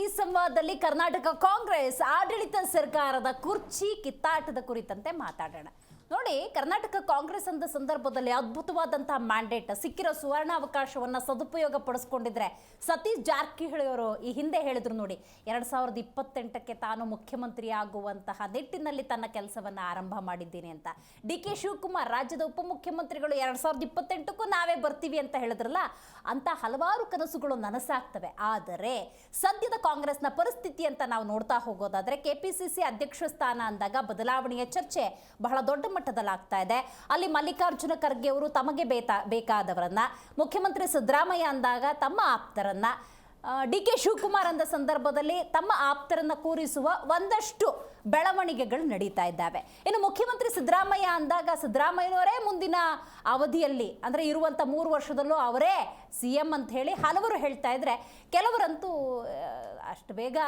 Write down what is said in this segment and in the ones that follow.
ಈ ಸಂವಾದದಲ್ಲಿ ಕರ್ನಾಟಕ ಕಾಂಗ್ರೆಸ್ ಆಡಳಿತ ಸರ್ಕಾರದ ಕುರ್ಚಿ ಕಿತ್ತಾಟದ ಕುರಿತಂತೆ ಮಾತಾಡೋಣ. ನೋಡಿ, ಕರ್ನಾಟಕ ಕಾಂಗ್ರೆಸ್ ಅಂದ ಸಂದರ್ಭದಲ್ಲಿ ಅದ್ಭುತವಾದಂತಹ ಮ್ಯಾಂಡೇಟ್ ಸಿಕ್ಕಿರೋ ಸುವರ್ಣಾವಕಾಶವನ್ನು ಸದುಪಯೋಗ ಪಡಿಸ್ಕೊಂಡಿದ್ರೆ ಸತೀಶ್ ಜಾರಕಿಹೊಳಿ ಅವರು ಈ ಹಿಂದೆ ಹೇಳಿದ್ರು ನೋಡಿ, 2028ಕ್ಕೆ ತಾನು ಮುಖ್ಯಮಂತ್ರಿ ಆಗುವಂತಹ ನಿಟ್ಟಿನಲ್ಲಿ ತನ್ನ ಕೆಲಸವನ್ನು ಆರಂಭ ಮಾಡಿದ್ದೀನಿ ಅಂತ. ಡಿ.ಕೆ. ಶಿವಕುಮಾರ್ ರಾಜ್ಯದ ಉಪಮುಖ್ಯಮಂತ್ರಿಗಳು 2028ಕ್ಕೂ ನಾವೇ ಬರ್ತೀವಿ ಅಂತ ಹೇಳಿದ್ರಲ್ಲ, ಅಂತ ಹಲವಾರು ಕನಸುಗಳು ನನಸಾಗ್ತವೆ. ಆದರೆ ಸದ್ಯದ ಕಾಂಗ್ರೆಸ್ನ ಪರಿಸ್ಥಿತಿ ಅಂತ ನಾವು ನೋಡ್ತಾ ಹೋಗೋದಾದ್ರೆ ಕೆಪಿಸಿಸಿ ಅಧ್ಯಕ್ಷ ಸ್ಥಾನ ಅಂದಾಗ ಬದಲಾವಣೆಯ ಚರ್ಚೆ ಬಹಳ ದೊಡ್ಡ ಮಟ್ಟದಲ್ಲಾಗ್ತಾ ಇದೆ. ಅಲ್ಲಿ ಮಲ್ಲಿಕಾರ್ಜುನ ಖರ್ಗೆ ಅವರು ತಮಗೆ ಬೇಕಾದವರನ್ನ, ಮುಖ್ಯಮಂತ್ರಿ ಸಿದ್ದರಾಮಯ್ಯ ಅಂದಾಗ ತಮ್ಮ ಆಪ್ತರನ್ನ, ಡಿ.ಕೆ. ಶಿವಕುಮಾರ್ ಅಂದ ಸಂದರ್ಭದಲ್ಲಿ ತಮ್ಮ ಆಪ್ತರನ್ನ ಕೂರಿಸುವ ಒಂದಷ್ಟು ಬೆಳವಣಿಗೆಗಳು ನಡೀತಾ ಇದ್ದಾವೆ. ಇನ್ನು ಮುಖ್ಯಮಂತ್ರಿ ಸಿದ್ದರಾಮಯ್ಯ ಅಂದಾಗ ಸಿದ್ದರಾಮಯ್ಯನವರೇ ಮುಂದಿನ ಅವಧಿಯಲ್ಲಿ ಅಂದರೆ ಇರುವಂಥ 3 ವರ್ಷದಲ್ಲೂ ಅವರೇ CM ಅಂತ ಹೇಳಿ ಹಲವರು ಹೇಳ್ತಾ ಇದ್ರೆ, ಕೆಲವರಂತೂ ಅಷ್ಟು ಬೇಗ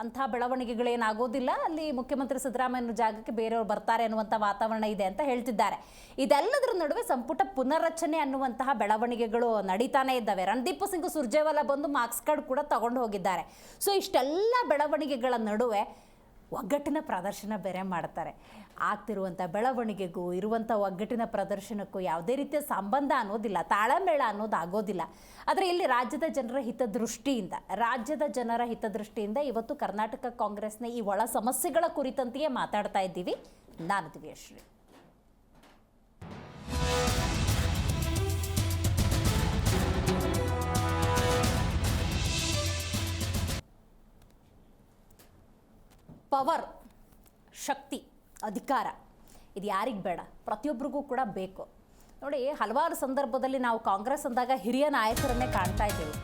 ಅಂಥ ಬೆಳವಣಿಗೆಗಳೇನಾಗೋದಿಲ್ಲ, ಅಲ್ಲಿ ಮುಖ್ಯಮಂತ್ರಿ ಸಿದ್ದರಾಮಯ್ಯನ ಜಾಗಕ್ಕೆ ಬೇರೆಯವರು ಬರ್ತಾರೆ ಅನ್ನುವಂಥ ವಾತಾವರಣ ಇದೆ ಅಂತ ಹೇಳ್ತಿದ್ದಾರೆ. ಇದೆಲ್ಲದರ ನಡುವೆ ಸಂಪುಟ ಪುನರ್ರಚನೆ ಅನ್ನುವಂತಹ ಬೆಳವಣಿಗೆಗಳು ನಡೀತಾನೆ ಇದ್ದಾವೆ. ರಣದೀಪ್ ಸಿಂಗ್ ಸುರ್ಜೇವಾಲಾ ಬಂದು ಮಾರ್ಕ್ಸ್ ಕಾರ್ಡ್ ಕೂಡ ತಗೊಂಡು ಹೋಗಿದ್ದಾರೆ. ಸೊ ಇಷ್ಟೆಲ್ಲ ಬೆಳವಣಿಗೆಗಳ ನಡುವೆ ಒಗ್ಗಟ್ಟಿನ ಪ್ರದರ್ಶನ ಬೇರೆ ಮಾಡ್ತಾರೆ. ಆಗ್ತಿರುವಂಥ ಬೆಳವಣಿಗೆಗೂ ಇರುವಂಥ ಒಗ್ಗಟ್ಟಿನ ಪ್ರದರ್ಶನಕ್ಕೂ ಯಾವುದೇ ರೀತಿಯ ಸಂಬಂಧ ಅನ್ನೋದಿಲ್ಲ, ತಾಳಮೇಳ ಅನ್ನೋದು ಆಗೋದಿಲ್ಲ. ಆದರೆ ಇಲ್ಲಿ ರಾಜ್ಯದ ಜನರ ಹಿತದೃಷ್ಟಿಯಿಂದ ಇವತ್ತು ಕರ್ನಾಟಕ ಕಾಂಗ್ರೆಸ್ನ ಈ ಒಳ ಸಮಸ್ಯೆಗಳ ಕುರಿತಂತೆಯೇ ಮಾತಾಡ್ತಾ ಇದ್ದೀವಿ. ನಾನು ದಿವ್ಯಶ್ರೀ. ಪವರ್, ಶಕ್ತಿ, ಅಧಿಕಾರ ಇದು ಯಾರಿಗೆ ಬೇಡ? ಪ್ರತಿಯೊಬ್ಬರಿಗೂ ಕೂಡ ಬೇಕು. ನೋಡಿ, ಹಲವಾರು ಸಂದರ್ಭದಲ್ಲಿ ನಾವು ಕಾಂಗ್ರೆಸ್ ಅಂದಾಗ ಹಿರಿಯ ನಾಯಕರನ್ನೇ ಕಾಣ್ತಾ ಇದ್ದೀವಿ.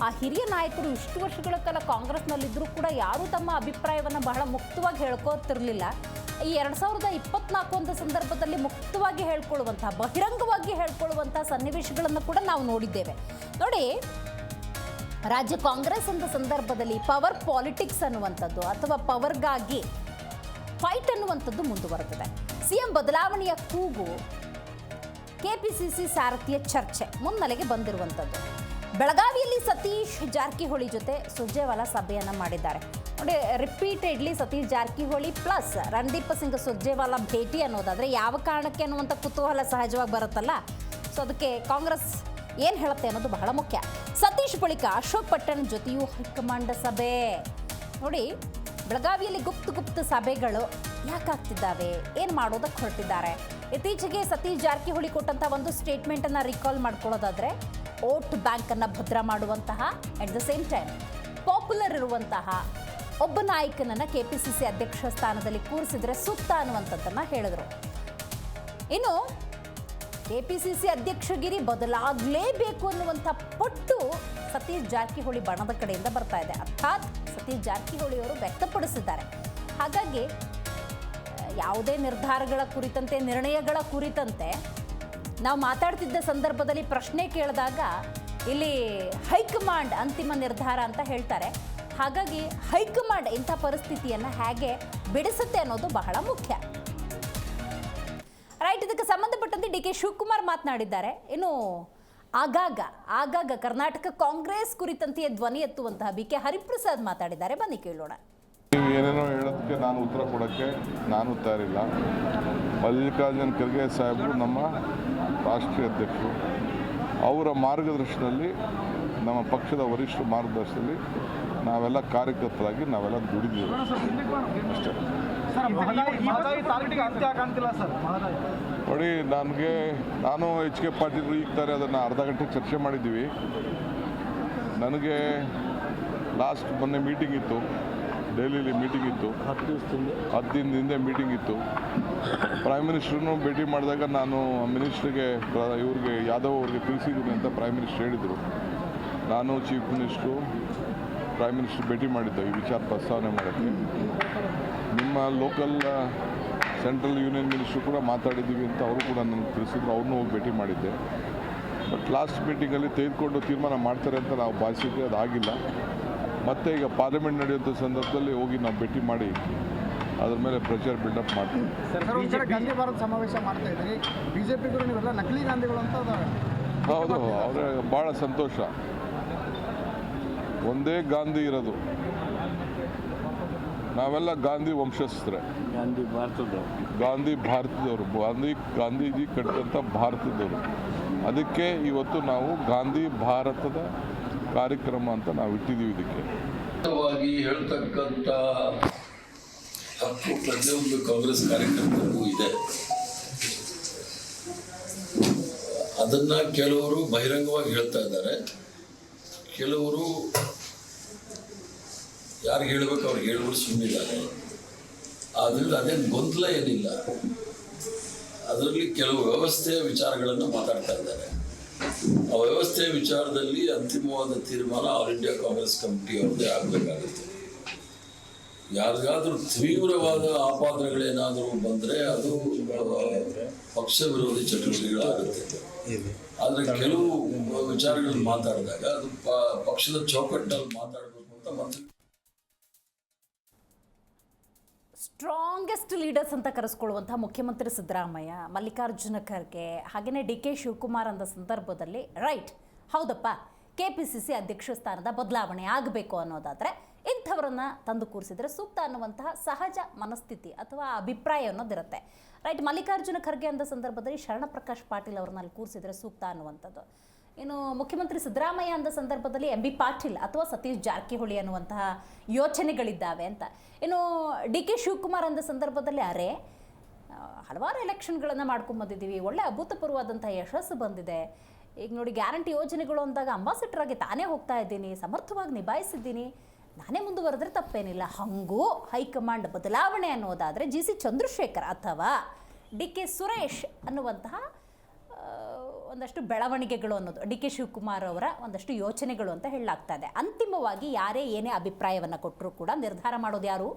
ಆ ಹಿರಿಯ ನಾಯಕರು ಇಷ್ಟು ವರ್ಷಗಳ ಕಾಲ ಕಾಂಗ್ರೆಸ್ನಲ್ಲಿದ್ದರೂ ಕೂಡ ಯಾರೂ ತಮ್ಮ ಅಭಿಪ್ರಾಯವನ್ನು ಬಹಳ ಮುಕ್ತವಾಗಿ ಹೇಳ್ಕೋತಿರ್ಲಿಲ್ಲ. ಈ 2024 ಅಂತ ಸಂದರ್ಭದಲ್ಲಿ ಮುಕ್ತವಾಗಿ ಹೇಳ್ಕೊಳ್ಳುವಂಥ, ಬಹಿರಂಗವಾಗಿ ಹೇಳ್ಕೊಳ್ಳುವಂಥ ಸನ್ನಿವೇಶಗಳನ್ನು ಕೂಡ ನಾವು ನೋಡಿದ್ದೇವೆ. ನೋಡಿ, ರಾಜ್ಯ ಕಾಂಗ್ರೆಸ್ ಅಂತ ಸಂದರ್ಭದಲ್ಲಿ ಪವರ್ ಪಾಲಿಟಿಕ್ಸ್ ಅನ್ನುವಂಥದ್ದು ಅಥವಾ ಪವರ್ಗಾಗಿ ಫೈಟ್ ಅನ್ನುವಂಥದ್ದು ಮುಂದುವರೆದಿದೆ. CM ಬದಲಾವಣೆಯ ಕೂಗು, ಕೆಪಿಸಿಸಿ ಸಾರಥಿಯ ಚರ್ಚೆ ಮುನ್ನೆಲೆಗೆ ಬಂದಿರುವಂಥದ್ದು. ಬೆಳಗಾವಿಯಲ್ಲಿ ಸತೀಶ್ ಜಾರಕಿಹೊಳಿ ಜೊತೆ ಸುರ್ಜೇವಾಲಾ ಸಭೆಯನ್ನು ಮಾಡಿದ್ದಾರೆ. ನೋಡಿ, ರಿಪೀಟೆಡ್ಲಿ ಸತೀಶ್ ಜಾರಕಿಹೊಳಿ ಪ್ಲಸ್ ರಣದೀಪ್ ಸಿಂಗ್ ಸುರ್ಜೇವಾಲಾ ಭೇಟಿ ಅನ್ನೋದಾದರೆ ಯಾವ ಕಾರಣಕ್ಕೆ ಅನ್ನುವಂಥ ಕುತೂಹಲ ಸಹಜವಾಗಿ ಬರುತ್ತಲ್ಲ. ಸೊ ಅದಕ್ಕೆ ಕಾಂಗ್ರೆಸ್ ಏನು ಹೇಳುತ್ತೆ ಅನ್ನೋದು ಬಹಳ ಮುಖ್ಯ. ಸತೀಶ್ ಬಳಿಕ ಅಶೋಕ್ ಪಟ್ಟಣ್ ಜೊತೆಯೂ ಹೈಕಮಾಂಡ್ ಸಭೆ. ನೋಡಿ, ಬೆಳಗಾವಿಯಲ್ಲಿ ಗುಪ್ತ ಸಭೆಗಳು ಯಾಕಾಗ್ತಿದ್ದಾವೆ, ಏನು ಮಾಡೋದಕ್ಕೆ ಹೊರಟಿದ್ದಾರೆ? ಇತ್ತೀಚೆಗೆ ಸತೀಶ್ ಜಾರಕಿಹೊಳಿ ಕೊಟ್ಟಂಥ ಒಂದು ಸ್ಟೇಟ್ಮೆಂಟನ್ನು ರಿಕಾಲ್ ಮಾಡ್ಕೊಳ್ಳೋದಾದರೆ, ವೋಟ್ ಬ್ಯಾಂಕನ್ನು ಭದ್ರ ಮಾಡುವಂತಹ at the same time popular ಇರುವಂತಹ ಒಬ್ಬ ನಾಯಕನನ್ನು ಕೆಪಿಸಿಸಿ ಅಧ್ಯಕ್ಷ ಸ್ಥಾನದಲ್ಲಿ ಕೂರಿಸಿದ್ರೆ ಸೂಕ್ತ ಅನ್ನುವಂಥದ್ದನ್ನು ಹೇಳಿದರು. ಇನ್ನು ಕೆಪಿಸಿಸಿ ಅಧ್ಯಕ್ಷಗಿರಿ ಬದಲಾಗಲೇಬೇಕು ಅನ್ನುವಂಥ ಪಟ್ಟು ಸತೀಶ್ ಜಾರಕಿಹೊಳಿ ಬಣದ ಕಡೆಯಿಂದ ಬರ್ತಾ ಇದೆ. ಅರ್ಥಾತ್ ಸತೀಶ್ ಜಾರಕಿಹೊಳಿ ಅವರು ವ್ಯಕ್ತಪಡಿಸಿದ್ದಾರೆ. ಹಾಗಾಗಿ ಯಾವುದೇ ನಿರ್ಧಾರಗಳ ಕುರಿತಂತೆ, ನಿರ್ಣಯಗಳ ಕುರಿತಂತೆ ನಾವು ಮಾತಾಡ್ತಿದ್ದ ಸಂದರ್ಭದಲ್ಲಿ ಪ್ರಶ್ನೆ ಕೇಳಿದಾಗ ಇಲ್ಲಿ ಹೈಕಮಾಂಡ್ ಅಂತಿಮ ನಿರ್ಧಾರ ಅಂತ ಹೇಳ್ತಾರೆ. ಹಾಗಾಗಿ ಹೈಕಮಾಂಡ್ ಇಂಥ ಪರಿಸ್ಥಿತಿಯನ್ನು ಹೇಗೆ ಬಿಡಿಸುತ್ತೆ ಅನ್ನೋದು ಬಹಳ ಮುಖ್ಯ. ರೈಟ್, ಇದಕ್ಕೆ ಸಂಬಂಧಪಟ್ಟಂತೆ ಡಿ.ಕೆ. ಶಿವಕುಮಾರ್ ಮಾತನಾಡಿದ್ದಾರೆ. ಇನ್ನು ಆಗಾಗ ಕರ್ನಾಟಕ ಕಾಂಗ್ರೆಸ್ ಕುರಿತಂತೆಯೇ ಧ್ವನಿ ಎತ್ತುವಂತಹ ಬಿ.ಕೆ. ಹರಿಪ್ರಸಾದ್ ಮಾತಾಡಿದ್ದಾರೆ. ಬನ್ನಿ ಕೇಳೋಣ. ನೀವು ಏನೇನೋ ಹೇಳೋದಕ್ಕೆ ನಾನು ಉತ್ತರ ಕೊಡೋಕ್ಕೆ ನಾನು ತಯಾರಿಲ್ಲ. ಮಲ್ಲಿಕಾರ್ಜುನ ಖರ್ಗೆ ಸಾಹೇಬರು ನಮ್ಮ ರಾಷ್ಟ್ರೀಯ ಅಧ್ಯಕ್ಷರು, ಅವರ ಮಾರ್ಗದರ್ಶನದಲ್ಲಿ, ನಮ್ಮ ಪಕ್ಷದ ವರಿಷ್ಠ ಮಾರ್ಗದರ್ಶನದಲ್ಲಿ ನಾವೆಲ್ಲ ಕಾರ್ಯಕರ್ತರಾಗಿ ನಾವೆಲ್ಲ ದುಡಿದೀವಿ ಅಷ್ಟೇ. ನೋಡಿ, ನಾನು HK ಪಾಟೀಲ್ ಈಗ್ತಾರೆ ಅದನ್ನು ಅರ್ಧ ಗಂಟೆ ಚರ್ಚೆ ಮಾಡಿದ್ದೀವಿ. ನನಗೆ ಮೊನ್ನೆ ಮೀಟಿಂಗ್ ಇತ್ತು, ಡೆಲ್ಲಿಲಿ ಮೀಟಿಂಗ್ ಇತ್ತು, 10 ದಿನದ ಹಿಂದೆ ಮೀಟಿಂಗ್ ಇತ್ತು. ಪ್ರೈಮ್ ಮಿನಿಸ್ಟ್ರನ್ನು ಭೇಟಿ ಮಾಡಿದಾಗ ನಾನು ಮಿನಿಸ್ಟ್ರಿಗೆ ಇವ್ರಿಗೆ ಯಾದವ್ ಅವ್ರಿಗೆ ತಿಳಿಸಿದ್ದೀನಿ ಅಂತ ಪ್ರೈಮ್ ಮಿನಿಸ್ಟರ್ ಹೇಳಿದರು. ನಾನು ಚೀಫ್ ಮಿನಿಸ್ಟ್ರು ಪ್ರೈಮ್ ಮಿನಿಸ್ಟರ್ ಭೇಟಿ ಮಾಡಿದ್ದೆ ಈ ವಿಚಾರ ಪ್ರಸ್ತಾವನೆ ಮಾಡೋಕ್ಕೆ. ನಿಮ್ಮ ಲೋಕಲ್ ಸೆಂಟ್ರಲ್ ಯೂನಿಯನ್ ಮಿನಿಸ್ಟ್ರು ಕೂಡ ಮಾತಾಡಿದ್ದೀವಿ ಅಂತ ಅವರು ಕೂಡ ನನಗೆ ತಿಳಿಸಿದ್ರು. ಅವ್ರನ್ನೂ ಹೋಗಿ ಭೇಟಿ ಮಾಡಿದ್ದೆ. ಬಟ್ ಲಾಸ್ಟ್ ಮೀಟಿಂಗಲ್ಲಿ ತೆಗೆದುಕೊಂಡು ತೀರ್ಮಾನ ಮಾಡ್ತಾರೆ ಅಂತ ನಾವು ಭಾವಿಸಿದ್ವಿ, ಅದಾಗಿಲ್ಲ. ಮತ್ತು ಈಗ ಪಾರ್ಲಿಮೆಂಟ್ ನಡೆಯುವಂಥ ಸಂದರ್ಭದಲ್ಲಿ ಹೋಗಿ ನಾವು ಭೇಟಿ ಮಾಡಿ ಅದ್ರ ಮೇಲೆ ಪ್ರಚಾರ ಬಿಲ್ಡಪ್ ಮಾಡ್ತೀವಿ. ಗಾಂಧಿ ಭಾರತ್ ಸಮಾವೇಶ ಮಾಡ್ತಾ ಇದ್ದೀರಿ, ಬಿಜೆಪಿಗರು ನೀವೆಲ್ಲ ನಕಲಿ ಗಾಂಧಿಗಳು ಅಂತ. ಹೌದು, ಅವರೇ ಭಾಳ ಸಂತೋಷ. ಒಂದೇ ಗಾಂಧಿ ಇರೋದು, ನಾವೆಲ್ಲ ಗಾಂಧಿ ವಂಶಸ್ಥರೇ. ಗಾಂಧಿ ಭಾರತದವರು, ಗಾಂಧೀಜಿ ಕಟ್ಟಿದಂಥ ಭಾರತದವರು. ಅದಕ್ಕೆ ಇವತ್ತು ನಾವು ಗಾಂಧಿ ಭಾರತದ ಕಾರ್ಯಕ್ರಮ ಅಂತ ನಾವು ಇಟ್ಟಿದ್ದೀವಿ. ಇದಕ್ಕೆ ಹೇಳ್ತಕ್ಕಂಥ ಹಕ್ಕು ಪ್ರತಿಯೊಂದು ಕಾಂಗ್ರೆಸ್ ಕಾರ್ಯಕರ್ತರಿಗೂ ಇದೆ. ಅದನ್ನ ಕೆಲವರು ಬಹಿರಂಗವಾಗಿ ಹೇಳ್ತಾ ಇದ್ದಾರೆ, ಕೆಲವರು ಯಾರಿಗೆ ಹೇಳ್ಬೇಕು ಅವ್ರಿಗೆ ಹೇಳ್ಬಿಟ್ಟು ಸುಮ್ಮನಿದ್ದಾರೆ. ಆದ್ದರಿಂದ ಅದೇನು ಗೊಂದಲ ಏನಿಲ್ಲ. ಅದರಲ್ಲಿ ಕೆಲವು ವ್ಯವಸ್ಥೆಯ ವಿಚಾರಗಳನ್ನು ಮಾತಾಡ್ತಾ ಇದ್ದಾರೆ. ಆ ವ್ಯವಸ್ಥೆಯ ವಿಚಾರದಲ್ಲಿ ಅಂತಿಮವಾದ ತೀರ್ಮಾನ ಆಲ್ ಇಂಡಿಯಾ ಕಾಂಗ್ರೆಸ್ ಕಮಿಟಿ ಅವ್ರದ್ದೇ ಆಗಬೇಕಾಗುತ್ತೆ. ಯಾರಿಗಾದ್ರೂ ತೀವ್ರವಾದ ಆಪಾದನೆಗಳೇನಾದರೂ ಬಂದರೆ ಅದು ಪಕ್ಷ ವಿರೋಧಿ ಚಟುವಟಿಕೆಗಳಾಗುತ್ತೆ. ಆದರೆ ಕೆಲವು ವಿಚಾರಗಳನ್ನು ಮಾತಾಡಿದಾಗ ಅದು ಪಕ್ಷದ ಚೌಕಟ್ಟಲ್ಲಿ ಮಾತಾಡಬೇಕು ಅಂತ ಮತ್ತೆ ಸ್ಟ್ರಾಂಗೆಸ್ಟ್ ಲೀಡರ್ಸ್ ಅಂತ ಕರೆಸ್ಕೊಳ್ಳುವಂಥ ಮುಖ್ಯಮಂತ್ರಿ ಸಿದ್ದರಾಮಯ್ಯ, ಮಲ್ಲಿಕಾರ್ಜುನ ಖರ್ಗೆ, ಹಾಗೆಯೇ DK ಶಿವಕುಮಾರ್ ಅಂದ ಸಂದರ್ಭದಲ್ಲಿ ರೈಟ್ ಹೌದಪ್ಪ, KPCC ಅಧ್ಯಕ್ಷ ಸ್ಥಾನದ ಬದಲಾವಣೆ ಆಗಬೇಕು ಅನ್ನೋದಾದರೆ ಇಂಥವರನ್ನು ತಂದು ಕೂರಿಸಿದರೆ ಸೂಕ್ತ ಅನ್ನುವಂತಹ ಸಹಜ ಮನಸ್ಥಿತಿ ಅಥವಾ ಅಭಿಪ್ರಾಯ ಅನ್ನೋದಿರುತ್ತೆ. ರೈಟ್, ಮಲ್ಲಿಕಾರ್ಜುನ ಖರ್ಗೆ ಅಂದ ಸಂದರ್ಭದಲ್ಲಿ ಶರಣಪ್ರಕಾಶ್ ಪಾಟೀಲ್ ಅವ್ರನ್ನ ಅಲ್ಲಿ ಕೂರಿಸಿದರೆ ಸೂಕ್ತ ಅನ್ನುವಂಥದ್ದು. ಇನ್ನು ಮುಖ್ಯಮಂತ್ರಿ ಸಿದ್ದರಾಮಯ್ಯ ಅಂದ ಸಂದರ್ಭದಲ್ಲಿ MB ಪಾಟೀಲ್ ಅಥವಾ ಸತೀಶ್ ಜಾರಕಿಹೊಳಿ ಅನ್ನುವಂತಹ ಯೋಚನೆಗಳಿದ್ದಾವೆ ಅಂತ. ಇನ್ನು DK ಶಿವಕುಮಾರ್ ಅಂದ ಸಂದರ್ಭದಲ್ಲಿ ಹಲವಾರು ಎಲೆಕ್ಷನ್ಗಳನ್ನು ಮಾಡ್ಕೊಂಬಂದಿದ್ದೀವಿ, ಒಳ್ಳೆ ಅಭೂತಪೂರ್ವವಾದಂಥ ಯಶಸ್ಸು ಬಂದಿದೆ. ಈಗ ನೋಡಿ, ಗ್ಯಾರಂಟಿ ಯೋಜನೆಗಳು ಅಂದಾಗ ಅಂಬಾಸಿಡರ್ ಆಗಿ ತಾನೇ ಹೋಗ್ತಾ ಇದ್ದೀನಿ, ಸಮರ್ಥವಾಗಿ ನಿಭಾಯಿಸಿದ್ದೀನಿ, ನಾನೇ ಮುಂದುವರೆದ್ರೆ ತಪ್ಪೇನಿಲ್ಲ. ಹಾಗೂ ಹೈಕಮಾಂಡ್ ಬದಲಾವಣೆ ಅನ್ನೋದಾದರೆ GC ಚಂದ್ರಶೇಖರ್ ಅಥವಾ DK ಸುರೇಶ್ ಅನ್ನುವಂತಹ ಒಂದಷ್ಟು ಬೆಳವಣಿಗೆಗಳು ಅನ್ನೋದು DK ಶಿವಕುಮಾರ್ ಅವರ ಒಂದಷ್ಟು ಯೋಚನೆಗಳು ಅಂತ ಹೇಳಲಾಗ್ತಾ ಇದೆ. ಅಂತಿಮವಾಗಿ ಯಾರೇ ಏನೇ ಅಭಿಪ್ರಾಯವನ್ನು ಕೊಟ್ಟರೂ ಕೂಡ ನಿರ್ಧಾರ ಮಾಡೋದು ಯಾರು?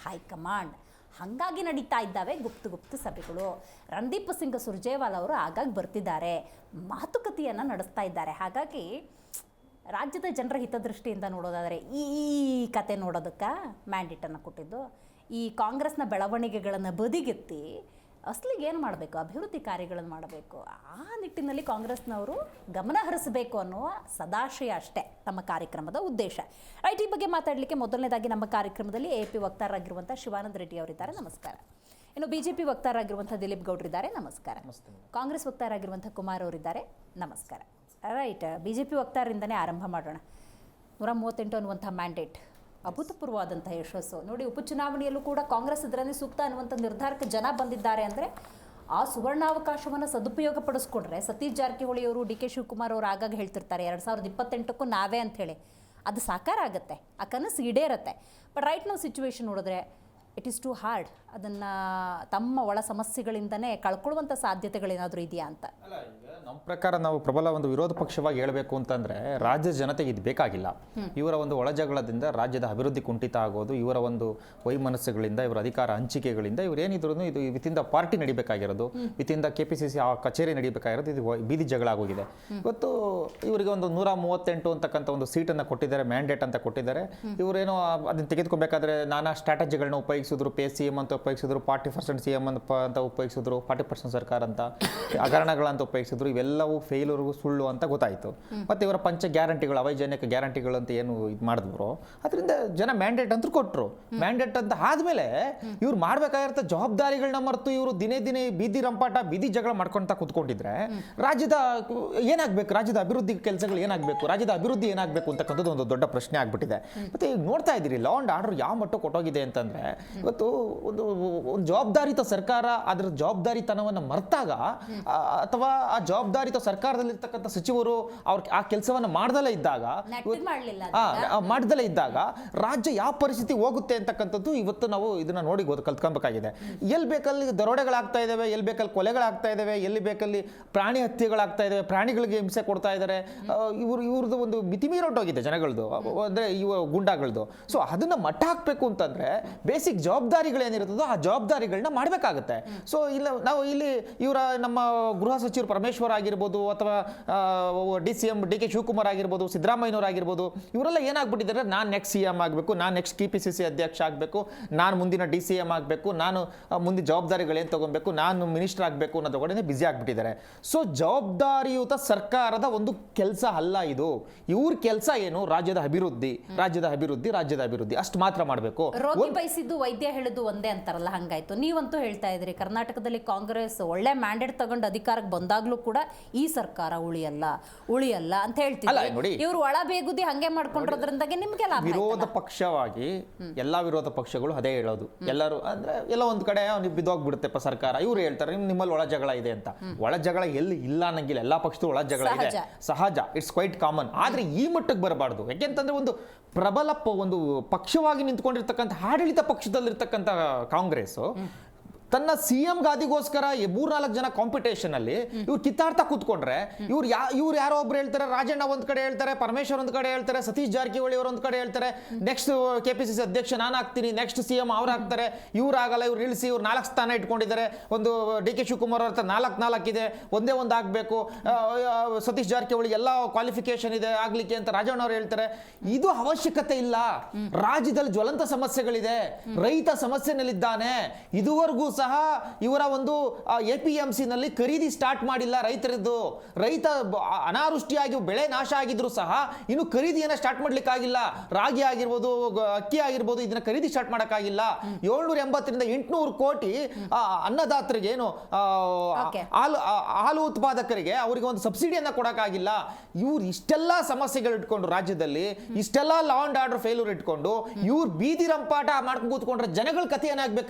ಹೈಕಮಾಂಡ್. ಹಾಗಾಗಿ ನಡೀತಾ ಇದ್ದಾವೆ ಗುಪ್ತ ಸಭೆಗಳು. ರಣದೀಪ್ ಸಿಂಗ್ ಸುರ್ಜೇವಾಲಾ ಅವರು ಆಗಾಗ ಬರ್ತಿದ್ದಾರೆ, ಮಾತುಕತೆಯನ್ನು ನಡೆಸ್ತಾ ಇದ್ದಾರೆ. ಹಾಗಾಗಿ ರಾಜ್ಯದ ಜನರ ಹಿತದೃಷ್ಟಿಯಿಂದ ನೋಡೋದಾದರೆ ಈ ಕತೆ ನೋಡೋದಕ್ಕೆ ಮ್ಯಾಂಡೇಟನ್ನು ಕೊಟ್ಟಿದ್ದು. ಈ ಕಾಂಗ್ರೆಸ್ನ ಬೆಳವಣಿಗೆಗಳನ್ನು ಬದಿಗೆತ್ತಿ ಅಸಲಿಗೆ ಏನು ಮಾಡಬೇಕು? ಅಭಿವೃದ್ಧಿ ಕಾರ್ಯಗಳನ್ನು ಮಾಡಬೇಕು. ಆ ನಿಟ್ಟಿನಲ್ಲಿ ಕಾಂಗ್ರೆಸ್ನವರು ಗಮನ ಹರಿಸಬೇಕು ಅನ್ನುವ ಸದಾಶಯ ಅಷ್ಟೇ ತಮ್ಮ ಕಾರ್ಯಕ್ರಮದ ಉದ್ದೇಶ. ರೈಟ್, ಈ ಬಗ್ಗೆ ಮಾತಾಡಲಿಕ್ಕೆ ಮೊದಲನೇದಾಗಿ ನಮ್ಮ ಕಾರ್ಯಕ್ರಮದಲ್ಲಿ AP ವಕ್ತಾರರಾಗಿರುವಂಥ ಶಿವಾನಂದ ರೆಡ್ಡಿ ಅವರಿದ್ದಾರೆ, ನಮಸ್ಕಾರ. ಇನ್ನು BJP ವಕ್ತಾರರಾಗಿರುವಂಥ ದಿಲೀಪ್ ಗೌಡ್ರಿದ್ದಾರೆ, ನಮಸ್ಕಾರ. ಕಾಂಗ್ರೆಸ್ ವಕ್ತಾರರಾಗಿರುವಂಥ ಕುಮಾರ್ ಅವರಿದ್ದಾರೆ, ನಮಸ್ಕಾರ. ರೈಟ್, BJP ವಕ್ತಾರರಿಂದನೇ ಆರಂಭ ಮಾಡೋಣ. 138 ಅನ್ನುವಂಥ ಮ್ಯಾಂಡೇಟ್ ಅಭೂತಪೂರ್ವವಾದಂಥ ಯಶಸ್ಸು ನೋಡಿ. ಉಪಚುನಾವಣೆಯಲ್ಲೂ ಕೂಡ ಕಾಂಗ್ರೆಸ್ ಇದರನ್ನೇ ಸೂಕ್ತ ಅನ್ನುವಂಥ ನಿರ್ಧಾರಕ್ಕೆ ಜನ ಬಂದಿದ್ದಾರೆ ಅಂದರೆ ಆ ಸುವರ್ಣಾವಕಾಶವನ್ನು ಸದುಪಯೋಗ ಪಡಿಸ್ಕೊಂಡ್ರೆ ಸತೀಶ್ ಜಾರಕಿಹೊಳಿ ಅವರು, DK ಶಿವಕುಮಾರ್ ಅವರು ಆಗಾಗ ಹೇಳ್ತಿರ್ತಾರೆ 2028ಕ್ಕೂ ನಾವೇ ಅಂಥೇಳಿ, ಅದು ಸಾಕಾರ ಆಗುತ್ತೆ, ಆ ಕನಸು ಈಡೇರುತ್ತೆ. ಬಟ್ ರೈಟ್ ನಾವು ಸಿಚುವೇಶನ್ ನೋಡಿದ್ರೆ ಇಟ್ ಈಸ್ ಟು ಹಾರ್ಡ್. ಅದನ್ನು ತಮ್ಮ ಒಳ ಸಮಸ್ಯೆಗಳಿಂದನೇ ಕಳ್ಕೊಳ್ಳುವಂಥ ಸಾಧ್ಯತೆಗಳೇನಾದರೂ ಇದೆಯಾ ಅಂತ? ಅಲ್ಲ, ಈಗ ನಮ್ಮ ಪ್ರಕಾರ ನಾವು ಪ್ರಬಲ ಒಂದು ವಿರೋಧ ಪಕ್ಷವಾಗಿ ಹೇಳಬೇಕು ಅಂತಂದರೆ ರಾಜ್ಯದ ಜನತೆಗೆ ಇದು ಬೇಕಾಗಿಲ್ಲ. ಇವರ ಒಂದು ಒಳಜಗಳದಿಂದ ರಾಜ್ಯದ ಅಭಿವೃದ್ಧಿ ಕುಂಠಿತ ಆಗೋದು, ಇವರ ಒಂದು ವೈಮನಸ್ಸುಗಳಿಂದ, ಇವರ ಅಧಿಕಾರ ಹಂಚಿಕೆಗಳಿಂದ ಇವರೇನಿದ್ರು ಇದು ವಿತಿಂದ ಪಾರ್ಟಿ ನಡಿಬೇಕಾಗಿರೋದು, ವಿತಿಂದ KPCC ಆ ಕಚೇರಿ ನಡಿಬೇಕಾಗಿರೋದು, ಇದು ಬೀದಿ ಜಗಳ ಆಗೋಗಿದೆ. ಇವತ್ತು ಇವರಿಗೆ ಒಂದು 138 ಅಂತಕ್ಕಂಥ ಒಂದು ಸೀಟನ್ನು ಕೊಟ್ಟಿದ್ದಾರೆ, ಮ್ಯಾಂಡೇಟ್ ಅಂತ ಕೊಟ್ಟಿದ್ದಾರೆ. ಇವರೇನೋ ಅದನ್ನು ತೆಗೆದುಕೋಬೇಕಾದ್ರೆ ನಾನಾ ಸ್ಟ್ರಾಟಜಿಗಳನ್ನ ಉಪಯೋಗಿಸಿದ್ರು. CM ಅಂತ ಉಪಯೋಗಿಸಿದ್ರು, 40% CM ಅಂತ ಉಪಯೋಗಿಸಿದ್ರು, 40% ಸರ್ಕಾರ ಅಂತ, ಹಗರಣಗಳಂತ ಉಪಯೋಗಿಸಿದ್ರು. ಇವೆಲ್ಲವೂ ಫೇಲ್ಯೂರ್ಗೂ ಸುಳ್ಳು ಅಂತ ಗೊತ್ತಾಯಿತು. ಮತ್ತು ಇವರ ಪಂಚ ಗ್ಯಾರಂಟಿಗಳು, ಅವೈಜ್ಞಾನಿಕ ಗ್ಯಾರಂಟಿಗಳು ಅಂತ ಏನು ಇದು ಮಾಡಿದ್ರು, ಅದರಿಂದ ಜನ ಮ್ಯಾಂಡೇಟ್ ಅಂತ ಕೊಟ್ಟರು. ಮ್ಯಾಂಡೇಟ್ ಅಂತ ಆದಮೇಲೆ ಇವ್ರು ಮಾಡಬೇಕಾಗಿರೋ ಜವಾಬ್ದಾರಿಗಳನ್ನ ಮರೆತು ಇವರು ದಿನೇ ದಿನೇ ಬೀದಿ ರಂಪಾಟ, ಬೀದಿ ಜಗಳ ಮಾಡ್ಕೊಳ್ತಾ ಕೂತ್ಕೊಂಡಿದ್ರೆ ರಾಜ್ಯದ ಏನಾಗಬೇಕು, ರಾಜ್ಯದ ಅಭಿವೃದ್ಧಿ ಕೆಲಸಗಳು ಏನಾಗಬೇಕು, ರಾಜ್ಯದ ಅಭಿವೃದ್ಧಿ ಏನಾಗಬೇಕು ಅಂತಕ್ಕಂಥದ್ದು ಒಂದು ದೊಡ್ಡ ಪ್ರಶ್ನೆ ಆಗ್ಬಿಟ್ಟಿದೆ. ಮತ್ತು ಈಗ ನೋಡ್ತಾ ಇದ್ದೀರಿ ಲಾ ಆ್ಯಂಡ್ ಆರ್ಡರ್ ಯಾವ ಮಟ್ಟ ಕೊಟ್ಟೋಗಿದೆ ಅಂತಂದರೆ, ಇವತ್ತು ಒಂದು ಜವಾಬ್ದಾರಿತ ಸರ್ಕಾರ ಅದರ ಜವಾಬ್ದಾರಿತನವನ್ನು ಮರೆತಾಗ, ಅಥವಾ ಆ ಜವಾಬ್ದಾರಿತ ಸರ್ಕಾರದಲ್ಲಿರ್ತಕ್ಕಂಥ ಸಚಿವರು ಆ ಕೆಲಸವನ್ನು ಮಾಡ್ದಲೇ ಇದ್ದಾಗ, ರಾಜ್ಯ ಯಾವ ಪರಿಸ್ಥಿತಿ ಹೋಗುತ್ತೆ ಅಂತಕ್ಕಂಥದ್ದು ಇವತ್ತು ನಾವು ಇದನ್ನ ನೋಡಿ ಕಲ್ತ್ಕೊಬೇಕಾಗಿದೆ. ಎಲ್ಲಿ ಬೇಕಲ್ಲಿ ದರೋಡೆಗಳಾಗ್ತಾ ಇದ್ದಾವೆ, ಎಲ್ಲಿ ಬೇಕಲ್ಲಿ ಕೊಲೆಗಳಾಗ್ತಾ ಇದ್ದಾವೆ, ಎಲ್ಲಿ ಬೇಕಲ್ಲಿ ಪ್ರಾಣಿ ಹತ್ಯೆಗಳಾಗ್ತಾ ಇದ್ದಾವೆ, ಪ್ರಾಣಿಗಳಿಗೆ ಹಿಂಸೆ ಕೊಡ್ತಾ ಇದ್ದಾರೆ. ಇವ್ರದ್ದು ಒಂದು ಮಿತಿಮೀರೊಟ್ಟೋಗಿದೆ ಜನಗಳದು, ಅಂದರೆ ಇವ ಗುಂಡಾಗಳದು. ಸೊ ಅದನ್ನ ಮಟ್ಟ ಹಾಕಬೇಕು ಅಂತಂದ್ರೆ ಬೇಸಿಕ್ ಜವಾಬ್ದಾರಿಗಳೇನಿರುತ್ತದೋ ಆ ಜವಾಬ್ದಾರಿಗಳನ್ನ ಮಾಡಬೇಕಾಗುತ್ತೆ. ಸೊ ನಾವು ಇಲ್ಲಿ ನಮ್ಮ ಗೃಹ ಸಚಿವರು ಪರಮೇಶ್ವರ್ ಅವರಾಗಿರ್ಬೋದು ಅಥವಾ CM DK ಶಿವಕುಮಾರ್ ಆಗಿರ್ಬೋದು, ಸಿದ್ದರಾಮಯ್ಯನವರು ಆಗಿರ್ಬೋದು, ಇವರೆಲ್ಲ ಏನಾಗ್ಬಿಟ್ಟಿದ್ದಾರೆ, ನಾನು ನೆಕ್ಸ್ಟ್ CM ಆಗಬೇಕು, ನಾನು ನೆಕ್ಸ್ಟ್ KPCC ಅಧ್ಯಕ್ಷ ಆಗಬೇಕು, ನಾನು ಮುಂದಿನ DCM ಆಗಬೇಕು, ನಾನು ಮುಂದಿನ ಜವಾಬ್ದಾರಿಗಳೇನು ತಗೊಬೇಕು, ನಾನು ಮಿನಿಸ್ಟರ್ ಆಗಬೇಕು ಅನ್ನೋದ್ರೊಳಗಡೆ ಬ್ಯುಸಿ ಆಗಿಬಿಟ್ಟಿದ್ದಾರೆ. ಸೊ ಜವಾಬ್ದಾರಿಯುತ ಸರ್ಕಾರದ ಒಂದು ಕೆಲಸ ಅಲ್ಲ ಇದು. ಇವ್ರ ಕೆಲಸ ಏನು? ರಾಜ್ಯದ ಅಭಿವೃದ್ಧಿ, ರಾಜ್ಯದ ಅಭಿವೃದ್ಧಿ, ರಾಜ್ಯದ ಅಭಿವೃದ್ಧಿ ಅಷ್ಟು ಮಾತ್ರ ಮಾಡಬೇಕು. ರೋಗಿ ಬಯಸಿದ್ದು ವೈದ್ಯ ಹೇಳುದು ಒಂದೇ ಅಂತಾರಲ್ಲ, ಹಂಗಾಯ್ತು. ನೀವಂತೂ ಹೇಳ್ತಾ ಇದ್ರಿ ಕರ್ನಾಟಕದಲ್ಲಿ ಕಾಂಗ್ರೆಸ್ ಒಳ್ಳೆ ಮ್ಯಾಂಡೇಟ್ ತಗೊಂಡು ಅಧಿಕಾರಕ್ಕೆ ಬಂದಾಗ್ಲೂ ಕೂಡ ಈ ಸರ್ಕಾರ ಉಳಿಯಲ್ಲ ಅಂತ ಹೇಳ್ತಿದ್ರು. ಇವ್ರು ಒಳ ಬೇಗುದಿ ಹಂಗೆ ಮಾಡ್ಕೊಂಡಿರೋದ್ರಿಂದಾಗೆ ನಿಮ್ಗೆ ಲಾಭ. ವಿರೋಧ ಪಕ್ಷವಾಗಿ ಎಲ್ಲಾ ವಿರೋಧ ಪಕ್ಷಗಳು ಅದೇ ಹೇಳೋದು. ಎಲ್ಲರೂ ಅಂದ್ರೆ ಎಲ್ಲ ಒಂದ್ ಕಡೆ ಬಿದ್ದೋಗ್ಬಿಡುತ್ತೆಪ್ಪ ಸರ್ಕಾರ, ಇವ್ರು ಹೇಳ್ತಾರೆ ನಿಮ್ಮಲ್ಲಿ ಒಳ ಜಗಳ ಇದೆ ಅಂತ. ಒಳ ಜಗಳ ಎಲ್ಲಿ ಇಲ್ಲ ಅನ್ನಂಗಿಲ್ಲ, ಎಲ್ಲಾ ಪಕ್ಷದ ಒಳ ಜಗಳ ಇದೆ, ಸಹಜ, ಇಟ್ಸ್ ಕ್ವೈಟ್ ಕಾಮನ್. ಆದ್ರೆ ಈ ಮಟ್ಟಕ್ಕೆ ಬರಬಾರ್ದು. ಯಾಕೆಂತಂದ್ರೆ ಒಂದು ಪ್ರಬಲ ಒಂದು ಪಕ್ಷವಾಗಿ ನಿಂತ್ಕೊಂಡಿರ್ತಕ್ಕಂಥ ಆಡಳಿತ ಪಕ್ಷದಲ್ಲಿರ್ತಕ್ಕಂಥ ಕಾಂಗ್ರೆಸ್ ತನ್ನ CM ಗಾದಿಗೋಸ್ಕರ 3-4 ಜನ ಕಾಂಪಿಟೇಷನ್ ಅಲ್ಲಿ ಇವ್ರು ಕಿತ್ತಾಡ್ತಾ ಕೂತ್ಕೊಂಡ್ರೆ, ಇವ್ರು ಯಾರೋ ಒಬ್ರು ಹೇಳ್ತಾರೆ, ರಾಜಣ್ಣ ಒಂದ್ ಕಡೆ ಹೇಳ್ತಾರೆ, ಪರಮೇಶ್ವರ್ ಒಂದ್ ಕಡೆ ಹೇಳ್ತಾರೆ, ಸತೀಶ್ ಜಾರಕಿಹೊಳಿ ಅವರು ಒಂದ್ ಕಡೆ ಹೇಳ್ತಾರೆ, ನೆಕ್ಸ್ಟ್ KPCC ಅಧ್ಯಕ್ಷ ನಾನು ಆಗ್ತೀನಿ, ನೆಕ್ಸ್ಟ್ CM ಅವ್ರು ಆಗ್ತಾರೆ, ಇವ್ರು ಆಗಲ್ಲ, ಇವ್ರು ಇಳಿಸಿ, ಇವ್ರು 4 ಸ್ಥಾನ ಇಟ್ಕೊಂಡಿದ್ದಾರೆ, ಒಂದು DK ಶಿವಕುಮಾರ್ ಅವ್ರ 4 ಇದೆ, ಒಂದೇ ಒಂದು ಆಗ್ಬೇಕು, ಸತೀಶ್ ಜಾರಕಿಹೊಳಿ ಎಲ್ಲ ಕ್ವಾಲಿಫಿಕೇಶನ್ ಇದೆ ಆಗ್ಲಿಕ್ಕೆ ಅಂತ ರಾಜಣ್ಣ ಅವ್ರು ಹೇಳ್ತಾರೆ. ಇದು ಅವಶ್ಯಕತೆ ಇಲ್ಲ. ರಾಜ್ಯದಲ್ಲಿ ಜ್ವಲಂತ ಸಮಸ್ಯೆಗಳಿದೆ, ರೈತ ಸಮಸ್ಯೆನಲ್ಲಿದ್ದಾನೆ. ಇದುವರೆಗೂ ಸಹ ಇವರ ಒಂದು APMC ನಲ್ಲಿ ಖರೀದಿ ಸ್ಟಾರ್ಟ್ ಮಾಡಿಲ್ಲ ರೈತರದ್ದು. ರೈತ ಅನಾವೃಷ್ಟಿಯಾಗಿ ಬೆಳೆ ನಾಶ ಆಗಿದ್ರು ಸಹ ಇನ್ನು ಖರೀದಿಯನ್ನ ಸ್ಟಾರ್ಟ್ ಮಾಡ್ಲಿಕ್ಕಾಗಿಲ್ಲ. ರಾಗಿ ಆಗಿರ್ಬೋದು, ಅಕ್ಕಿ ಆಗಿರ್ಬೋದು, ಇದನ್ನ ಖರೀದಿ ಸ್ಟಾರ್ಟ್ ಮಾಡಕ್ಕಾಗಿಲ್ಲ. 780 ರಿಂದ 800 ಕೋಟಿ ಅನ್ನದಾತರಿಗೆ, ಏನು ಹಾಲು ಉತ್ಪಾದಕರಿಗೆ ಅವರಿಗೆ ಒಂದು ಸಬ್ಸಿಡಿಯನ್ನ ಕೊಡಕ್ಕಾಗಿಲ್ಲ. ಇವ್ರು ಇಷ್ಟೆಲ್ಲ ಸಮಸ್ಯೆಗಳು ಇಟ್ಕೊಂಡು ರಾಜ್ಯದಲ್ಲಿ, ಇಷ್ಟೆಲ್ಲ ಲಾ ಅಂಡ್ ಆರ್ಡರ್ ಫೇಲ್ಯೂರ್ ಇಟ್ಕೊಂಡು ಇವ್ರು ಬೀದಿ ರಂಪಾಟ ಮಾಡ್ಕೊಂಡು ಕೂತ್ಕೊಂಡ್ರೆ ಜನಗಳ ಕಥೆ ಏನಾಗ್ಬೇಕು?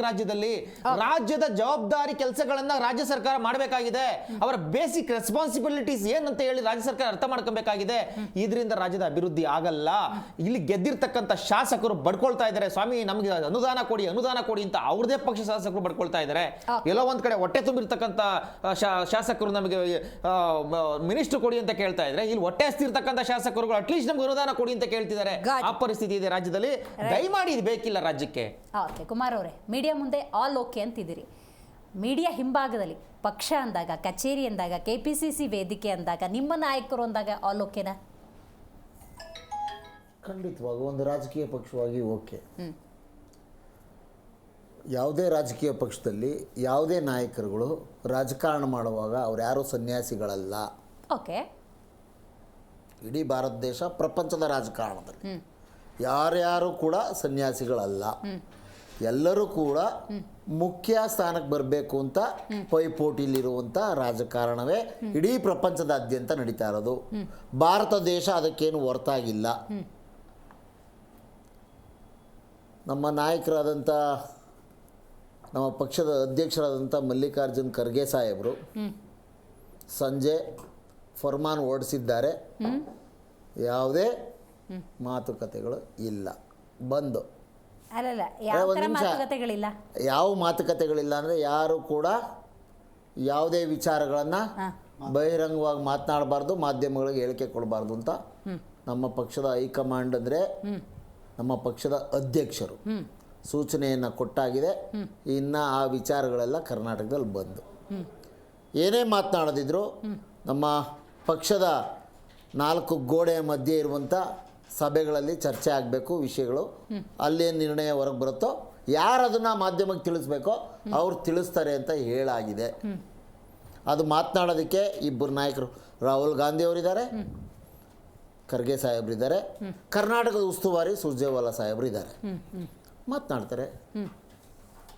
ರಾಜ್ಯದ ಜವಾಬ್ದಾರಿ ಕೆಲಸಗಳನ್ನ ರಾಜ್ಯ ಸರ್ಕಾರ ಮಾಡಬೇಕಾಗಿದೆ. ಅವರ ಬೇಸಿಕ್ ರೆಸ್ಪಾನ್ಸಿಬಿಲಿಟೀಸ್ ಏನಂತ ಹೇಳಿ ರಾಜ್ಯ ಸರ್ಕಾರ ಅರ್ಥ ಮಾಡ್ಕೊಬೇಕಾಗಿದೆ. ಇದರಿಂದ ರಾಜ್ಯದ ಅಭಿವೃದ್ಧಿ ಆಗಲ್ಲ. ಇಲ್ಲಿ ಗೆದ್ದಿರ್ತಕ್ಕಂಥ ಶಾಸಕರು ಬಡ್ಕೊಳ್ತಾ ಇದ್ದಾರೆ, ಸ್ವಾಮಿ ನಮಗೆ ಅನುದಾನ ಕೊಡಿ ಅಂತ ಅವ್ರದೇ ಪಕ್ಷ ಶಾಸಕರು ಬಡ್ಕೊಳ್ತಾ ಇದ್ದಾರೆ. ಎಲ್ಲೋ ಒಂದ್ ಕಡೆ ಹೊಟ್ಟೆ ತುಂಬಿರ್ತಕ್ಕಂಥ ಶಾಸಕರು ನಮಗೆ ಮಿನಿಸ್ಟರ್ ಕೊಡಿ ಅಂತ ಕೇಳ್ತಾ ಇದ್ರೆ, ಇಲ್ಲಿ ಹೊಟ್ಟೆ ಹಸ್ತಿರ್ತಕ್ಕಂಥ ಶಾಸಕರುಗಳು ಅಟ್ಲೀಸ್ಟ್ ನಮ್ಗೆ ಅನುದಾನ ಕೊಡಿ ಅಂತ ಕೇಳ್ತಿದ್ದಾರೆ. ಆ ಪರಿಸ್ಥಿತಿ ಇದೆ ರಾಜ್ಯದಲ್ಲಿ. ದಯಮಾಡಿ ಇದು ಬೇಕಿಲ್ಲ ರಾಜ್ಯಕ್ಕೆ. ಕುಮಾರ್ ಅವರೇ, ಮೀಡಿಯಾ ಮುಂದೆ ಆಲ್ ಓಕೆ ಅಂತಿದ್ದೀರಿ. ಮೀಡಿಯಾ ಹಿಂಭಾಗದಲ್ಲಿ ಪಕ್ಷ ಅಂದಾಗ, ಕಚೇರಿ ಅಂದಾಗ, KPCC ವೇದಿಕೆ ಅಂದಾಗ, ನಿಮ್ಮ ನಾಯಕರು ಅಂದಾಗ ಆಲ್ ಓಕೆನಾ? ಖಂಡಿತವಾಗಿ ಒಂದು ರಾಜಕೀಯ ಪಕ್ಷವಾಗಿ ಓಕೆ. ಯಾವುದೇ ರಾಜಕೀಯ ಪಕ್ಷದಲ್ಲಿ ಯಾವುದೇ ನಾಯಕರುಗಳು ರಾಜಕಾರಣ ಮಾಡುವಾಗ ಅವ್ರು ಯಾರೂ ಸನ್ಯಾಸಿಗಳಲ್ಲ. ಓಕೆ. ಇಡೀ ಭಾರತ ದೇಶ, ಪ್ರಪಂಚದ ರಾಜಕಾರಣದಲ್ಲಿ ಯಾರ್ಯಾರು ಕೂಡ ಸನ್ಯಾಸಿಗಳಲ್ಲ. ಎಲ್ಲರೂ ಕೂಡ ಮುಖ್ಯ ಸ್ಥಾನಕ್ಕೆ ಬರಬೇಕು ಅಂತ ಪೈಪೋಟಿಲಿರುವಂಥ ರಾಜಕಾರಣವೇ ಇಡೀ ಪ್ರಪಂಚದಾದ್ಯಂತ ನಡೀತಾ ಇರೋದು. ಭಾರತ ದೇಶ ಅದಕ್ಕೇನು ಹೊರತಾಗಿಲ್ಲ. ನಮ್ಮ ನಾಯಕರಾದಂಥ, ನಮ್ಮ ಪಕ್ಷದ ಅಧ್ಯಕ್ಷರಾದಂಥ ಮಲ್ಲಿಕಾರ್ಜುನ್ ಖರ್ಗೆ ಸಾಹೇಬರು ಸಂಜೆ ಫರ್ಮಾನ್ ಹೊರಡಿಸಿದ್ದಾರೆ. ಯಾವುದೇ ಮಾತುಕತೆಗಳು ಇಲ್ಲ. ಬಂದು ಯಾವ ಮಾತುಕತೆಗಳಿಲ್ಲ ಅಂದರೆ ಯಾರು ಕೂಡ ಯಾವುದೇ ವಿಚಾರಗಳನ್ನು ಬಹಿರಂಗವಾಗಿ ಮಾತನಾಡಬಾರ್ದು, ಮಾಧ್ಯಮಗಳಿಗೆ ಹೇಳಿಕೆ ಕೊಡಬಾರ್ದು ಅಂತ ನಮ್ಮ ಪಕ್ಷದ ಹೈಕಮಾಂಡ್ ಅಂದರೆ ನಮ್ಮ ಪಕ್ಷದ ಅಧ್ಯಕ್ಷರು ಸೂಚನೆಯನ್ನು ಕೊಟ್ಟಾಗಿದೆ. ಇನ್ನು ಆ ವಿಚಾರಗಳೆಲ್ಲ ಕರ್ನಾಟಕದಲ್ಲಿ ಬಂದು ಏನೇ ಮಾತನಾಡದಿದ್ರು ನಮ್ಮ ಪಕ್ಷದ 4 ಗೋಡೆಯ ಮಧ್ಯೆ ಇರುವಂಥ ಸಭೆಗಳಲ್ಲಿ ಚರ್ಚೆ ಆಗಬೇಕು ವಿಷಯಗಳು. ಅಲ್ಲೇನು ನಿರ್ಣಯ ಹೊರಗೆ ಬರುತ್ತೋ, ಯಾರು ಅದನ್ನು ಮಾಧ್ಯಮಕ್ಕೆ ತಿಳಿಸ್ಬೇಕೋ ಅವ್ರು ತಿಳಿಸ್ತಾರೆ ಅಂತ ಹೇಳಾಗಿದೆ. ಅದು ಮಾತನಾಡೋದಕ್ಕೆ ಇಬ್ಬರು ನಾಯಕರು, ರಾಹುಲ್ ಗಾಂಧಿ ಅವರಿದ್ದಾರೆ, ಖರ್ಗೆ ಸಾಹೇಬ್ರಿದ್ದಾರೆ, ಕರ್ನಾಟಕದ ಉಸ್ತುವಾರಿ ಸುರ್ಜೇವಾಲಾ ಸಾಹೇಬ್ರು ಇದ್ದಾರೆ. ಮಾತನಾಡ್ತಾರೆ,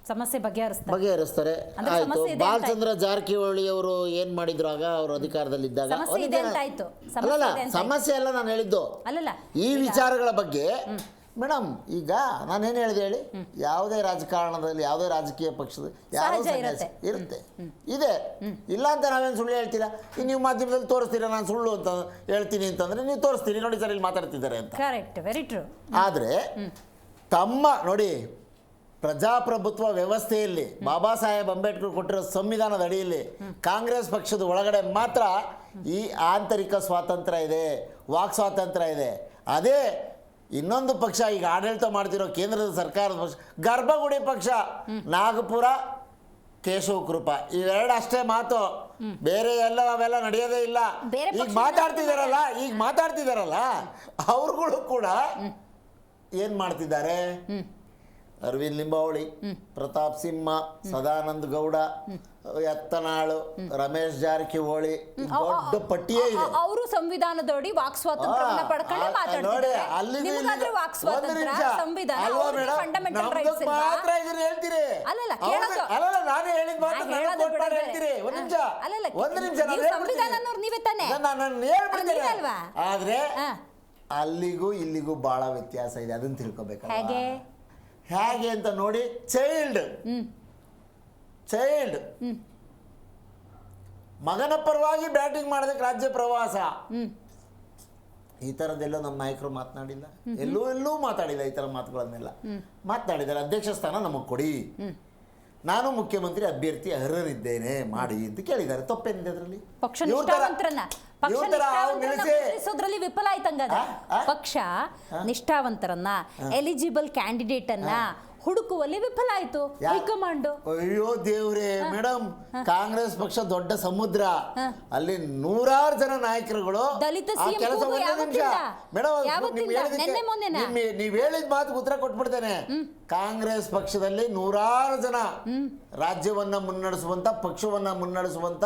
ಸಮಸ್ಯೆ ಬಗೆಹರಿಸ್ತಾರೆ. ಆಯ್ತು. ಬಾಲಚಂದ್ರ ಜಾರಕಿಹೊಳಿ ಅವರು ಏನ್ ಮಾಡಿದ್ರು ಆಗ ಅವರು ಅಧಿಕಾರದಲ್ಲಿದ್ದಾಗ? ಅಲ್ಲಲ್ಲ, ಸಮಸ್ಯೆ ಎಲ್ಲ ನಾನು ಹೇಳಿದ್ದು ಈ ವಿಚಾರಗಳ ಬಗ್ಗೆ. ಮೇಡಮ್, ಈಗ ನಾನೇನು ಹೇಳಿದೆ ಹೇಳಿ, ಯಾವುದೇ ರಾಜಕಾರಣದಲ್ಲಿ ಯಾವುದೇ ರಾಜಕೀಯ ಪಕ್ಷದ ಯಾರೋ ಇರುತ್ತೆ, ಇದೆ. ಇಲ್ಲ ಅಂತ ನಾವೇನು ಸುಳ್ಳು ಹೇಳ್ತೀರಾ? ಈಗ ನೀವು ಮಾಧ್ಯಮದಲ್ಲಿ ತೋರಿಸ್ತೀರಾ ನಾನು ಸುಳ್ಳು ಅಂತ ಹೇಳ್ತೀನಿ ಅಂತಂದ್ರೆ ನೀವು ತೋರಿಸ್ತೀರಿ, ನೋಡಿ ಸರ್ ಇಲ್ಲಿ ಮಾತಾಡ್ತಿದ್ದಾರೆ ಅಂತ. ಆದರೆ ತಮ್ಮ ನೋಡಿ, ಪ್ರಜಾಪ್ರಭುತ್ವ ವ್ಯವಸ್ಥೆಯಲ್ಲಿ ಬಾಬಾ ಸಾಹೇಬ್ ಅಂಬೇಡ್ಕರ್ ಕೊಟ್ಟಿರೋ ಸಂವಿಧಾನದ ಅಡಿಯಲ್ಲಿ ಕಾಂಗ್ರೆಸ್ ಪಕ್ಷದ ಒಳಗಡೆ ಮಾತ್ರ ಈ ಆಂತರಿಕ ಸ್ವಾತಂತ್ರ್ಯ ಇದೆ, ವಾಕ್ ಸ್ವಾತಂತ್ರ್ಯ ಇದೆ. ಅದೇ ಇನ್ನೊಂದು ಪಕ್ಷ ಈಗ ಆಡಳಿತ ಮಾಡ್ತಿರೋ ಕೇಂದ್ರದ ಸರ್ಕಾರದ ಪಕ್ಷ, ಗರ್ಭಗುಡಿ ಪಕ್ಷ, ನಾಗಪುರ ಕೇಶವ ಕೃಪಾ ಇವೆರಡು ಅಷ್ಟೇ ಮಾತು, ಬೇರೆ ಎಲ್ಲ ಅವೆಲ್ಲ ನಡೆಯೋದೇ ಇಲ್ಲ. ಬೇರೆ ಈಗ ಮಾತಾಡ್ತಿದಾರಲ್ಲ ಅವ್ರುಗಳು ಕೂಡ ಏನ್ ಮಾಡ್ತಿದ್ದಾರೆ? ಅರವಿಂದ್ ಲಿಂಬಾವಳಿ, ಪ್ರತಾಪ್ ಸಿಂಹ, ಸದಾನಂದ ಗೌಡ, ಯತ್ನಾಳು, ರಮೇಶ್ ಜಾರಕಿಹೊಳಿ, ದೊಡ್ಡ ಪಟ್ಟಿಯೇ ಇದೆ. ಅವರು ಸಂವಿಧಾನದಡಿ ವಾಕ್ ಸ್ವಾತಂತ್ರ್ಯವನ್ನ ಪಡ್ಕೊಂಡೆ ಮಾತಾಡ್ತಾರೆ. ನಿಮಗಾದ್ರೆ ವಾಕ್ ಸ್ವಾತಂತ್ರ್ಯ, ಸಂವಿಧಾನ, ಫಂಡಮೆಂಟಲ್ ರೈಟ್ಸ್ ಇಲ್ವಾ? ಮಾತ್ರ ಇದನ್ನ ಹೇಳ್ತೀರಿ. ಅಲ್ಲಲ್ಲ, ಕೇಳೋದು. ಅಲ್ಲಲ್ಲ, ನಾನು ಹೇಳಿದ ಮಾತು ಹೇಳೋದು ಬಿಡೋದು. ಹೇಳ್ತೀರಿ. ಒಂದು ನಿಮಿಷ, ಅಲ್ಲಲ್ಲ, ಒಂದು ನಿಮಿಷ, ನೀವು ಸಂವಿಧಾನನವ್ರು ನೀವೇ ತಾನೆ? ನಾನು ಹೇಳ್ಬಿಡ್ತೀನಿ. ಅಲ್ವಾ? ಆದ್ರೆ ಅಲ್ಲಿಗೂ ಇಲ್ಲಿಗೂ ಬಹಳ ವ್ಯತ್ಯಾಸ ಇದೆ, ಅದನ್ನ ತಿಳ್ಕೊಬೇಕಲ್ಲ. ಹೇಗೆ ಅಂತ ನೋಡಿ. ಚೈಲ್ಡ್ ಮಗನ ಪರವಾಗಿ ಬ್ಯಾಟಿಂಗ್ ಮಾಡೋದಕ್ಕೆ ರಾಜ್ಯ ಪ್ರವಾಸ, ಈ ಥರದ್ದೆಲ್ಲೋ ನಮ್ಮ ನಾಯಕರು ಮಾತನಾಡಿಲ್ಲ, ಎಲ್ಲೂ ಮಾತಾಡಿಲ್ಲ. ಈ ಥರ ಮಾತುಗಳನ್ನೆಲ್ಲ ಮಾತನಾಡಿದ್ದಾರೆ. ಅಧ್ಯಕ್ಷ ಸ್ಥಾನ ನಮಗೆ ಕೊಡಿ, ನಾನು ಮುಖ್ಯಮಂತ್ರಿ ಅಭ್ಯರ್ಥಿ ಅರ್ಹರಿದ್ದೇನೆ ಮಾಡಿ ಅಂತ ಕೇಳಿದ್ದಾರೆ. ತಪ್ಪೇನಿದೆ ಅದರಲ್ಲಿ? ಪಕ್ಷ ನಿಷ್ಠಾವಂತರನ್ನ ವಿಫಲ ಆಯ್ತಂಗದ. ಪಕ್ಷ ನಿಷ್ಠಾವಂತರನ್ನ, ಎಲಿಜಿಬಲ್ ಕ್ಯಾಂಡಿಡೇಟ್ ಅನ್ನ ಹುಡುಕುವಲ್ಲಿ ವಿಫಲ ಆಯ್ತು ಹೈಕಮಾಂಡ್. ಅಯ್ಯೋ ದೇವ್ರೆ ಮೇಡಮ್, ಕಾಂಗ್ರೆಸ್ ಪಕ್ಷ ದೊಡ್ಡ ಸಮುದ್ರ, ಅಲ್ಲಿ ನೂರಾರು ಜನ ನಾಯಕರುಗಳು ದಲಿತ ನೀವ್ ಹೇಳಿದ ಮಾತು ಉತ್ತರ ಕೊಟ್ಬಿಡ್ತೇನೆ. ಕಾಂಗ್ರೆಸ್ ಪಕ್ಷದಲ್ಲಿ ನೂರಾರು ಜನ ರಾಜ್ಯವನ್ನ ಮುನ್ನಡೆಸುವಂತ, ಪಕ್ಷವನ್ನ ಮುನ್ನಡೆಸುವಂತ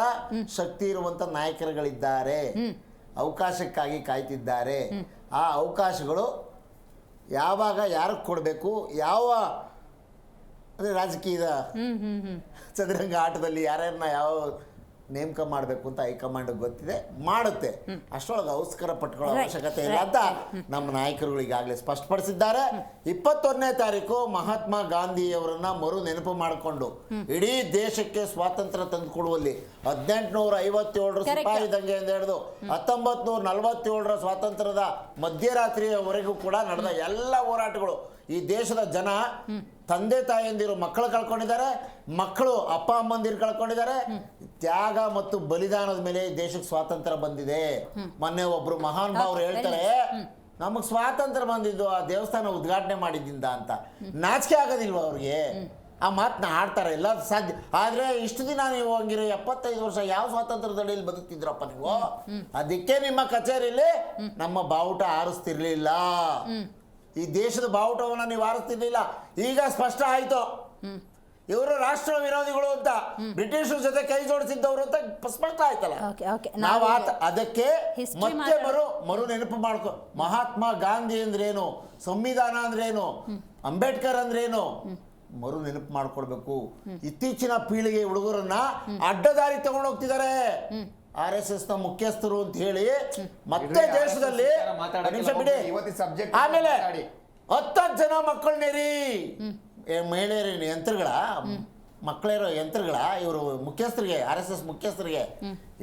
ಶಕ್ತಿ ಇರುವಂತ ನಾಯಕರುಗಳಿದ್ದಾರೆ, ಅವಕಾಶಕ್ಕಾಗಿ ಕಾಯ್ತಿದ್ದಾರೆ. ಆ ಅವಕಾಶಗಳು ಯಾವಾಗ ಯಾರಿಗೆ ಕೊಡಬೇಕು, ಯಾವ ಅಂದರೆ ರಾಜಕೀಯದ ಚದುರಂಗ ಆಟದಲ್ಲಿ ಯಾರ್ಯಾರನ್ನ ಯಾವ ನೇಮಕ ಮಾಡಬೇಕು ಅಂತ ಹೈಕಮಾಂಡ್ ಗೊತ್ತಿದೆ, ಮಾಡುತ್ತೆ. ಅಷ್ಟರೊಳಗೆ ಅವಸ್ಕರ ಪಟ್ಕೊಳ್ಳೋ ಅವಶ್ಯಕತೆ ಇಲ್ಲ ಅಂತ ನಮ್ಮ ನಾಯಕರುಗಳು ಈಗಾಗಲೇ ಸ್ಪಷ್ಟಪಡಿಸಿದ್ದಾರೆ. 21ನೇ ತಾರೀಕು ಮಹಾತ್ಮ ಗಾಂಧಿಯವರನ್ನ ಮರು ನೆನಪು ಮಾಡಿಕೊಂಡು ಇಡೀ ದೇಶಕ್ಕೆ ಸ್ವಾತಂತ್ರ್ಯ ತಂದುಕೊಡುವಲ್ಲಿ 1857ರ ಸಿಪಾಯಿ ದಂಗೆಯಿಂದ ಹಿಡಿದು 1947ರ ಸ್ವಾತಂತ್ರ್ಯದ ಮಧ್ಯರಾತ್ರಿಯವರೆಗೂ ಕೂಡ ನಡೆದ ಎಲ್ಲ ಹೋರಾಟಗಳು, ಈ ದೇಶದ ಜನ ತಂದೆ ತಾಯಂದಿರು ಮಕ್ಕಳು ಕಳ್ಕೊಂಡಿದ್ದಾರೆ, ಮಕ್ಕಳು ಅಪ್ಪ ಅಮ್ಮಂದಿರು ಕಳ್ಕೊಂಡಿದ್ದಾರೆ. ತ್ಯಾಗ ಮತ್ತು ಬಲಿದಾನದ ಮೇಲೆ ದೇಶಕ್ಕೆ ಸ್ವಾತಂತ್ರ್ಯ ಬಂದಿದೆ. ಮೊನ್ನೆ ಒಬ್ರು ಮಹಾನ್ ಭಾವರು ಹೇಳ್ತಾರೆ, ನಮಗ್ ಸ್ವಾತಂತ್ರ್ಯ ಬಂದಿದ್ದು ಆ ದೇವಸ್ಥಾನ ಉದ್ಘಾಟನೆ ಮಾಡಿದ್ದಿಂದ ಅಂತ. ನಾಚಿಕೆ ಆಗೋದಿಲ್ವ ಅವ್ರಿಗೆ? ಆ ಮಾತನ್ನ ಆಡ್ತಾರೆ, ಎಲ್ಲ ಸಾಧ್ಯ. ಆದ್ರೆ ಇಷ್ಟು ದಿನ ನೀವು ಹಂಗಿರೋ 75 ವರ್ಷ ಯಾವ ಸ್ವಾತಂತ್ರ್ಯದಲ್ಲಿ ಬದುಕ್ತಿದ್ರಪ್ಪ ನೀವು? ಅದಕ್ಕೆ ನಿಮ್ಮ ಕಚೇರಿಯಲ್ಲಿ ನಮ್ಮ ಬಾವುಟ ಆರಿಸ್ತಿರ್ಲಿಲ್ಲ, ಈ ದೇಶದ ಬಾವುಟವನ್ನ ನೀವು ಆರಿಸ್ತಿರ್ಲಿಲ್ಲ. ಈಗ ಸ್ಪಷ್ಟ ಆಯ್ತು, ಇವರು ರಾಷ್ಟ್ರ ವಿರೋಧಿಗಳು ಅಂತ, ಬ್ರಿಟಿಷರ ಜೊತೆ ಕೈ ಜೋಡಿಸಿದ್ದವರು ಅಂತ ಸ್ಪಷ್ಟ ಆಯ್ತಲ್ಲ. ನಾವು ಅದಕ್ಕೆ ಮತ್ತೆ ಮರು ನೆನಪು ಮಾಡ್ಕೊ. ಮಹಾತ್ಮ ಗಾಂಧಿ ಅಂದ್ರೇನು, ಸಂವಿಧಾನ ಅಂದ್ರೇನು, ಅಂಬೇಡ್ಕರ್ ಅಂದ್ರೇನು ಮರು ನೆನಪು ಮಾಡ್ಕೊಡ್ಬೇಕು. ಇತ್ತೀಚಿನ ಪೀಳಿಗೆ ಹುಡುಗರನ್ನ ಅಡ್ಡದಾರಿ ತಗೊಂಡು ಹೋಗ್ತಿದ್ದಾರೆ RSS ನ ಮುಖ್ಯಸ್ಥರು ಅಂತ ಹೇಳಿ. ಮತ್ತೆ ದೇಶದಲ್ಲಿ ನಿಮಿಷ ಬಿಡಿ, ಆಮೇಲೆ 10 ಜನ ಮಕ್ಕಳನ್ನೇರಿ ಮಹಿಳೆಯರ ಯಂತ್ರಗಳ ಮಕ್ಕಳಿರೋ ಯಂತ್ರಗಳ ಇವರು ಮುಖ್ಯಸ್ಥರಿಗೆ, RSS ಮುಖ್ಯಸ್ಥರಿಗೆ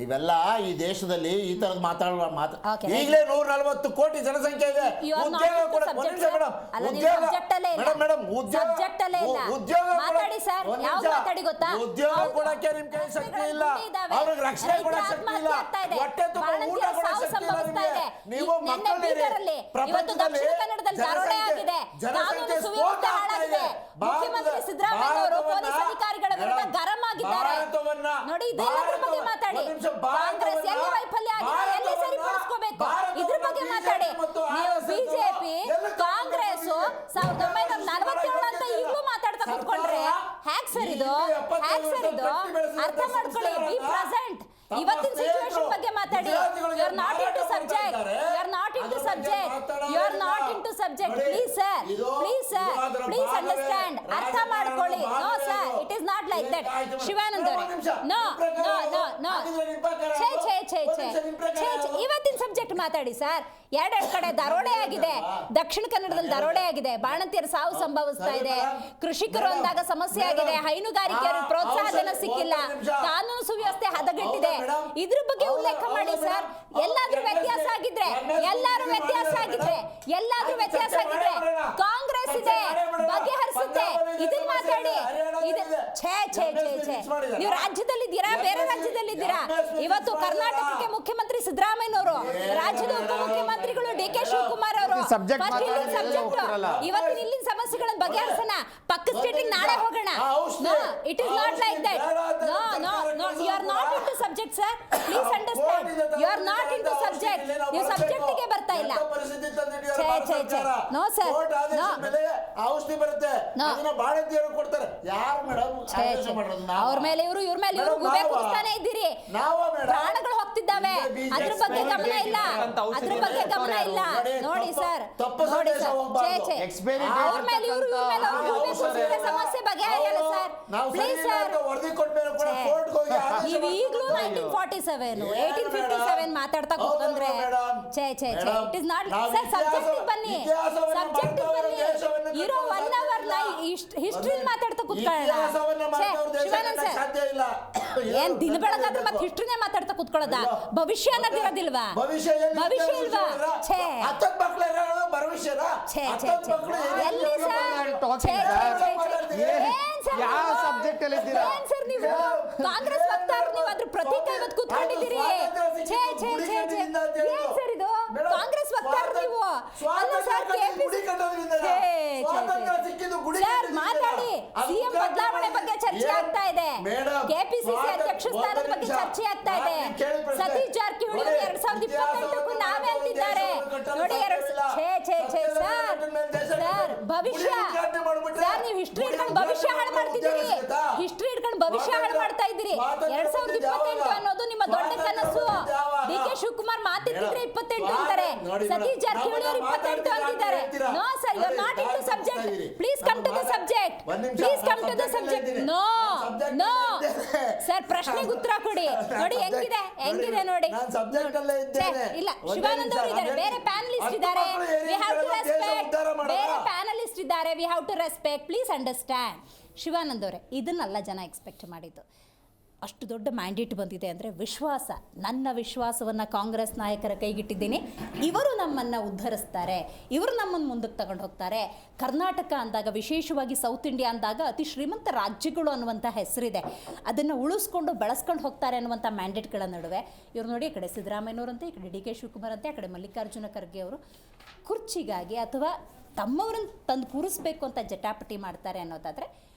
ಇವೆಲ್ಲ ಈ ದೇಶದಲ್ಲಿ ಈ ತರದ ಈಗಲೇ 140 ಕೋಟಿ ಜನಸಂಖ್ಯೆ ಇದೆ. ಉದ್ಯೋಗ ಕೂಡ ಕೊಡಕ್ಕೆ ನಿಮ್ ಕೈ ಶಕ್ತಿ ಇಲ್ಲ, ಅವ್ರಿಗೆ ರಕ್ಷಣೆ ಕೊಡಕ್ಕೆ ಶಕ್ತಿ ಇಲ್ಲ, ಹೊಟ್ಟೆ ತುಂಬ ಊಟ ಕೊಡಕ್ಕೆ ಶಕ್ತಿ ಇಲ್ಲ ನಿಮ್ಗೆ. ನೀವು ಮಕ್ಕಳಿಗೆ ಪ್ರಪಂಚದಲ್ಲಿ ಜನಸಂಖ್ಯೆ ಸ್ಫೋಟ ಆಗ್ತಾ ಇದೆ. ಮುಖ್ಯಮಂತ್ರಿ ಸಿದ್ದರಾಮಯ್ಯ ಅವರು ಪೊಲೀಸ್ ಅಧಿಕಾರಿಗಳ ವಿರುದ್ಧ ಗರಂ ಆಗಿದ್ದಾರೆ. ನೋಡಿ, ಇದೆಲ್ಲದರ ಬಗ್ಗೆ ಮಾತಾಡಿ. ಕಾಂಗ್ರೆಸ್ ಎಲ್ಲಿ ವೈಫಲ್ಯ ಆಗಿದೆ, ಎಲ್ಲಿ ಸರಿಪಡಿಸ್ಕೋಬೇಕು, ಇದ್ರ ಬಗ್ಗೆ ಮಾತಾಡಿ. ನೀವು ಬಿಜೆಪಿ ಕಾಂಗ್ರೆಸ್ 1947 ಅಂತ ಈಗಲೂ ಮಾತಾಡ್ತಾ ಕೂತ್ಕೊಂಡ್ರೆ ಹ್ಯಾಕ್ ಸರ್ ಇದು? ಅರ್ಥ ಮಾಡ್ಕೊಳ್ಳಿ. Be present. ಇವತ್ತಿನ ಸಿಚುವೇಶನ್ ಬಗ್ಗೆ ಮಾತಾಡಿ. You are not into subject. Please understand. ಅರ್ಥ ಮಾಡ್ಕೊಳ್ಳಿ. No sir, it is not like that. Shivanand ಅವರೇ, ನೋ. ಇವತ್ತಿನ ಸಬ್ಜೆಕ್ಟ್ ಮಾತಾಡಿ ಸರ್. ಎರಡೆರಡು ಕಡೆ ದರೋಡೆ ಆಗಿದೆ. ದಕ್ಷಿಣ ಕನ್ನಡದಲ್ಲಿ ದರೋಡೆ ಆಗಿದೆ. ಬಾಣಂತಿಯರ ಸಾವು ಸಂಭವಿಸ್ತಾ ಇದೆ. ಕೃಷಿಕರು ಅಂದಾಗ ಸಮಸ್ಯೆ ಆಗಿದೆ. ಹೈನುಗಾರಿಕೆಯರಿಗೆ ಪ್ರೋತ್ಸಾಹಧನ ಸಿಕ್ಕಿಲ್ಲ. ಕಾನೂನು ಸುವ್ಯವಸ್ಥೆ ಹದಗೆಟ್ಟಿದೆ. ಇದ್ರ ಬಗ್ಗೆ ಉಲ್ಲೇಖ ಮಾಡಿ ಸರ್. ಎಲ್ಲಾದ್ರೂ ವ್ಯತ್ಯಾಸ ಆಗಿದ್ರೆ ಕಾಂಗ್ರೆಸ್ ಇದೆ, ಬಗೆಹರಿಸುತ್ತೆ. ಇದನ್ನ ಮಾತಾಡಿ. ನೀವು ರಾಜ್ಯದಲ್ಲಿದ್ದೀರಾ, ಬೇರೆ ರಾಜ್ಯದಲ್ಲಿದ್ದೀರಾ? ಇವತ್ತು ಕರ್ನಾಟಕಕ್ಕೆ ಮುಖ್ಯಮಂತ್ರಿ ಸಿದ್ದರಾಮಯ್ಯನವರು, ರಾಜ್ಯದ ಉಪಮುಖ್ಯಮಂತ್ರಿಗಳು DK ಶಿವಕುಮಾರ್ ಅವರು. ಇವತ್ತಿನ ಇಲ್ಲಿನ ಸಮಸ್ಯೆಗಳನ್ನು ಬಗೆಹರಿಸೋಣ. ಪಕ್ಕ ಸ್ಟೇಟಿಗೆ ನಾಳೆ ಹೋಗೋಣ. It is not like that. No you are not into subject sir, please understand. You are not into subject. ನೀವು ಸಬ್ಜೆಕ್ಟಿಗೆ ಬರ್ತಾ ಇಲ್ಲ. No sir, no. ಔಷಧಿ ಬರುತ್ತೆ, ಅದನ್ನ ಬಾಣಂತಿಯರು ಕೊಡ್ತಾರೆ. ಯಾರು ಮೇಡಮ್ ಅವ್ರ ಮೇಲೆ ಇವ್ರ ಮೇಲೆ ಇವ್ರು ಗುಬೆ ಕೂರಿಸ್ತಾನೆ ಇದ್ದೀರಿ. ಪ್ರಾಣಗಳು ಹೋಗ್ತಿದ್ದಾವೆ, ಅದ್ರ ಬಗ್ಗೆ ಗಮನ ಇಲ್ಲ, ಅದ್ರ ಬಗ್ಗೆ ಗಮನ ಇಲ್ಲ. ನೋಡಿ ಸರ್, ನೋಡಿ ಸರ್, ಅವ್ರ ಮೇಲೆ ಇವ್ರ ಮೇಲೆ ಗುಬೆ ಕೂರಿಸಿದ್ರೆ ಸಮಸ್ಯೆ ಬಗೆಹರಿಯಲ್ಲ ಸರ್. ಪ್ಲೀಸ್ ಸರ್, ನೀವು ಈಗಲೂ 1947 1857 ಮಾತಾಡ್ತಾ ಕೂತ್ಕೊಂಡ್ರೆ ಇಟ್ ಇಸ್ ನಾಟ್ ಸರ್. ಸಬ್ಜೆಕ್ಟಿಗೆ ಬನ್ನಿ, ಸಬ್ಜೆಕ್ಟಿಗೆ ಬನ್ನಿ. ಇರೋ 1 hour ಹಿಸ್ಟ್ರಿ ಮಾತಾಡ್ತಾ ಕೂತ್ಕೊಳ್ಳೋಣ. ಶಿವಾನಂದ್ ಸರ್, ಏನ್ ದಿನ ಬೆಳಗಾದ್ರೆ ಮತ್ತೆ ಹಿಸ್ಟ್ರಿನೇ ಮಾತಾಡ್ತಾ ಕೂತ್ಕೊಳ್ಳೋದ? ಭವಿಷ್ಯ ಅನ್ನೋದಿರೋದಿಲ್ವಾ? ಭವಿಷ್ಯ ಇಲ್ವಾ? ಎಲ್ಲಿ ಸರ್? ಯಾವ ಸಬ್ಜೆಕ್ಟ್ ಅಲ್ಲಿ ಇದ್ದೀರಾ? ಏನ್ ಸರ್ ನೀವು ಕಾಂಗ್ರೆಸ್ ವಕ್ತಾರರು? ನೀವು ಅದ್ರ ಪ್ರತೀಕ ಇವತ್ತು ಕೂತ್ಕೊಂಡಿದ್ದೀರಿ. ಏನ್ ಸರ್ ಇದು? ಕಾಂಗ್ರೆಸ್ ವಕ್ತಾರರು ನೀವು ಅಲ್ಲ ಸರ್. ಸರ್ ಮಾತಾಡಿ. ಸಿಎಂ ಬದಲಾವಣೆ ಬಗ್ಗೆ ಚರ್ಚೆ ಆಗ್ತಾ ಇದೆ, ಕೆಪಿಸಿಸಿ ಅಧ್ಯಕ್ಷ ಸ್ಥಾನದ ಬಗ್ಗೆ ಚರ್ಚೆ ಆಗ್ತಾ ಇದೆ. ಸತೀಶ್ ಜಾರಕಿಹೊಳಿ 2028 ನಾವೇ ಅಂತಿದ್ದಾರೆ ನೋಡಿ. ಸರ್ ಭವಿಷ್ಯ ಸರ್, ನೀವು ಹಿಸ್ಟ್ರಿ ಇಟ್ಕೊಂಡು ಭವಿಷ್ಯ ಹಾಳು ಮಾಡ್ತಿದ್ದೀರಿ. ಹಿಸ್ಟ್ರಿ ಇಟ್ಕೊಂಡು ಭವಿಷ್ಯ ಹಾಳು ಮಾಡ್ತಾ ಇದ್ದೀರಿ. 2028 ಅನ್ನೋದು ನಿಮ್ಮ ದೊಡ್ಡ ಕನಸು. ಡಿ.ಕೆ. ಶಿವಕುಮಾರ್ ಮಾತಿದ್ರೆ 28 ಅಂತಾರೆ, ಸತೀಶ್ ಜಾರಕಿಹೊಳಿ ಅವರು 28 ಅಂತಿದ್ದಾರೆ. No sir, you are not into subject. Please come to the subject. Please come to the subject. No no sir, ಪ್ರಶ್ನೆಗೆ ಉತ್ತರ ಕೊಡಿ. ನೋಡಿ ಹೆಂಗಿದೆ ನೋಡಿ. ಇಲ್ಲ, ಶಿವಾನಂದ್ ಅವರು ಇದ್ದಾರೆ, ಬೇರೆ ಪ್ಯಾನಲಿಸ್ಟ್ ಇದ್ದಾರೆ. We have to respect. ಬೇರೆ ಪ್ಯಾನಲಿಸ್ಟ್ ಇದ್ದಾರೆ, we have to respect. Please understand. Shivanand ಅವರೇ, ಇದನ್ನೆಲ್ಲ ಜನ ಎಕ್ಸ್ಪೆಕ್ಟ್ ಮಾಡಿದ್ದು. ಅಷ್ಟು ದೊಡ್ಡ ಮ್ಯಾಂಡೇಟ್ ಬಂದಿದೆ ಅಂದರೆ ವಿಶ್ವಾಸ, ನನ್ನ ವಿಶ್ವಾಸವನ್ನು ಕಾಂಗ್ರೆಸ್ ನಾಯಕರ ಕೈಗಿಟ್ಟಿದ್ದೀನಿ. ಇವರು ನಮ್ಮನ್ನು ಉದ್ಧರಿಸ್ತಾರೆ, ಇವರು ನಮ್ಮನ್ನು ಮುಂದಕ್ಕೆ ತಗೊಂಡು ಹೋಗ್ತಾರೆ. ಕರ್ನಾಟಕ ಅಂದಾಗ, ವಿಶೇಷವಾಗಿ ಸೌತ್ ಇಂಡಿಯಾ ಅಂದಾಗ ಅತಿ ಶ್ರೀಮಂತ ರಾಜ್ಯಗಳು ಅನ್ನುವಂಥ ಹೆಸರಿದೆ. ಅದನ್ನು ಉಳಿಸ್ಕೊಂಡು ಬೆಳೆಸ್ಕೊಂಡು ಹೋಗ್ತಾರೆ ಅನ್ನುವಂಥ ಮ್ಯಾಂಡೇಟ್ಗಳ ನಡುವೆ ಇವರು ನೋಡಿ, ಈ ಕಡೆ ಸಿದ್ದರಾಮಯ್ಯನವರಂತೆ, ಈ ಕಡೆ ಡಿ.ಕೆ. ಶಿವಕುಮಾರ್ ಅಂತೆ, ಆ ಕಡೆ ಮಲ್ಲಿಕಾರ್ಜುನ ಖರ್ಗೆ ಅವರು ಕುರ್ಚಿಗಾಗಿ ಅಥವಾ ತಮ್ಮವರನ್ನು ತಂದು ಕೂರಿಸ್ಬೇಕು ಅಂತ ಜಟಾಪಟಿ ಮಾಡ್ತಾರೆ ಅನ್ನೋದಾದರೆ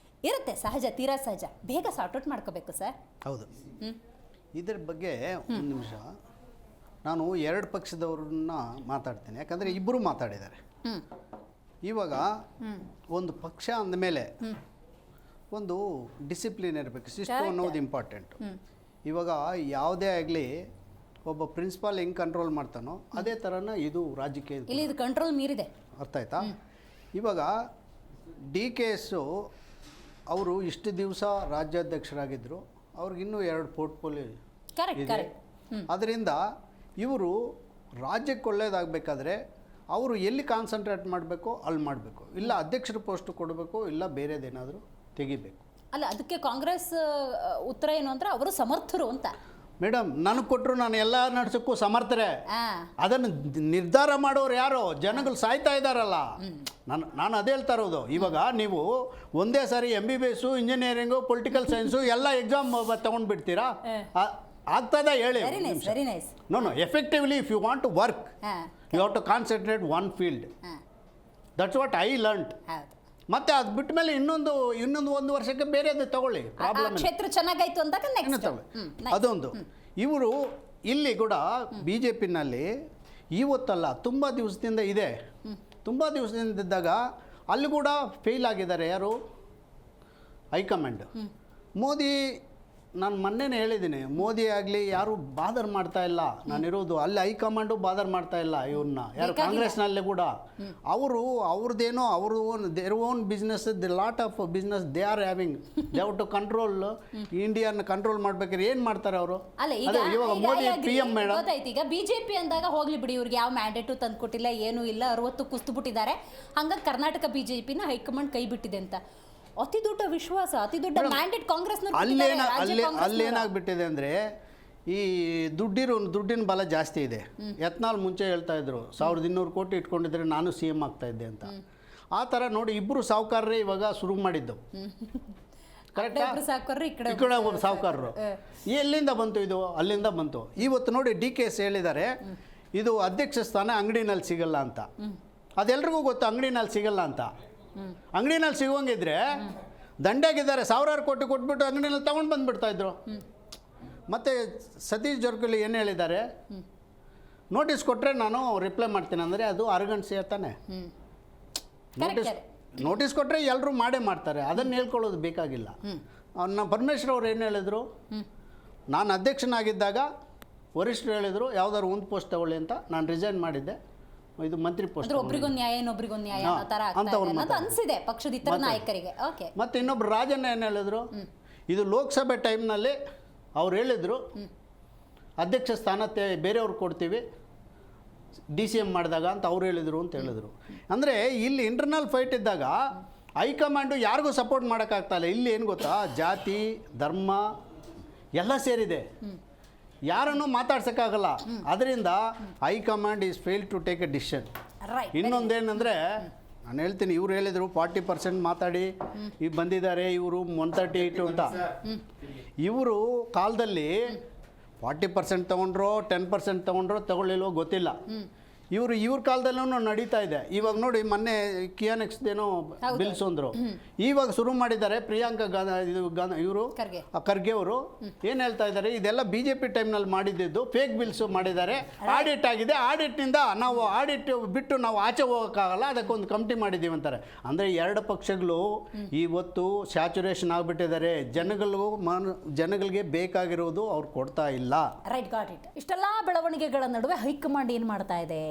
ಇರುತ್ತೆ. ಸಹಜ, ತೀರಾ ಸಹಜ. ಬೇಗ ಸಾರ್ಟ್ಔಟ್ ಮಾಡ್ಕೋಬೇಕು ಸರ್. ಹೌದು. ಇದರ ಬಗ್ಗೆ ಒಂದು ನಿಮಿಷ ನಾನು 2 ಪಕ್ಷದವ್ರನ್ನ ಮಾತಾಡ್ತೀನಿ, ಯಾಕಂದರೆ ಇಬ್ಬರು ಮಾತಾಡಿದ್ದಾರೆ. ಇವಾಗ ಒಂದು ಪಕ್ಷ ಅಂದಮೇಲೆ ಒಂದು ಡಿಸಿಪ್ಲಿನ್ ಇರಬೇಕು, ಶಿಸ್ತು ಅನ್ನೋದು ಇಂಪಾರ್ಟೆಂಟ್. ಇವಾಗ ಯಾವುದೇ ಆಗಲಿ ಒಬ್ಬ ಪ್ರಿನ್ಸಿಪಾಲ್ ಹೆಂಗೆ ಕಂಟ್ರೋಲ್ ಮಾಡ್ತಾನೋ ಅದೇ ಥರನ ಇದು ರಾಜಕೀಯ, ಇಲ್ಲಿ ಇದು ಕಂಟ್ರೋಲ್ ಮೀರಿದೆ. ಅರ್ಥ ಆಯ್ತಾ? ಇವಾಗ DKS ಅವರು ಇಷ್ಟು ದಿವಸ ರಾಜ್ಯಾಧ್ಯಕ್ಷರಾಗಿದ್ದರು, ಅವ್ರಿಗಿನ್ನೂ 2 ಪೋರ್ಟ್ಫೋಲಿಯೋ ಇದೆ. ಅದರಿಂದ ಇವರು ರಾಜ್ಯಕ್ಕೆ ಒಳ್ಳೇದಾಗಬೇಕಾದ್ರೆ ಅವರು ಎಲ್ಲಿ ಕಾನ್ಸಂಟ್ರೇಟ್ ಮಾಡಬೇಕು ಅಲ್ಲಿ ಮಾಡಬೇಕು, ಇಲ್ಲ ಅಧ್ಯಕ್ಷರ ಪೋಸ್ಟ್ ಕೊಡಬೇಕು, ಇಲ್ಲ ಬೇರೆದೇನಾದರೂ ತೆಗಿಬೇಕು. ಅಲ್ಲ, ಅದಕ್ಕೆ ಕಾಂಗ್ರೆಸ್ ಉತ್ತರ ಏನು ಅಂದರೆ ಅವರು ಸಮರ್ಥರು ಅಂತ. ಮೇಡಮ್, ನನಗೆ ಕೊಟ್ಟರು ನಾನು ಎಲ್ಲ ನಡ್ಸೋಕ್ಕೂ ಸಮರ್ಥರೇ. ಅದನ್ನು ನಿರ್ಧಾರ ಮಾಡೋರು ಯಾರು? ಜನಗಳು ಸಾಯ್ತಾ ಇದ್ದಾರಲ್ಲ. ನಾನು ಅದೇ ಹೇಳ್ತಾ ಇರೋದು. ಇವಾಗ ನೀವು ಒಂದೇ ಸಾರಿ MBBS, ಇಂಜಿನಿಯರಿಂಗು, ಪೊಲಿಟಿಕಲ್ ಸೈನ್ಸು ಎಲ್ಲ ಎಕ್ಸಾಮ್ ತೊಗೊಂಡ್ಬಿಡ್ತೀರಾ? ಆಗ್ತದ ಹೇಳಿ. No effectively if you want to work you have to concentrate one field. That's what I learned. ಮತ್ತೆ ಅದು ಬಿಟ್ಟ ಮೇಲೆ ಇನ್ನೊಂದು 1 ವರ್ಷಕ್ಕೆ ಬೇರೆದು ತಗೊಳ್ಳಿ, ಪ್ರಾಬ್ಲಮ್ ಕ್ಷೇತ್ರ ಚೆನ್ನಾಗಾಯ್ತು ಅಂದಾಗ ಅದೊಂದು. ಇವರು ಇಲ್ಲಿ ಕೂಡ BJPನಲ್ಲಿ ಇವತ್ತಲ್ಲ, ತುಂಬ ದಿವಸದಿಂದ ಇದೆ. ತುಂಬ ದಿವಸದಿಂದ ಇದ್ದಾಗ ಅಲ್ಲಿ ಕೂಡ ಫೇಲ್ ಆಗಿದ್ದಾರೆ. ಯಾರು? ಹೈಕಮಾಂಡ್. ಮೋದಿ, ನಾನು ಮೊನ್ನೆನೇ ಹೇಳಿದ್ದೀನಿ, ಮೋದಿ ಆಗಲಿ ಯಾರು ಬಾದರ್ ಮಾಡ್ತಾ ಇಲ್ಲ. ನಾನಿರೋದು ಅಲ್ಲಿ, ಹೈಕಮಾಂಡು ಬಾದರ್ ಮಾಡ್ತಾ ಇಲ್ಲ ಇವ್ರನ್ನ. ಯಾರು? ಕಾಂಗ್ರೆಸ್ನಲ್ಲಿ ಕೂಡ ಅವ್ರದ್ದೇನೋ their own business, the lot of business they are having. They have to control ಇಂಡಿಯಾನ ಕಂಟ್ರೋಲ್ ಮಾಡ್ಬೇಕಾದ್ರೆ ಏನು ಮಾಡ್ತಾರೆ ಅವರು? ಇವಾಗ ಮೋದಿ PM ಮೇಡಮ್. ಗೊತ್ತಾಯ್ತು. ಈಗ BJP ಅಂದಾಗ ಹೋಗ್ಲಿ ಬಿಡಿ, ಇವ್ರಿಗೆ ಯಾವ ಮ್ಯಾಂಡೇಟು ತಂದು ಕೊಟ್ಟಿಲ್ಲ, ಏನೂ ಇಲ್ಲ, 60 ಕುಸ್ದುಬಿಟ್ಟಿದ್ದಾರೆ. ಹಂಗಾಗಿ ಕರ್ನಾಟಕ BJPನ ಹೈಕಮಾಂಡ್ ಕೈ ಬಿಟ್ಟಿದೆ ಅಂತ ಅತಿ ದೊಡ್ಡ ವಿಶ್ವಾಸ, ಅತಿ ದೊಡ್ಡ ಮ್ಯಾಂಡೇಟ್ ಕಾಂಗ್ರೆಸ್. ಅಲ್ಲೇನಾಗ್ಬಿಟ್ಟಿದೆ ಅಂದರೆ, ಈ ದುಡ್ಡಿನ ಬಲ ಜಾಸ್ತಿ ಇದೆ. ಯತ್ನಾಳ್ ಮುಂಚೆ ಹೇಳ್ತಾ ಇದ್ರು 1200 ಕೋಟಿ ಇಟ್ಕೊಂಡಿದ್ರೆ ನಾನು CM ಆಗ್ತಾ ಇದ್ದೆ ಅಂತ. ಆ ಥರ ನೋಡಿ, ಇಬ್ಬರು ಸಾಹುಕಾರರೇ ಇವಾಗ ಶುರು ಮಾಡಿದ್ದು. ಕರೆಕ್ಟ್? ಈ ಕಡೆ ಒಬ್ಬರು ಸಾಹುಕಾರರು. ಎಲ್ಲಿಂದ ಬಂತು ಇದು? ಅಲ್ಲಿಂದ ಬಂತು. ಇವತ್ತು ನೋಡಿ DKS ಹೇಳಿದ್ದಾರೆ ಇದು ಅಧ್ಯಕ್ಷ ಸ್ಥಾನ ಅಂಗಡಿನಲ್ಲಿ ಸಿಗಲ್ಲ ಅಂತ. ಅದೆಲ್ರಿಗೂ ಗೊತ್ತು ಅಂಗಡಿನಲ್ಲಿ ಸಿಗಲ್ಲ ಅಂತ. ಅಂಗಡಿನಲ್ಲಿ ಸಿಗೋಂಗಿದ್ರೆ ದಂಡೆಗಿದ್ದಾರೆ, ಸಾವಿರಾರು ಕೋಟಿ ಕೊಟ್ಬಿಟ್ಟು ಅಂಗಡಿನಲ್ಲಿ ತೊಗೊಂಡು ಬಂದುಬಿಡ್ತಾ ಇದ್ರು. ಮತ್ತು ಸತೀಶ್ ಜಾರಕಿಹೊಳಿ ಏನು ಹೇಳಿದ್ದಾರೆ, ನೋಟಿಸ್ ಕೊಟ್ಟರೆ ನಾನು ರಿಪ್ಲೈ ಮಾಡ್ತೀನಿ ಅಂದರೆ ಅದು ಅರಗನ್ಸಿ ತಾನೆ. ನೋಟಿಸ್ ಕೊಟ್ಟರೆ ಎಲ್ಲರೂ ಮಾಡೇ ಮಾಡ್ತಾರೆ, ಅದನ್ನು ಹೇಳ್ಕೊಳ್ಳೋದು ಬೇಕಾಗಿಲ್ಲ. ನಮ್ಮ ಪರಮೇಶ್ವರ್ ಅವ್ರು ಏನು ಹೇಳಿದರು, ನಾನು ಅಧ್ಯಕ್ಷನಾಗಿದ್ದಾಗ ವರಿಷ್ಠರು ಹೇಳಿದರು ಯಾವುದಾದ್ರು ಒಂದು ಪೋಸ್ಟ್ ತಗೊಳ್ಳಿ ಅಂತ, ನಾನು ರಿಸೈನ್ ಮಾಡಿದ್ದೆ, ಇದು ಮಂತ್ರಿ ಪೋಸ್ಟ್ ಒಬ್ರಿಗೊಂದು ನ್ಯಾಯ ಇನ್ನೊಬ್ರಿಗೊಂದು ನ್ಯಾಯ ಅನ್ನೋ ಥರ ಅನ್ಸಿದೆ ಪಕ್ಷದ ಇತರ ನಾಯಕರಿಗೆ. ಓಕೆ. ಮತ್ತು ಇನ್ನೊಬ್ರು ರಾಜಣ್ಣ ಏನು ಹೇಳಿದ್ರು, ಇದು ಲೋಕಸಭೆ ಟೈಮ್ನಲ್ಲಿ ಅವ್ರು ಹೇಳಿದರು ಅಧ್ಯಕ್ಷ ಸ್ಥಾನ ಬೇರೆಯವ್ರು ಕೊಡ್ತೀವಿ DCM ಮಾಡಿದಾಗ ಅಂತ ಅವ್ರು ಹೇಳಿದರು ಅಂತ ಹೇಳಿದ್ರು. ಅಂದರೆ ಇಲ್ಲಿ ಇಂಟರ್ನಲ್ ಫೈಟ್ ಇದ್ದಾಗ ಹೈಕಮಾಂಡು ಯಾರಿಗೂ ಸಪೋರ್ಟ್ ಮಾಡೋಕ್ಕಾಗ್ತಾಯಿಲ್ಲ. ಇಲ್ಲಿ ಏನು ಗೊತ್ತಾ, ಜಾತಿ ಧರ್ಮ ಎಲ್ಲ ಸೇರಿದೆ, ಯಾರನ್ನು ಮಾತಾಡ್ಸೋಕ್ಕಾಗಲ್ಲ. ಅದರಿಂದ high command is fail to take a decision. ಇನ್ನೊಂದೇನೆಂದರೆ ನಾನು ಹೇಳ್ತೀನಿ, ಇವ್ರು ಹೇಳಿದರು 40% ಮಾತಾಡಿ ಈಗ ಬಂದಿದ್ದಾರೆ ಇವರು 138 ಅಂತ. ಇವರು ಕಾಲದಲ್ಲಿ 40% ತೊಗೊಂಡ್ರೋ 10% ತೊಗೊಂಡ್ರೋ ತಗೊಳ್ಳಿಲ್ವೋ ಗೊತ್ತಿಲ್ಲ. ಇವ್ರ ಕಾಲದಲ್ಲೂ ನಡೀತಾ ಇದೆ. ಇವಾಗ ನೋಡಿ, ಮೊನ್ನೆ ಕಿಯಾನೆಕ್ಸ್ದೇನೋ ಬಿಲ್ಸ್ ಅಂದರು, ಇವಾಗ ಶುರು ಮಾಡಿದ್ದಾರೆ. ಪ್ರಿಯಾಂಕಾ ಇವರು ಖರ್ಗೆ ಅವರು ಏನು ಹೇಳ್ತಾ ಇದ್ದಾರೆ, ಇದೆಲ್ಲ BJP ಟೈಮ್ನಲ್ಲಿ ಮಾಡಿದ್ದು ಫೇಕ್ ಬಿಲ್ಸು ಮಾಡಿದ್ದಾರೆ, ಆಡಿಟ್ ಆಗಿದೆ, ಆಡಿಟ್ನಿಂದ ನಾವು ಆಡಿಟ್ ಬಿಟ್ಟು ನಾವು ಆಚೆ ಹೋಗೋಕ್ಕಾಗಲ್ಲ, ಅದಕ್ಕೊಂದು ಕಮಿಟಿ ಮಾಡಿದ್ದೀವಿ ಅಂತಾರೆ. ಅಂದರೆ ಎರಡು ಪಕ್ಷಗಳು ಇವತ್ತು ಸ್ಯಾಚುರೇಷನ್ ಆಗಿಬಿಟ್ಟಿದ್ದಾರೆ. ಜನಗಳಿಗೆ ಬೇಕಾಗಿರೋದು ಅವ್ರು ಕೊಡ್ತಾ ಇಲ್ಲ. Right, got it. ಇಷ್ಟೆಲ್ಲ ಬೆಳವಣಿಗೆಗಳ ನಡುವೆ ಹೈಕಮಾಂಡ್ ಏನು ಮಾಡ್ತಾ ಇದೆ,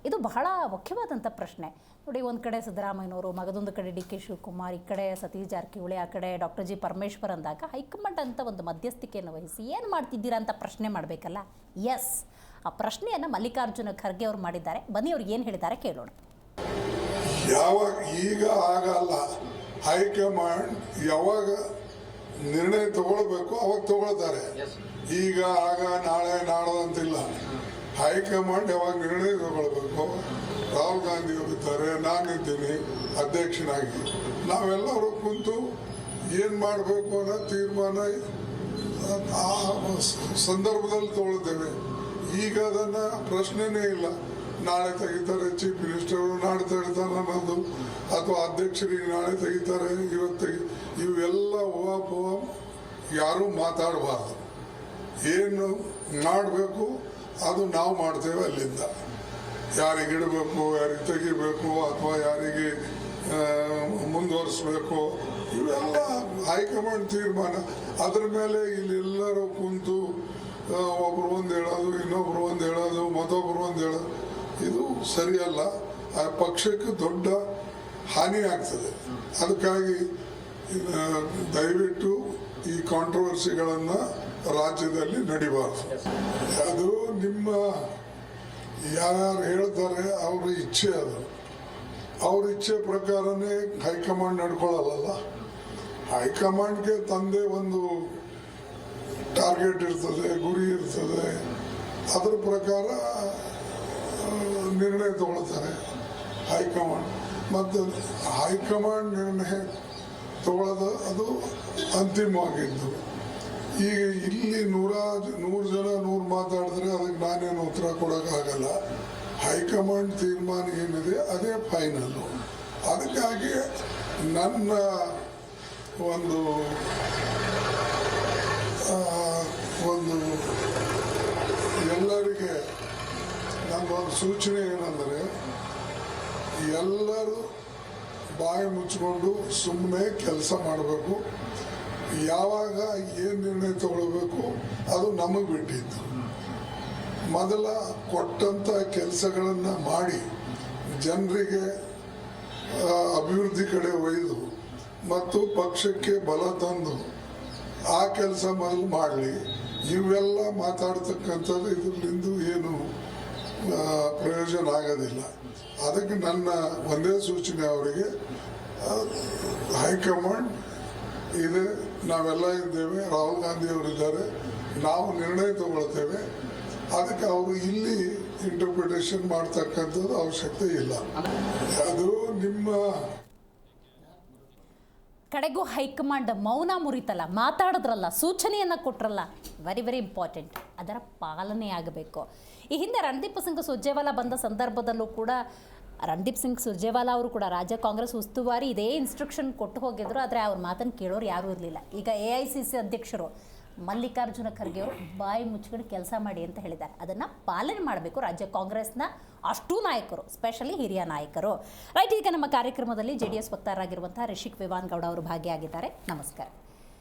ಇದು ಬಹಳ ಮುಖ್ಯವಾದಂಥ ಪ್ರಶ್ನೆ. ನೋಡಿ, ಒಂದು ಕಡೆ ಸಿದ್ದರಾಮಯ್ಯನವರು, ಮಗದೊಂದು ಕಡೆ DK ಶಿವಕುಮಾರ್, ಈ ಕಡೆ ಸತೀಶ್ ಜಾರಕಿಹೊಳಿ, ಆ ಕಡೆ Dr. G. ಪರಮೇಶ್ವರ್ ಅಂದಾಗ ಹೈಕಮಾಂಡ್ ಅಂತ ಒಂದು ಮಧ್ಯಸ್ಥಿಕೆಯನ್ನು ವಹಿಸಿ ಏನು ಮಾಡ್ತಿದ್ದೀರಾ ಅಂತ ಪ್ರಶ್ನೆ ಮಾಡಬೇಕಲ್ಲ. ಎಸ್, ಆ ಪ್ರಶ್ನೆಯನ್ನು ಮಲ್ಲಿಕಾರ್ಜುನ ಖರ್ಗೆ ಅವರು ಮಾಡಿದ್ದಾರೆ. ಬನ್ನಿ ಅವ್ರಿಗೆ ಏನು ಹೇಳಿದ್ದಾರೆ ಕೇಳೋಣ. ಯಾವಾಗ ಈಗ ಆಗಲ್ಲ, ಹೈಕಮಾಂಡ್ ಯಾವಾಗ ನಿರ್ಣಯ ತಗೊಳ್ಬೇಕು ಅವಾಗ ತಗೊಳ್ತಾರೆ. ಈಗ ಆಗ ನಾಳೆ ನಾಡೋದಂತಿಲ್ಲ. ಹೈಕಮಾಂಡ್ ಯಾವಾಗ ನಿರ್ಣಯ ತಗೊಳ್ಬೇಕು, ರಾಹುಲ್ ಗಾಂಧಿ ಅವರಿದ್ದಾರೆ, ನಾನಿದ್ದೀನಿ ಅಧ್ಯಕ್ಷನಾಗಿ, ನಾವೆಲ್ಲರೂ ಕುಂತು ಏನು ಮಾಡಬೇಕು ಅನ್ನೋ ತೀರ್ಮಾನ ಆ ಸಂದರ್ಭದಲ್ಲಿ ತಗೊಳ್ತೇವೆ. ಈಗ ಅದನ್ನು ಪ್ರಶ್ನೆನೇ ಇಲ್ಲ. ನಾಳೆ ತೆಗಿತಾರೆ ಚೀಫ್ ಮಿನಿಸ್ಟರ್, ನಾಳೆ ತೆಗಿತಾರೆ ಅನ್ನೋದು, ಅಥವಾ ಅಧ್ಯಕ್ಷರಿಗೆ ನಾಳೆ ತೆಗಿತಾರೆ ಇವತ್ತು, ಇವೆಲ್ಲ ಊಹಾಪೋಹ ಯಾರೂ ಮಾತಾಡಬಾರ್ದು. ಏನು ಮಾಡಬೇಕು ಅದು ನಾವು ಮಾಡ್ತೇವೆ. ಅಲ್ಲಿಂದ ಯಾರಿಗೆ ಇಡಬೇಕು, ಯಾರಿಗೆ ತೆಗಿಬೇಕು, ಅಥವಾ ಯಾರಿಗೆ ಮುಂದುವರಿಸ್ಬೇಕು, ಇವೆಲ್ಲ ಹೈಕಮಾಂಡ್ ತೀರ್ಮಾನ. ಅದರ ಮೇಲೆ ಇಲ್ಲೆಲ್ಲರೂ ಕುಂತು ಒಬ್ರು ಒಂದು ಹೇಳೋದು, ಇನ್ನೊಬ್ರು ಒಂದು ಹೇಳೋದು, ಮತ್ತೊಬ್ರು ಒಂದು ಹೇಳೋದು, ಇದು ಸರಿಯಲ್ಲ. ಆ ಪಕ್ಷಕ್ಕೆ ದೊಡ್ಡ ಹಾನಿ ಆಗ್ತದೆ. ಅದಕ್ಕಾಗಿ ದಯವಿಟ್ಟು ಈ ಕಾಂಟ್ರವರ್ಸಿಗಳನ್ನು ರಾಜ್ಯದಲ್ಲಿ ನಡಿಬಾರ್ದು. ಅದು ನಿಮ್ಮ ಯಾರ್ಯಾರು ಹೇಳ್ತಾರೆ ಅವ್ರ ಇಚ್ಛೆ, ಅದು ಅವ್ರ ಇಚ್ಛೆ ಪ್ರಕಾರನೇ ಹೈಕಮಾಂಡ್ ನಡ್ಕೊಳ್ಳಲ್ಲ. ಹೈಕಮಾಂಡ್ಗೆ ತಂದೆ ಒಂದು ಟಾರ್ಗೆಟ್ ಇರ್ತದೆ, ಗುರಿ ಇರ್ತದೆ, ಅದರ ಪ್ರಕಾರ ನಿರ್ಣಯ ತಗೊಳ್ತಾರೆ ಹೈಕಮಾಂಡ್. ಮತ್ತು ಹೈಕಮಾಂಡ್ ನಿರ್ಣಯ ತಗೊಳ್ಳೋದು ಅದು ಅಂತಿಮವಾಗಿದ್ದು. ಈಗ ಇಲ್ಲಿ 100 ಜನ 100 ಮಾತಾಡಿದ್ರೆ ಅದಕ್ಕೆ ನಾನೇನು ಉತ್ತರ ಕೊಡೋಕ್ಕಾಗಲ್ಲ. ಹೈಕಮಾಂಡ್ ತೀರ್ಮಾನ ಏನಿದೆ ಅದೇ ಫೈನಲ್ಲು. ಅದಕ್ಕಾಗಿ ನನ್ನ ಒಂದು ಎಲ್ಲರಿಗೆ ನನ್ನೊಂದು ಸೂಚನೆ ಏನಂದರೆ, ಎಲ್ಲರೂ ಬಾಯಿ ಮುಚ್ಚಿಕೊಂಡು ಸುಮ್ಮನೆ ಕೆಲಸ ಮಾಡಬೇಕು. ಯಾವಾಗ ಏನು ನಿರ್ಣಯ ತಗೊಳ್ಬೇಕು ಅದು ನಮಗೆ ಬಿಟ್ಟಿದ್ದು. ಮೊದಲ ಕೊಟ್ಟಂಥ ಕೆಲಸಗಳನ್ನು ಮಾಡಿ ಜನರಿಗೆ ಅಭಿವೃದ್ಧಿ ಕಡೆ ಒಯ್ದು ಮತ್ತು ಪಕ್ಷಕ್ಕೆ ಬಲ ತಂದು ಆ ಕೆಲಸ ಮೊದಲು ಮಾಡಲಿ. ಇವೆಲ್ಲ ಮಾತಾಡ್ತಕ್ಕಂಥದ್ದು ಇದರಿಂದ ಏನು ಪ್ರಯೋಜನ ಆಗೋದಿಲ್ಲ. ಅದಕ್ಕೆ ನನ್ನ ಒಂದೇ ಸೂಚನೆ ಅವರಿಗೆ, ಹೈಕಮಾಂಡ್ ಇದೆ, ನಾವೆಲ್ಲ ಇದ್ದೇವೆ, ರಾಹುಲ್ ಗಾಂಧಿ ಅವರಿದ್ದಾರೆ, ನಾವು ನಿರ್ಣಯ ತಗೊಳ್ತೇವೆ. ಅದಕ್ಕೆ ಅವರು ಇಲ್ಲಿ ಇಂಟರ್ಪ್ರಿಟೇಷನ್ ಮಾಡ್ತಕ್ಕಂಥದ್ದು ಅವಶ್ಯಕತೆ ಇಲ್ಲ. ಅದು ನಿಮ್ಮ ಕಡೆಗೂ ಹೈಕಮಾಂಡ್ ಮೌನ ಮುರಿತಲ್ಲ, ಮಾತಾಡಿದ್ರಲ್ಲ, ಸೂಚನೆಯನ್ನು ಕೊಟ್ರಲ್ಲ, ವೆರಿ ವೆರಿ ಇಂಪಾರ್ಟೆಂಟ್. ಅದರ ಪಾಲನೆ ಆಗಬೇಕು. ಈ ಹಿಂದೆ ರಣದೀಪ್ ಸಿಂಗ್ ಸುರ್ಜೇವಾಲಾ ಬಂದ ಸಂದರ್ಭದಲ್ಲೂ ಕೂಡ ರಣದೀಪ್ ಸಿಂಗ್ ಸುರ್ಜೇವಾಲಾ ಅವರು ಕೂಡ ರಾಜ್ಯ ಕಾಂಗ್ರೆಸ್ ಉಸ್ತುವಾರಿ ಇದೇ ಇನ್ಸ್ಟ್ರಕ್ಷನ್ ಕೊಟ್ಟು ಹೋಗಿದ್ರು, ಆದರೆ ಅವ್ರ ಮಾತನ್ನು ಕೇಳೋರು ಯಾರೂ ಇರಲಿಲ್ಲ. ಈಗ AICC ಅಧ್ಯಕ್ಷರು ಮಲ್ಲಿಕಾರ್ಜುನ ಖರ್ಗೆ ಅವರು ಬಾಯಿ ಮುಚ್ಕೊಂಡು ಕೆಲಸ ಮಾಡಿ ಅಂತ ಹೇಳಿದ್ದಾರೆ. ಅದನ್ನು ಪಾಲನೆ ಮಾಡಬೇಕು ರಾಜ್ಯ ಕಾಂಗ್ರೆಸ್ನ ಅಷ್ಟೂ ನಾಯಕರು, ಸ್ಪೆಷಲಿ ಹಿರಿಯ ನಾಯಕರು. ರೈಟ್, ಈಗ ನಮ್ಮ ಕಾರ್ಯಕ್ರಮದಲ್ಲಿ JDS ವಕ್ತಾರರಾಗಿರುವಂತಹ ರಿಷಿಕ್ ವಿವಾನ್ ಗೌಡ ಅವರು ಭಾಗಿಯಾಗಿದ್ದಾರೆ. ನಮಸ್ಕಾರ.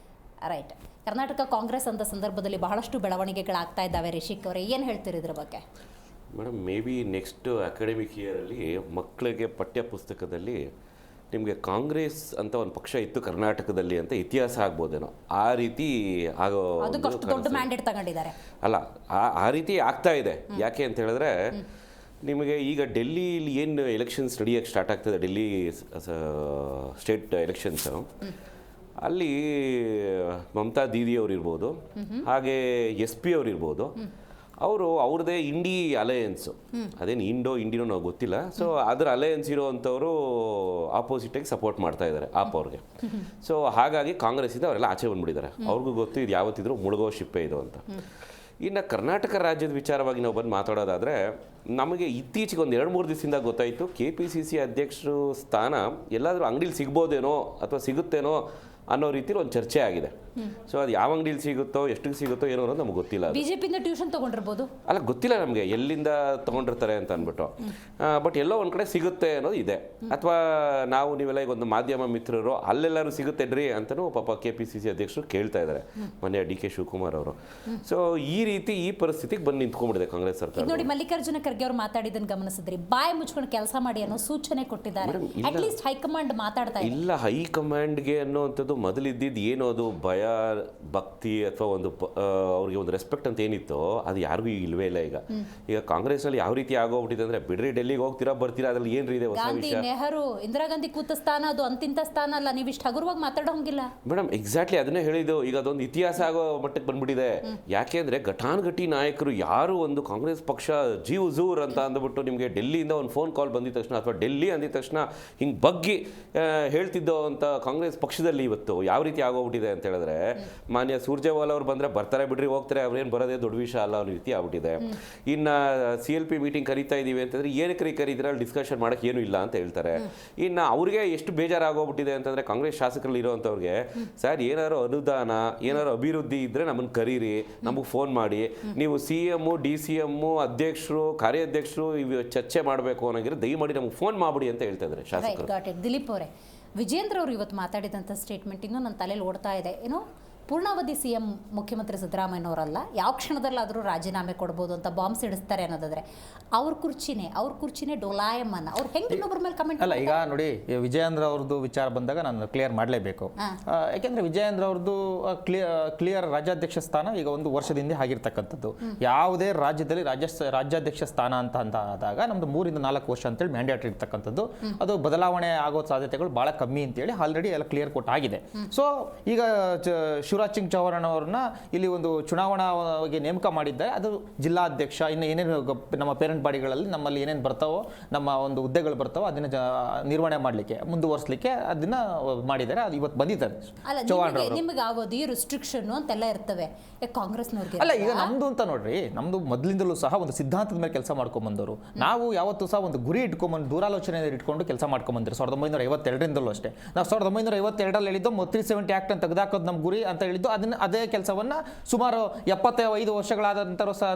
ರೈಟ್, ಕರ್ನಾಟಕ ಕಾಂಗ್ರೆಸ್ ಅಂತ ಸಂದರ್ಭದಲ್ಲಿ ಬಹಳಷ್ಟು ಬೆಳವಣಿಗೆಗಳಾಗ್ತಾ ಇದ್ದಾವೆ. ರಿಷಿಕ್ ಅವರೇ, ಏನು ಹೇಳ್ತೀರಿ ಇದ್ರ ಬಗ್ಗೆ? Madam, may be next academic ಇಯರಲ್ಲಿ ಮಕ್ಕಳಿಗೆ ಪಠ್ಯ ಪುಸ್ತಕದಲ್ಲಿ ನಿಮಗೆ ಕಾಂಗ್ರೆಸ್ ಅಂತ ಒಂದು ಪಕ್ಷ ಇತ್ತು ಕರ್ನಾಟಕದಲ್ಲಿ ಅಂತ ಇತಿಹಾಸ ಆಗ್ಬೋದೇನೋ, ಆ ರೀತಿ ಆಗೋ ದೊಡ್ಡ ಮ್ಯಾಂಡೇಟ್ ತಗೊಂಡಿದ್ದಾರೆ. ಅಲ್ಲ, ಆ ರೀತಿ ಆಗ್ತಾ ಇದೆ. ಯಾಕೆ ಅಂತ ಹೇಳಿದ್ರೆ ನಿಮಗೆ ಈಗ ಡೆಲ್ಲಿಲಿ ಏನು ಎಲೆಕ್ಷನ್ಸ್ ನಡೆಯೋಕ್ಕೆ ಸ್ಟಾರ್ಟ್ ಆಗ್ತದೆ, ಡೆಲ್ಲಿ ಸ್ಟೇಟ್ ಎಲೆಕ್ಷನ್ಸು, ಅಲ್ಲಿ ಮಮತಾ ದೀದಿ ಅವ್ರು ಇರ್ಬೋದು, ಹಾಗೆ SP ಅವ್ರು ಇರ್ಬೋದು, ಅವರು ಅವ್ರದ್ದೇ ಇಂಡಿ ಅಲಯನ್ಸು, ಅದೇನು ಇಂಡಿನೋ ನಾವು ಗೊತ್ತಿಲ್ಲ. ಸೊ ಅದರ ಅಲಯನ್ಸ್ ಇರೋವಂಥವ್ರು ಆಪೋಸಿಟಾಗಿ ಸಪೋರ್ಟ್ ಮಾಡ್ತಾ ಇದ್ದಾರೆ ಆಪ್ ಅವ್ರಿಗೆ. ಸೊ ಹಾಗಾಗಿ ಕಾಂಗ್ರೆಸ್ಸಿಂದ ಅವರೆಲ್ಲ ಆಚೆ ಬಂದ್ಬಿಟ್ಟಿದ್ದಾರೆ. ಅವ್ರಿಗೂ ಗೊತ್ತು ಇದು ಯಾವತ್ತಿದ್ರು ಮುಳುಗೋ ಶಿಪ್ಪೆ ಇದು ಅಂತ. ಇನ್ನು ಕರ್ನಾಟಕ ರಾಜ್ಯದ ವಿಚಾರವಾಗಿ ನಾವು ಬಂದು ಮಾತಾಡೋದಾದರೆ, ನಮಗೆ ಇತ್ತೀಚೆಗೆ ಒಂದು 2-3 ದಿವಸದಿಂದ ಗೊತ್ತಾಯಿತು KPCC ಅಧ್ಯಕ್ಷರು ಸ್ಥಾನ ಎಲ್ಲಾದರೂ ಅಂಗಡಿಲಿ ಸಿಗ್ಬೋದೇನೋ ಅಥವಾ ಸಿಗುತ್ತೇನೋ ಅನ್ನೋ ರೀತಿಲಿ ಒಂದು ಚರ್ಚೆ ಆಗಿದೆ. ಸೊ ಅದು ಯಾವ ಅಂಗಡಿಲಿ ಸಿಗುತ್ತೋ, ಎಷ್ಟಿಗೆ ಸಿಗುತ್ತೋ ಏನೋ ಅನ್ನೋದು ನಮ್ಗೆ ಗೊತ್ತಿಲ್ಲ. ಬಿಜೆಪಿಯಿಂದ ಟ್ಯೂಷನ್ ತಗೊಂಡಿರ್ಬೋದು, ಅಲ್ಲ ಗೊತ್ತಿಲ್ಲ ನಮಗೆ ಎಲ್ಲಿಂದ ತೊಗೊಂಡಿರ್ತಾರೆ ಅಂತ ಅಂದ್ಬಿಟ್ಟು. ಬಟ್ ಎಲ್ಲೋ ಒಂದು ಕಡೆ ಸಿಗುತ್ತೆ ಅನ್ನೋದು ಇದೆ. ಅಥವಾ ನೀವೆಲ್ಲ ಈಗ ಒಂದು ಮಾಧ್ಯಮ ಮಿತ್ರರು ಅಲ್ಲೆಲ್ಲರೂ ಸಿಗುತ್ತೇನ್ರಿ ಅಂತಲೂ ಪಾಪ KPCC ಅಧ್ಯಕ್ಷರು ಕೇಳ್ತಾ ಇದ್ದಾರೆ, ಮೊನ್ನೆ DK ಶಿವಕುಮಾರ್ ಅವರು. ಸೊ ಈ ಪರಿಸ್ಥಿತಿಗೆ ಬಂದು ನಿಂತ್ಕೊಂಡ್ಬಿಟ್ಟಿದೆ ಕಾಂಗ್ರೆಸ್ ಸರ್ಕಾರ. ನೋಡಿ, ಮಲ್ಲಿಕಾರ್ಜುನ ಖರ್ಗೆ ಅವರು ಮಾತಾಡಿದ್ದನ್ನು ಗಮನಿಸಿದ್ರಿ, ಬಾಯಿ ಮುಚ್ಕೊಂಡು ಕೆಲಸ ಮಾಡಿ ಅನ್ನೋ ಸೂಚನೆ ಕೊಟ್ಟಿದ್ದಾರೆ. ಅಟ್ಲೀಸ್ಟ್ ಹೈಕಮಾಂಡ್ ಮಾತಾಡ್ತಾ ಇಲ್ಲ. ಹೈಕಮಾಂಡ್ಗೆ ಅನ್ನೋವಂಥದ್ದು ಮೊದಲಿದ್ದಿದ್ದು ಏನೋ ಅದು ಭಯ, ಭಕ್ತಿ ಅಥವಾ ಒಂದು ಅವ್ರಿಗೆ ಒಂದು ರೆಸ್ಪೆಕ್ಟ್ ಅಂತ ಏನಿತ್ತು, ಅದು ಯಾರಿಗೂ ಇಲ್ವೇ ಇಲ್ಲ. ಈಗ ಕಾಂಗ್ರೆಸ್ನಲ್ಲಿ ಯಾವ ರೀತಿ ಆಗೋಗ್ಬಿಟ್ಟಿದೆ ಅಂದ್ರೆ, ಬಿಡ್ರಿ ಡೆಲ್ಲಿಗೆ ಹೋಗ್ತೀರಾ ಬರ್ತೀರಾ, ಅದ್ರಲ್ಲಿ ಏನ್ರಿ ಇದೆ ಹೊಸ ಗಾಂಧಿ, ವಿಷಯ. ನೆಹರು, ಇಂದಿರಾ ಗಾಂಧಿ ಕೂತ ಸ್ಥಾನ ಅದು ಅಂತಿಂತ ಸ್ಥಾನ ಅಲ್ಲ, ನೀವು ಇಷ್ಟು ಹಗುರವಾಗಿ ಮಾತಾಡೋಂಗಿಲ್ಲ. ಮೇಡಮ್, ಎಕ್ಸಾಕ್ಟ್ಲಿ ಅದನ್ನೇ ಹೇಳಿದ್ದು. ಈಗ ಅದೊಂದು ಇತಿಹಾಸ ಆಗೋ ಮಟ್ಟಕ್ಕೆ ಬಂದ್ಬಿಟ್ಟಿದೆ. ಯಾಕೆಂದ್ರೆ ಘಟಾನುಘಟಿ ನಾಯಕರು ಯಾರು ಒಂದು ಕಾಂಗ್ರೆಸ್ ಪಕ್ಷ ಜೀವ್ ಜೂರ್ ಅಂತ ಅಂದ್ಬಿಟ್ಟು ನಿಮಗೆ ಡೆಲ್ಲಿಯಿಂದ ಒಂದು ಫೋನ್ ಕಾಲ್ ಬಂದಿದ ತಕ್ಷಣ ಅಥವಾ ಡೆಲ್ಲಿ ಅಂದಿದ ತಕ್ಷಣ ಹಿಂಗೆ ಬಗ್ಗಿ ಹೇಳ್ತಿದ್ದೋ ಅಂತ ಕಾಂಗ್ರೆಸ್ ಪಕ್ಷದಲ್ಲಿ ಇವತ್ತು ಯಾವ ರೀತಿ ಆಗೋಗ್ಬಿಟ್ಟಿದೆ ಅಂತ ಹೇಳಿದ್ರೆ, ಮಾನ್ಯ ಸುರ್ಜೇವಾಲಾ ಅವ್ರು ಬಂದರೆ ಬರ್ತಾರೆ ಬಿಡ್ರಿ ಹೋಗ್ತಾರೆ, ಅವ್ರೇನು ಬರೋದೇ ದೊಡ್ಡ ವಿಷಯ ಅಲ್ಲ ಅನ್ನೋ ರೀತಿ ಆಗ್ಬಿಟ್ಟಿದೆ. ಇನ್ನು CLP ಮೀಟಿಂಗ್ ಕರೀತಾ ಇದ್ದೀವಿ ಅಂತಂದರೆ ಏನಕ್ಕೆ ಕರೀತಾರೆ, ಅಲ್ಲಿ ಡಿಸ್ಕಷನ್ ಮಾಡೋಕ್ಕೆ ಏನೂ ಇಲ್ಲ ಅಂತ ಹೇಳ್ತಾರೆ. ಇನ್ನು ಅವ್ರಿಗೆ ಎಷ್ಟು ಬೇಜಾರಾಗೋಗ್ಬಿಟ್ಟಿದೆ ಅಂತಂದರೆ, ಕಾಂಗ್ರೆಸ್ ಶಾಸಕರಲ್ಲಿ ಇರೋವಂಥವ್ರಿಗೆ, ಸರ್ ಏನಾದ್ರು ಅನುದಾನ ಏನಾದ್ರು ಅಭಿವೃದ್ಧಿ ಇದ್ದರೆ ನಮ್ಮನ್ನು ಕರೀರಿ, ನಮಗೆ ಫೋನ್ ಮಾಡಿ, ನೀವು CM DCM ಅಧ್ಯಕ್ಷರು ಕಾರ್ಯಾಧ್ಯಕ್ಷರು ಇವು ಚರ್ಚೆ ಮಾಡಬೇಕು ಅನ್ನೋಂಗಿದ್ರೆ ದಯಮಾಡಿ ನಮಗೆ ಫೋನ್ ಮಾಡಿಬಿಡಿ ಅಂತ ಹೇಳ್ತಾ ಇದ್ದಾರೆ ಶಾಸಕರು. ದಿಲೀಪ್ ಅವರೇ, ವಿಜೇಂದ್ರ ಅವರು ಇವತ್ತು ಮಾತಾಡಿದಂಥ ಸ್ಟೇಟ್ಮೆಂಟ್ ಇನ್ನೂ ನನ್ನ ತಲೆಯಲ್ಲಿ ಓಡ್ತಾ ಇದೆ. ಏನೋ ಪೂರ್ಣಾವಧಿ CM ಮುಖ್ಯಮಂತ್ರಿ ಸಿದ್ದರಾಮಯ್ಯನವರಲ್ಲ, ಯಾವ ಕ್ಷಣದಲ್ಲಾದರೂ ರಾಜೀನಾಮೆ ಕೊಡ್ಬೋದು ಅಂತ ಬಾಂಬ್ ಸಿಡಿಸ್ತಾರೆ ಅನ್ನೋದಾದ್ರೆ, ಅವ್ರ ಕುರ್ಚಿನೇ ಡೋಲಾಯಮ್ಮನ ಅವ್ರು ಹೆಂಗೆ ಇನ್ನೊಬ್ಬರ ಮೇಲೆ ಕಮೆಂಟ್ ಅಲ್ಲ. ಈಗ ನೋಡಿ, ವಿಜಯೇಂದ್ರ ಅವ್ರದ್ದು ವಿಚಾರ ಬಂದಾಗ ನಾನು ಕ್ಲಿಯರ್ ಮಾಡಲೇಬೇಕು. ಯಾಕೆಂದ್ರೆ ವಿಜಯೇಂದ್ರ ಅವ್ರದ್ದು ಕ್ಲಿಯರ್ ರಾಜ್ಯಾಧ್ಯಕ್ಷ ಸ್ಥಾನ ಈಗ ಒಂದು ವರ್ಷದಿಂದ ಆಗಿರ್ತಕ್ಕಂಥದ್ದು. ಯಾವುದೇ ರಾಜ್ಯದಲ್ಲಿ ರಾಜ್ಯಾಧ್ಯಕ್ಷ ಸ್ಥಾನ ಅಂತ ಆದಾಗ ನಮ್ದು 3-4 ವರ್ಷ ಅಂತೇಳಿ ಮ್ಯಾಂಡೇಟ್ ಇರ್ತಕ್ಕಂಥದ್ದು. ಅದು ಬದಲಾವಣೆ ಆಗೋ ಸಾಧ್ಯತೆಗಳು ಬಹಳ ಕಮ್ಮಿ ಅಂತೇಳಿ ಆಲ್ರೆಡಿ ಎಲ್ಲ ಕ್ಲಿಯರ್ ಕೊಟ್ಟು ಆಗಿದೆ. ಸೊ ಈಗ ಶಿವರಾಜ್ ಸಿಂಗ್ ಚೌಹಾಣ್ ಅವ್ರನ್ನ ಇಲ್ಲಿ ಒಂದು ಚುನಾವಣಾಗೆ ನೇಮಕ ಮಾಡಿದ್ದಾರೆ. ಅದು ಜಿಲ್ಲಾಧ್ಯಕ್ಷ, ಇನ್ನು ಏನೇನು ನಮ್ಮ ಪೇರೆಂಟ್ ಬಾಡಿಗಳಲ್ಲಿ ನಮ್ಮಲ್ಲಿ ಏನೇನು ಬರ್ತಾವೋ, ನಮ್ಮ ಒಂದು ಹುದ್ದೆಗಳು ಬರ್ತಾವೋ ಅದನ್ನ ನಿರ್ವಹಣೆ ಮಾಡಲಿಕ್ಕೆ ಮುಂದುವರಿಸಲಿಕ್ಕೆ ಅದನ್ನ ಮಾಡಿದ್ದಾರೆ. ಅದು ಇವತ್ತು ಬಂದಿದ್ದಾರೆ ಚೌಹಾಣ್ ಅವರು. ನಿಮಗೆ ಅವಧಿ ರಿಸ್ಟ್ರಿಕ್ಷನ್ ಅಂತೆಲ್ಲ ಇರ್ತವೆ ಕಾಂಗ್ರೆಸ್ನವ್ರಿಗೆ. ಅಲ್ಲ, ಈಗ ನಮ್ದು ಅಂತ ನೋಡ್ರಿ, ನಮ್ದು ಮೊದಲಿಂದಲೂ ಸಹ ಒಂದು ಸಿದ್ಧಾಂತದ ಮೇಲೆ ಕೆಲಸ ಮಾಡ್ಕೊಂಡ್ಬಂದವರು. ನಾವು ಯಾವತ್ತೂ ಸಹ ಒಂದು ಗುರಿ ಇಟ್ಕೊಂಡ್ಬಂದು ದೂರಾಲೋಚನೆ ಇಟ್ಕೊಂಡು ಕೆಲಸ ಮಾಡ್ಕೊಂಡ್ಬಂದಿರಿ. 1952ರಿಂದಲೂ ಅಷ್ಟೇ. ನಾವು 1952ರಲ್ಲಿ ಹೇಳಿದ್ದು 370 ಆಕ್ಟ್ ಅಂತ ತೆಗೆದಾಕೋದು ನಮ್ಮ ಗುರಿ ಅಂತ ಹೇಳಿದ್ದು. ಅದೇ ಕೆಲಸವನ್ನ ಸುಮಾರು 75 ವರ್ಷಗಳಾದ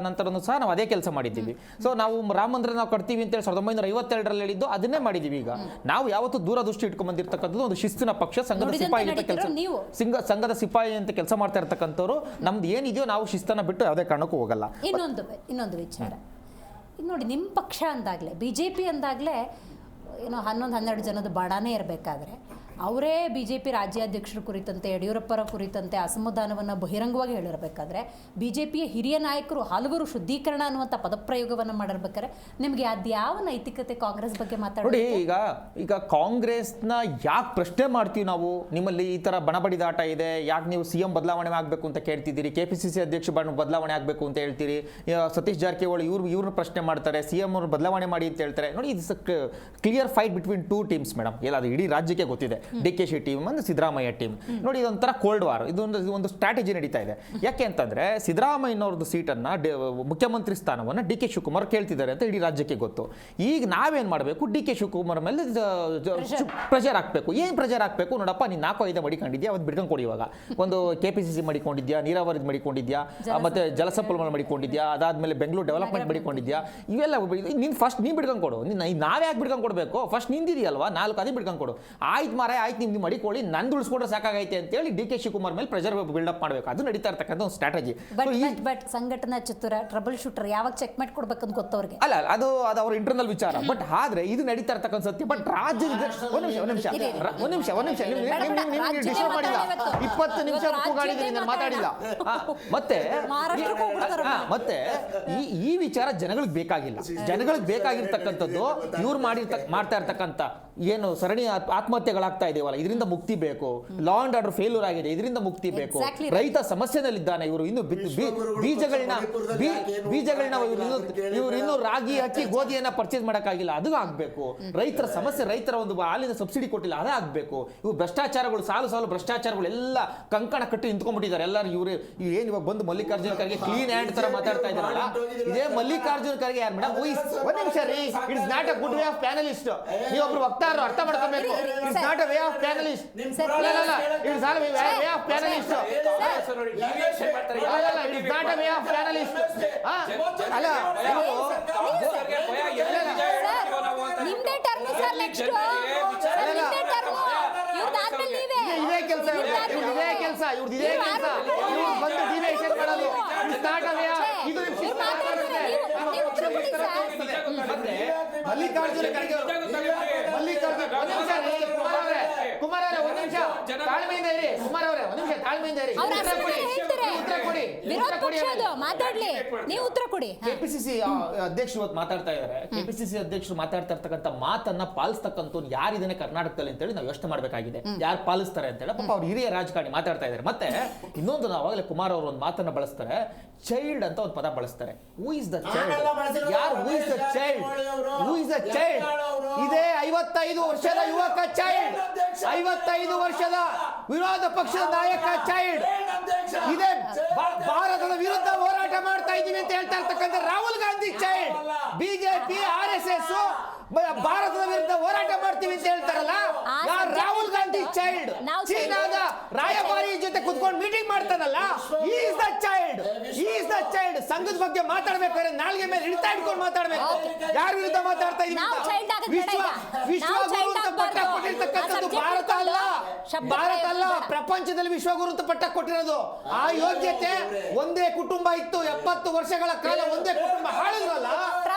ನಂತರನೂ ಸಹ ನಾವು ಅದೇ ಕೆಲಸ ಮಾಡಿದ್ದೀವಿ. ಸೊ ನಾವು ರಾಮ ಮಂದಿರ ನಾವು ಕಟ್ತೀವಿ ಅಂತೇಳಿ 1952ರಲ್ಲಿ ಹೇಳಿದ್ದು ಅದನ್ನೇ ಮಾಡಿದ್ದೀವಿ. ಈಗ ನಾವು ಯಾವತ್ತೂ ದೂರದೃಷ್ಟಿ ಇಟ್ಕೊಂಡ್ ಬಂದಿರತಕ್ಕಂಥದ್ದು ಒಂದು ಶಿಸ್ತಿನ ಪಕ್ಷ, ಸಂಘದ ಸಿಪಾಯಿ ಅಂತ ಸಂಘದ ಸಿಪಾಯಿ ಅಂತ ಕೆಲಸ ಮಾಡ್ತಾ ಇರ್ತಕ್ಕಂಥವ್ರು. ನಮ್ದು ಏನಿದೆಯೋ ನಾವು ಶಿಸ್ತನ್ನ ಬಿಟ್ಟು ಯಾವುದೇ ಕಾರಣಕ್ಕೂ ಹೋಗಲ್ಲ. ಇನ್ನೊಂದು ವಿಚಾರ, ಈಗ ನೋಡಿ, ನಿಮ್ಮ ಪಕ್ಷ ಅಂದಾಗಲೇ BJP ಅಂದಾಗಲೇ ಏನೋ 11-12 ಜನದ ಬಡಾನೇ ಇರಬೇಕಾದ್ರೆ, ಅವರೇ BJP ರಾಜ್ಯಾಧ್ಯಕ್ಷರ ಕುರಿತಂತೆ, ಯಡಿಯೂರಪ್ಪರ ಕುರಿತಂತೆ ಅಸಮಾಧಾನವನ್ನು ಬಹಿರಂಗವಾಗಿ ಹೇಳಿರಬೇಕಾದ್ರೆ, BJPಯ ಹಿರಿಯ ನಾಯಕರು ಹಲವರು ಶುದ್ಧೀಕರಣ ಅನ್ನುವಂಥ ಪದಪ್ರಯೋಗವನ್ನು ಮಾಡಿರ್ಬೇಕಾದ್ರೆ, ನಿಮಗೆ ಅದ್ಯಾವ ನೈತಿಕತೆ ಕಾಂಗ್ರೆಸ್ ಬಗ್ಗೆ ಮಾತಾಡೋದು? ನೋಡಿ, ಈಗ ಕಾಂಗ್ರೆಸ್ನ ಯಾಕೆ ಪ್ರಶ್ನೆ ಮಾಡ್ತೀವಿ ನಾವು? ನಿಮ್ಮಲ್ಲಿ ಈ ಥರ ಬಣಬಡಿದಾಟ ಇದೆ, ಯಾಕೆ ನೀವು CM ಬದಲಾವಣೆ ಆಗಬೇಕು ಅಂತ ಕೇಳ್ತಿದ್ದೀರಿ, KPCC ಅಧ್ಯಕ್ಷ ಬದಲಾವಣೆ ಆಗಬೇಕು ಅಂತ ಹೇಳ್ತೀರಿ, ಸತೀಶ್ ಜಾರಕಿಹೊಳಿ ಇವ್ರನ್ನ ಪ್ರಶ್ನೆ ಮಾಡ್ತಾರೆ, CM ಅವ್ರು ಬದಲಾವಣೆ ಮಾಡಿ ಅಂತ ಹೇಳ್ತಾರೆ. ನೋಡಿ, ಇದು clear fight between 2 teams madam. ಎಲ್ಲ ಅದು ಇಡೀ ರಾಜ್ಯಕ್ಕೆ ಗೊತ್ತಿದೆ. DK ಶಿ ಟೀಮ್ ಒಂದು ಸಿದ್ದರಾಮಯ್ಯ ಟೀಮ್. ನೋಡಿ ಇದೊಂಥರ ಕೋಲ್ಡ್ ವಾರ್, ಒಂದು ಸ್ಟ್ರಾಟಜಿ ನಡೀತಾ ಇದೆ. ಯಾಕೆ ಅಂತಂದ್ರೆ ಸಿದ್ದರಾಮಯ್ಯನವ್ರದ್ದು ಸೀಟನ್ನ ಮುಖ್ಯಮಂತ್ರಿ ಸ್ಥಾನವನ್ನು DK ಶಿವಕುಮಾರ್ ಕೇಳ್ತಿದ್ದಾರೆ ಅಂತ ಇಡೀ ರಾಜ್ಯಕ್ಕೆ ಗೊತ್ತು. ಈಗ ನಾವೇನ್ ಮಾಡಬೇಕು, DK ಶಿವಕುಮಾರ್ ಮೇಲೆ ಪ್ರೆಷರ್ ಹಾಕ್ಬೇಕು. ಏನ್ ಪ್ರೆಷರ್ ಹಾಕ್ಬೇಕು ನೋಡಪ್ಪ, ನೀನು 4-5 ಮಡಿಕೊಂಡಿದ್ಯಾ, ಅವತ್ತು ಬಿಡ್ಕೊಂಡು ಕೊಡಿ. ಇವಾಗ ಒಂದು KPCC ಮಡಿಕೊಂಡಿದ್ಯಾ, ನೀರಾವರಿ ಮಡಿಕೊಂಡಿದ್ಯಾ, ಮತ್ತೆ ಜಲಸಂಪನ್ಮೂಲ ಮಡಿಕೊಂಡಿದ್ಯಾ, ಅದಾದ್ಮೇಲೆ ಬೆಂಗಳೂರು ಡೆವಲಪ್ಮೆಂಟ್ ಮಡಿಕೊಂಡಿದ್ಯಾ, ಇವೆಲ್ಲ ನೀನು ಫಸ್ಟ್ ನೀನು ಬಿಡ್ಕೊಂಡು ಕೊಡು. ನಾವೇ ಯಾಕೆ ಬಿಡ್ಕೊಂಡು ಕೊಡಬೇಕು, ಫಸ್ಟ್ ನಿಂದಿದೆಯಲ್ವಾ 4 ಅದೇ ಬಿಡ್ಕೊಂಡು ಕೊಡು. ಆಯ್ತು ಮಾರೇ, ಆಯ್ತು ನೀವು ಮಡಿಕೊಳ್ಳಿ, ನಂದು ಉಳಿಸ್ಕೊಂಡ್ರೆ ಸಾಕಾಗೈತೆ ಅಂತೇಳಿ DK ಶಿವಕುಮಾರ್ ಮೇಲೆ ಪ್ರೆಷರ್ ಬಿಲ್ಡಪ್ ಮಾಡಬೇಕು. ಅದು ನಡೀತಾ ಇರ್ತಕ್ಕಂಥ ಒಂದು ಸ್ಟ್ರಾಟಜಿ. ಬಟ್ ಸಂಘಟನಾ ಚತುರ ಟ್ರಬಲ್ ಶೂಟರ್ ಯಾವಾಗ ಚೆಕ್ ಮಾಡಿ ಕೊಡ್ಬೇಕಂತ ಗೊತ್ತವ್ರಿಗೆ ಅಲ್ಲ, ಅದು ಅವ್ರ ಇಂಟರ್ನಲ್ ವಿಚಾರ. ಬಟ್ ಆದ್ರೆ ಇದು ನಡೀತಾ ಇರ್ತಕ್ಕಂಥ ಸತ್ಯ. ಬಟ್ ರಾಜ್ಯದ ಒಂದ್ ನಿಮಿಷ ಡಿಸ್ಟರ್ಬ್ ಮಾಡಿಲ್ಲ, 20 ನಿಮಿಷ ಕೂಗಾಡಿದ್ದೀನಿ, ನಾನು ಮಾತಾಡಿಲ್ಲ. ಮತ್ತೆ ಈ ವಿಚಾರ ಜನಗಳಿಗೆ ಬೇಕಾಗಿಲ್ಲ. ಜನಗಳಿಗೆ ಬೇಕಾಗಿರ್ತಕ್ಕಂಥದ್ದು ಇವ್ರು ಮಾಡ್ತಾ ಇರ್ತಕ್ಕಂಥ ಏನು ಸರಣಿ ಆತ್ಮಹತ್ಯೆಗಳಾಗ್ತಾ ಇದೆಯಲ್ಲ, ಇದರಿಂದ ಮುಕ್ತಿ ಬೇಕು. ಲಾ ಅಂಡ್ ಆರ್ಡರ್ ಫೇಲ್ಯೂರ್ ಆಗಿದೆ, ಇದರಿಂದ ಮುಕ್ತಿ ಬೇಕು. ರೈತ ಸಮಸ್ಯೆನಲ್ಲಿದ್ದಾನೆ, ಇವರು ಇನ್ನು ಬೀಜಗಳನ್ನ ಇವರು ಇನ್ನು ರಾಗಿ ಅಕ್ಕಿ ಗೋಧಿಯನ್ನ ಪರ್ಚೇಸ್ ಮಾಡಕ್ಕಾಗಿಲ್ಲ, ಅದು ಆಗ್ಬೇಕು. ರೈತರ ಸಮಸ್ಯೆ, ರೈತರ ಒಂದು ಹಾಲಿನ ಸಬ್ಸಿಡಿ ಕೊಟ್ಟಿಲ್ಲ, ಅದೇ ಆಗ್ಬೇಕು. ಇವು ಭ್ರಷ್ಟಾಚಾರಗಳು, ಸಾಲು ಭ್ರಷ್ಟಾಚಾರಗಳು ಎಲ್ಲ ಕಂಕಣ ಕಟ್ಟಿ ನಿಂತ್ಕೊಂಡ್ಬಿಟ್ಟಿದ್ದಾರೆ ಎಲ್ಲರೂ. ಇವರು ಏನ್ ಇವಾಗ ಬಂದು ಮಲ್ಲಿಕಾರ್ಜುನ ಖರ್ಗೆ ಕ್ಲೀನ್ ಹ್ಯಾಂಡ್ ತರ ಮಾತಾಡ್ತಾ ಇದ್ದಾರಲ್ಲ, ಇದೇ ಮಲ್ಲಿಕಾರ್ಜುನ ಖರ್ಗೆ ಯಾರು ಮೇಡಮ್? ಒಂದ್ ನಿಮಿಷ ರೀ, it's not a good way of panelist. ನೀವೊಬ್ರು ವಕ್ತಾರರು ಅರ್ಥ ಮಾಡ್ಕೋಬೇಕು. It's not a way of panelist. It's not a way of panelist. It's not a way of panelist. ಅಲ್ಲ, ನಿಮ್ದೇ ಟರ್ನ್ ಸರ್, ನೆಕ್ಸ್ಟ್ ನಿಮ್ದೇ ಟರ್ನ್. ಇದೇ ಕೆಲಸ ಬಂದು ಡಿವಿಯೇಷನ್ ಮಾಡೋದು. It's not a way of. ಇದು ಮಲ್ಲಿಕಾರ್ಜುನ ಖರ್ಗೆ ಕುಮಾರ್ ಅವರೇ ಒಂದ್ ನಿಮಿಷ ತಾಳ್ಮೆಯಿಂದ ಇರಿ. ಕುಮಾರ್ ಅವರೇ ಒಂದ್ ನಿಮಿಷ ತಾಳ್ಮೆಯಿಂದ ಇರಿ. ಉತ್ತರ ಕೊಡಿ. ಮಾತಾಡ್ಲಿ, ನೀವು ಉತ್ತರ ಕೊಡಿ. KPCC ಅಧ್ಯಕ್ಷರು ಇವತ್ತು ಮಾತಾಡ್ತಾ ಇದ್ದಾರೆ. KPCC ಅಧ್ಯಕ್ಷರು ಮಾತಾಡ್ತಾ ಇರ್ತಕ್ಕಂಥ ಮಾತನ್ನ ಪಾಲಿಸ್ತಕ್ಕಂಥ ಯಾರಿದ್ದಾನೆ ಕರ್ನಾಟಕದಲ್ಲಿ ಅಂತೇಳಿ ನಾವು ಯೋಚನೆ ಮಾಡಬೇಕಾಗಿದೆ. ಯಾರು ಪಾಲಿಸ್ತಾರೆ ಅಂತೇಳಿ. ಪಾಪ ಅವ್ರು ಹಿರಿಯ ರಾಜಕಾರಣಿ ಮಾತಾಡ್ತಾ ಇದ್ದಾರೆ. ಮತ್ತೆ ಇನ್ನೊಂದು, ಅವಾಗಲೇ ಕುಮಾರ್ ಅವರು ಒಂದು ಮಾತನ್ನ ಬಳಸ್ತಾರೆ, ಚೈಲ್ಡ್ ಅಂತ ಒಂದು ಪದ ಬಳಸ್ತಾರೆ. Who is the child? ಯಾರು who is the child? Who is the child? ಇದೇ 55 ವರ್ಷದ ಯುವಕ ಚೈಲ್ಡ್, 55 ವರ್ಷದ ವಿರೋಧ ಪಕ್ಷದ ನಾಯಕ ಚೈಲ್ಡ್, ಇದೇ ಭಾರತದ ವಿರುದ್ಧ ಹೋರಾಟ ಮಾಡ್ತಾ ಇದ್ದೀವಿ ಅಂತ ಹೇಳ್ತಾ ಇರ್ತಕ್ಕಂಥ Rahul Gandhi child. BJP RSS ಭಾರತದ ವಿರುದ್ಧ ಹೋರಾಟ ಮಾಡ್ತೀವಿ ಅಂತ ಹೇಳ್ತಾರಲ್ಲ, ಯಾರು ರಾಹುಲ್ ಗಾಂಧಿ ಚೈಲ್ಡ್? ಚೀನಾದ ರಾಯಭಾರಿ ಜೊತೆ ಕುತ್ಕೊಂಡು ಮೀಟಿಂಗ್ ಮಾಡ್ತಾನಲ್ಲ, is the child. Is the child. ಸಂಘದ ಬಗ್ಗೆ ಮಾತಾಡ್ಬೇಕಾದ್ರೆ ನಾಲ್ಗೆ ಮೇಲೆ ಹಿಡಿತಾ ಇಟ್ಕೊಂಡು ಮಾತಾಡ್ಬೇಕು. ಯಾರ ವಿರುದ್ಧ ಮಾತಾಡ್ತಾ ಇದೀವಿ? ವಿಶ್ವಗುರು ಅಂತ ಪಟ್ಟ ಕೊಟ್ಟಿರ್ತಕ್ಕಂಥದ್ದು ಭಾರತ ಅಲ್ಲ, ಭಾರತ ಅಲ್ಲ, ಪ್ರಪಂಚದಲ್ಲಿ ವಿಶ್ವಗುರು ಅಂತ ಪಟ್ಟ ಕೊಟ್ಟಿರೋದು. ಆ ಯೋಗ್ಯತೆ ಒಂದೇ ಕುಟುಂಬ ಇತ್ತು, 70 ವರ್ಷಗಳ ಕಾಲ ಒಂದೇ ಕುಟುಂಬ ಹಾಳಿದ್ರಲ್ಲ,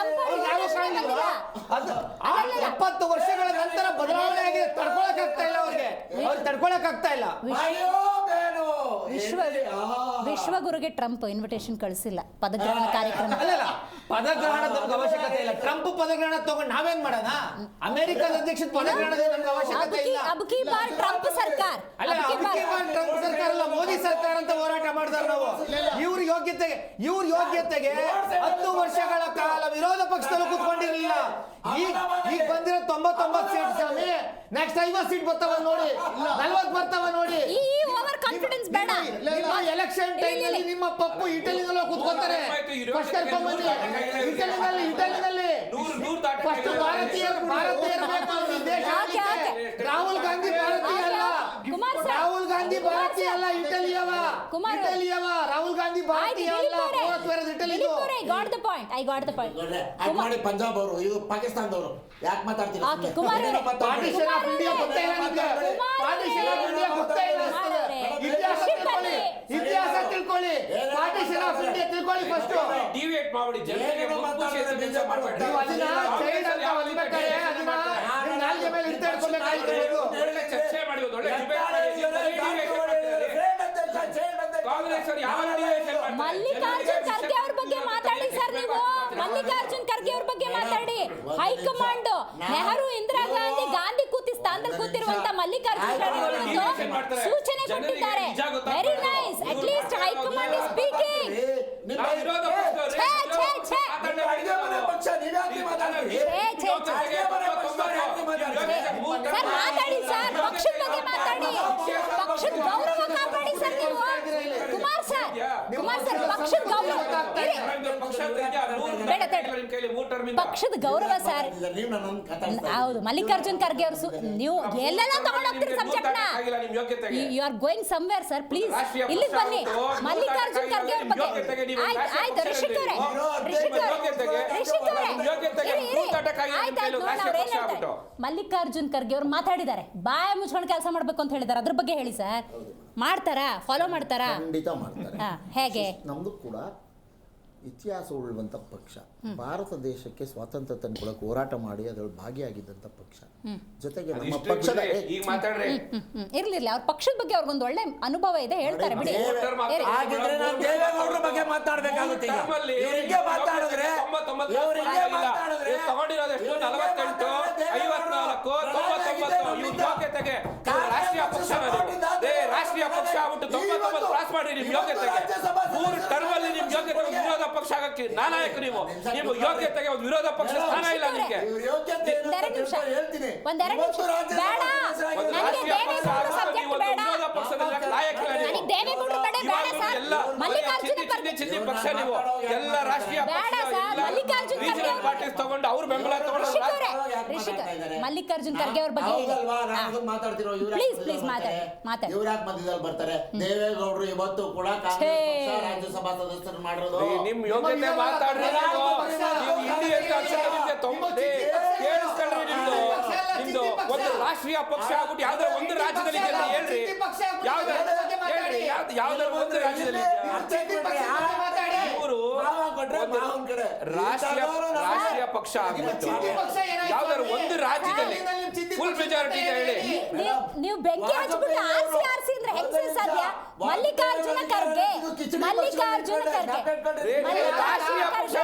ಯಾವ ಕಾಣಿಲ್ವಾ? ಅದು 70 ವರ್ಷಗಳ ನಂತರ ಬದಲಾವಣೆ ಆಗಿದೆ. ತಡ್ಕೊಳಕ್ ಆಗ್ತಾ ಇಲ್ಲ ಅವ್ರಿಗೆ, ಅವ್ರು ತಡ್ಕೊಳಕ್ ಆಗ್ತಾ ಇಲ್ಲ. ವಿಶ್ವಗುರುಗೆ ಟ್ರಂಪ್ ಇನ್ವಿಟೇಷನ್ ಕಳಿಸಿಲ್ಲ ಪದಗ್ರಹಣ ಕಾರ್ಯಕ್ರಮ. ಅಲ್ಲ, ಪದಗ್ರಹಣದ ನಮ್ಗೆ ಅವಶ್ಯಕತೆ ಇಲ್ಲ. ಟ್ರಂಪ್ ಪದಗ್ರಹಣ ತಗೊಂಡು ನಾವೇನ್ ಮಾಡೋಣ? ಅಮೆರಿಕದ ಅಧ್ಯಕ್ಷ ಪದಗ್ರಹಣದ ನಮ್ಗೆ ಅವಶ್ಯಕತೆ ಇಲ್ಲ. ಅಬ್ಕಿ ಬಾರ್ ಟ್ರಂಪ್ ಸರ್ಕಾರ ಅಲ್ಲ, ಅಬ್ಕಿ ಬಾರ್ ಟ್ರಂಪ್ ಸರ್ಕಾರ ಅಲ್ಲ, ಮೋದಿ ಸರ್ಕಾರ ಅಂತ ಹೋರಾಟ ಮಾಡಿದಾರ ನಾವು. ಇವ್ರ ಯೋಗ್ಯತೆಗೆ 10 ವರ್ಷಗಳ ಕಾಲ ವಿರೋಧ ಪಕ್ಷದಲ್ಲೂ ಕೂತ್ಕೊಂಡಿರಲಿಲ್ಲ. ಈಗ ಬಂದಿರೋ 99 ಸೀಟ್ ಸ್ವಾಮಿ, ನೆಕ್ಸ್ಟ್ 50 ಸೀಟ್ ಬರ್ತಾವ ನೋಡಿ, 40 ಬರ್ತಾವ ನೋಡಿ. ಈ ಓವರ್ ಕಾನ್ಫಿಡೆನ್ಸ್ ಬೇಡ. ಎಲೆಕ್ಷನ್ ಟೈಮ್ ನಲ್ಲಿ ನಿಮ್ಮ ಪಪ್ಪು ಇಟಲಿನಲ್ಲಿ ಕೂತ್ಕೊತಾರೆ. ಫಸ್ಟ್ ಕರ್ಕೊಂಡ್ಬನ್ನಿ ಇಟಲಿನಲ್ಲಿ ಫಸ್ಟ್ ಭಾರತೀಯರು ಬೇಕು ದೇಶ. ರಾಹುಲ್ ಗಾಂಧಿ ಭಾರತೀಯ ಅಲ್ಲ, ರಾಹುಲ್ ಗಾಂಧಿ ಭಾರತೀಯ ಅಲ್ಲ, ಇಟಲಿಯವ. ರಾಹುಲ್ ಗಾಂಧಿ ಭಾರತೀಯ ಅಲ್ಲ, ಇಟಲಿದು. I got the point. ಮಾಡಿ ಪಂಜಾಬ್ ಅವರು, ಇದು ಪಾಕಿಸ್ತಾನದವರು. ಯಾಕೆ ಮಾತಾಡ್ತೀರಾ? ಪಾರ್ಟಿಷನ್ ಆಫ್ ಇಂಡಿಯಾ ಗೊತ್ತೇ ಇಲ್ಲ ನಿಮ್ಗೆ? ಪಾರ್ಟಿಷನ್ ಆಫ್ ಇಂಡಿಯಾ ಗೊತ್ತೇ ಇಲ್ಲ? ಇತಿಹಾಸ ತಿಳ್ಕೊಳ್ಳಿ. ಪಾರ್ಟಿಷನ್ ಆಫ್ ಇಂಡಿಯಾ ತಿಳ್ಕೊಳ್ಳಿ ಫಸ್ಟ್. ಡಿವೇಟ್ ಮಾಡಿ ಜನರಿಗೆ ಮುಖ್ಯ ಮಾಡಬೇಡಿ. ನೀವು ಅದನ್ನ ಚೈಲ್ಡ್ ಅಂತ ಒಲಿಬೇಕಾದ್ರೆ ಅದನ್ನ ನಿಮ್ಮ ನಾಲ್ಗೆ ಮೇಲೆ ಇಡ್ತಾ ಇಟ್ಕೊಬೇಕಾಗಿತ್ತು. ಚರ್ಚೆ ಮಾಡಿ ಒಳ್ಳೆ ಡಿಬೇಟ್ ಕಾಂಗ್ರೆಸ್ ಅವರು ಯಾವ ಮಲ್ಲಿಕಾರ್ಜುನ್ ಖರ್ಗೆ ಅವ್ರ ಬಗ್ಗೆ ಮಾತಾಡಿ ಸರ್. ನೀವು ಮಲ್ಲಿಕಾರ್ಜುನ್ ಖರ್ಗೆ ಅವ್ರ ಬಗ್ಗೆ ಮಾತಾಡಿ. ಹೈಕಮಾಂಡ್ ನೆಹರು, ಇಂದಿರಾ ಗಾಂಧಿ, ಗಾಂಧಿ ಕೂತಿ ಸ್ಥಾನದಲ್ಲಿ ಕೂತಿರುವಂತ ಮಲ್ಲಿಕಾರ್ಜುನ್ ಖರ್ಗೆ ಸೂಚನೆ ಕೊಟ್ಟಿದ್ದಾರೆ. Very nice. At least high command is speaking. Sir ಮಾತಾಡಿ ಸರ್, ಪಕ್ಷದ ಬೇಡ ಪಕ್ಷದ ಗೌರವ ಸರ್. ನೀವು ನನ್ನನ್ನು ಕಥಾಯಿಸ್ತಾ ಹೌದು, ಮಲ್ಲಿಕಾರ್ಜುನ್ ಖರ್ಗೆ ಅವರು ನೀವು ಎಲ್ಲೆಲ್ಲ ತಗೊಂಡೋಗ್ತೀರಿ ಸಬ್ಜೆಕ್ಟ್ನ. You are going somewhere sir, please ಇಲ್ಲಿಗೆ ಬನ್ನಿ. ಮಲ್ಲಿಕಾರ್ಜುನ್ ಖರ್ಗೆ ಅವ್ರ ಬಗ್ಗೆ ಆಯ್ತು ರಿಷಿಕ್ ಅವರೇ, ಮಲ್ಲಿಕಾರ್ಜುನ್ ಖರ್ಗೆ ಅವ್ರು ಮಾತಾಡಿದ್ದಾರೆ, ಬಾಯ ಮುಚ್ಕೊಂಡು ಕೆಲಸ ಮಾಡ್ಬೇಕು ಅಂತ ಹೇಳಿದ್ದಾರೆ. ಅದ್ರ ಬಗ್ಗೆ ಹೇಳಿ ಸರ್. ಮಾಡ್ತಾರಾ? ಫಾಲೋ ಮಾಡ್ತಾರಾ? ಖಂಡಿತ ಮಾಡ್ತಾರೆ. ಹೇಗೆ? ನಮ್ದು ಕೂಡ ಇತಿಹಾಸ ಉಳ್ಳುವಂಥ ಪಕ್ಷ. ಭಾರತ ದೇಶಕ್ಕೆ ಸ್ವಾತಂತ್ರ್ಯ ತಂದುಕೊಳ್ಳಕ್ಕೆ ಹೋರಾಟ ಮಾಡಿ ಅದರಲ್ಲಿ ಭಾಗಿಯಾಗಿದ್ದಂಥ ಪಕ್ಷ. ಜೊತೆಗೆ ನಮ್ಮ ಪಕ್ಷದ ಇರ್ಲಿ ಅವ್ರ ಪಕ್ಷದ ಬಗ್ಗೆ ಅವ್ರಿಗೊಂದು ಒಳ್ಳೆ ಅನುಭವ ಇದೆ, ಹೇಳ್ತಾರೆ ಬಿಡಿ. ದೇವೇಗೌಡರ ಬಗ್ಗೆ ಮಾತಾಡ್ಬೇಕಾಗುತ್ತೆ. ಇವರಿಗೆ ಮಾತಾಡಿದ್ರೆ ತಗೊಂಡಿರೋದೆಷ್ಟು 48, 54, 99 ರಾಷ್ಟ್ರೀಯ ಪಕ್ಷ ರಾಷ್ಟ್ರೀಯ ಪಕ್ಷ ಆಗ್ಬಿಟ್ಟು 99 ಕ್ರಾಸ್ ಮಾಡಿ ನಿಮ್ ಯೋಗ್ಯತೆಗೆ 3 ಟರ್ಮ್ ಅಲ್ಲಿ ನಿಮ್ ಯೋಗ್ಯತೆ ವಿರೋಧ ಪಕ್ಷ ಆಗಕ್ಕೆ ನಾನಾಯಕ. ನೀವು ನಿಮ್ಮ ಯೋಗ್ಯತೆಗೆ ಒಂದು ವಿರೋಧ ಪಕ್ಷ ಸ್ಥಾನ ಇಲ್ಲ ನಿಮಗೆ. ಚಿಂದಿ ಪಕ್ಷ ನೀವು ಎಲ್ಲ ರಾಷ್ಟ್ರೀಯ ಪಾರ್ಟೀಸ್ ತಗೊಂಡು ಅವ್ರ ಬೆಂಬಲ ತಗೊಂಡು ಮಲ್ಲಿಕಾರ್ಜುನ್ ಖರ್ಗೆ ಅವ್ರ ಬಗ್ಗೆ ಮಾತಾಡ್ತಿರೋ ಪ್ಲೀಸ್ ಮಾತಾಡಿ. ಇವ್ರಾಕ್ ಮಧ್ಯದಲ್ಲಿ ಬರ್ತಾರೆ. ದೇವೇಗೌಡರು ಇವತ್ತು ಕೂಡ ಕಾಂಗ್ರೆಸ್ ಪಕ್ಷ ರಾಜ್ಯಸಭಾ ಸದಸ್ಯರು ಮಾಡಿರೋದು. ನಿಮ್ ಯೋಗ್ಯತೆ ಮಾತಾಡ್ರಿ. ಕೇಳಿಸ್ಕೊಳ್ರಿ. ನಿಮ್ದು ಒಂದು ರಾಷ್ಟ್ರೀಯ ಪಕ್ಷ ಆಗ್ಬಿಟ್ಟು ಯಾವ್ದಾರ ಒಂದು ರಾಜ್ಯದಲ್ಲಿ ಹೇಳ್ರಿ. ಯಾವ್ದಾರ ಒಂದು ರಾಜ್ಯದಲ್ಲಿ ಇವರು ರಾಷ್ಟ್ರೀಯ ಪಕ್ಷ ಆಗ್ಬಿಟ್ಟು ಯಾವ್ದಾರ ಒಂದು ರಾಜ್ಯದಲ್ಲಿ ಫುಲ್ ಮೆಜಾರಿಟಿ ಹೇಳಿ. ನೀವು ಬೆಂಕಿ ಹಚ್ಬಿಟ್ಟು ಆರ್ಸಿ ಅಂದ್ರೆ ಹೆಂಗ್ ಸಾಧ್ಯ? ಮಲ್ಲಿಕಾರ್ಜುನ ಖರ್ಗೆ ರಾಷ್ಟ್ರೀಯ ಪಕ್ಷ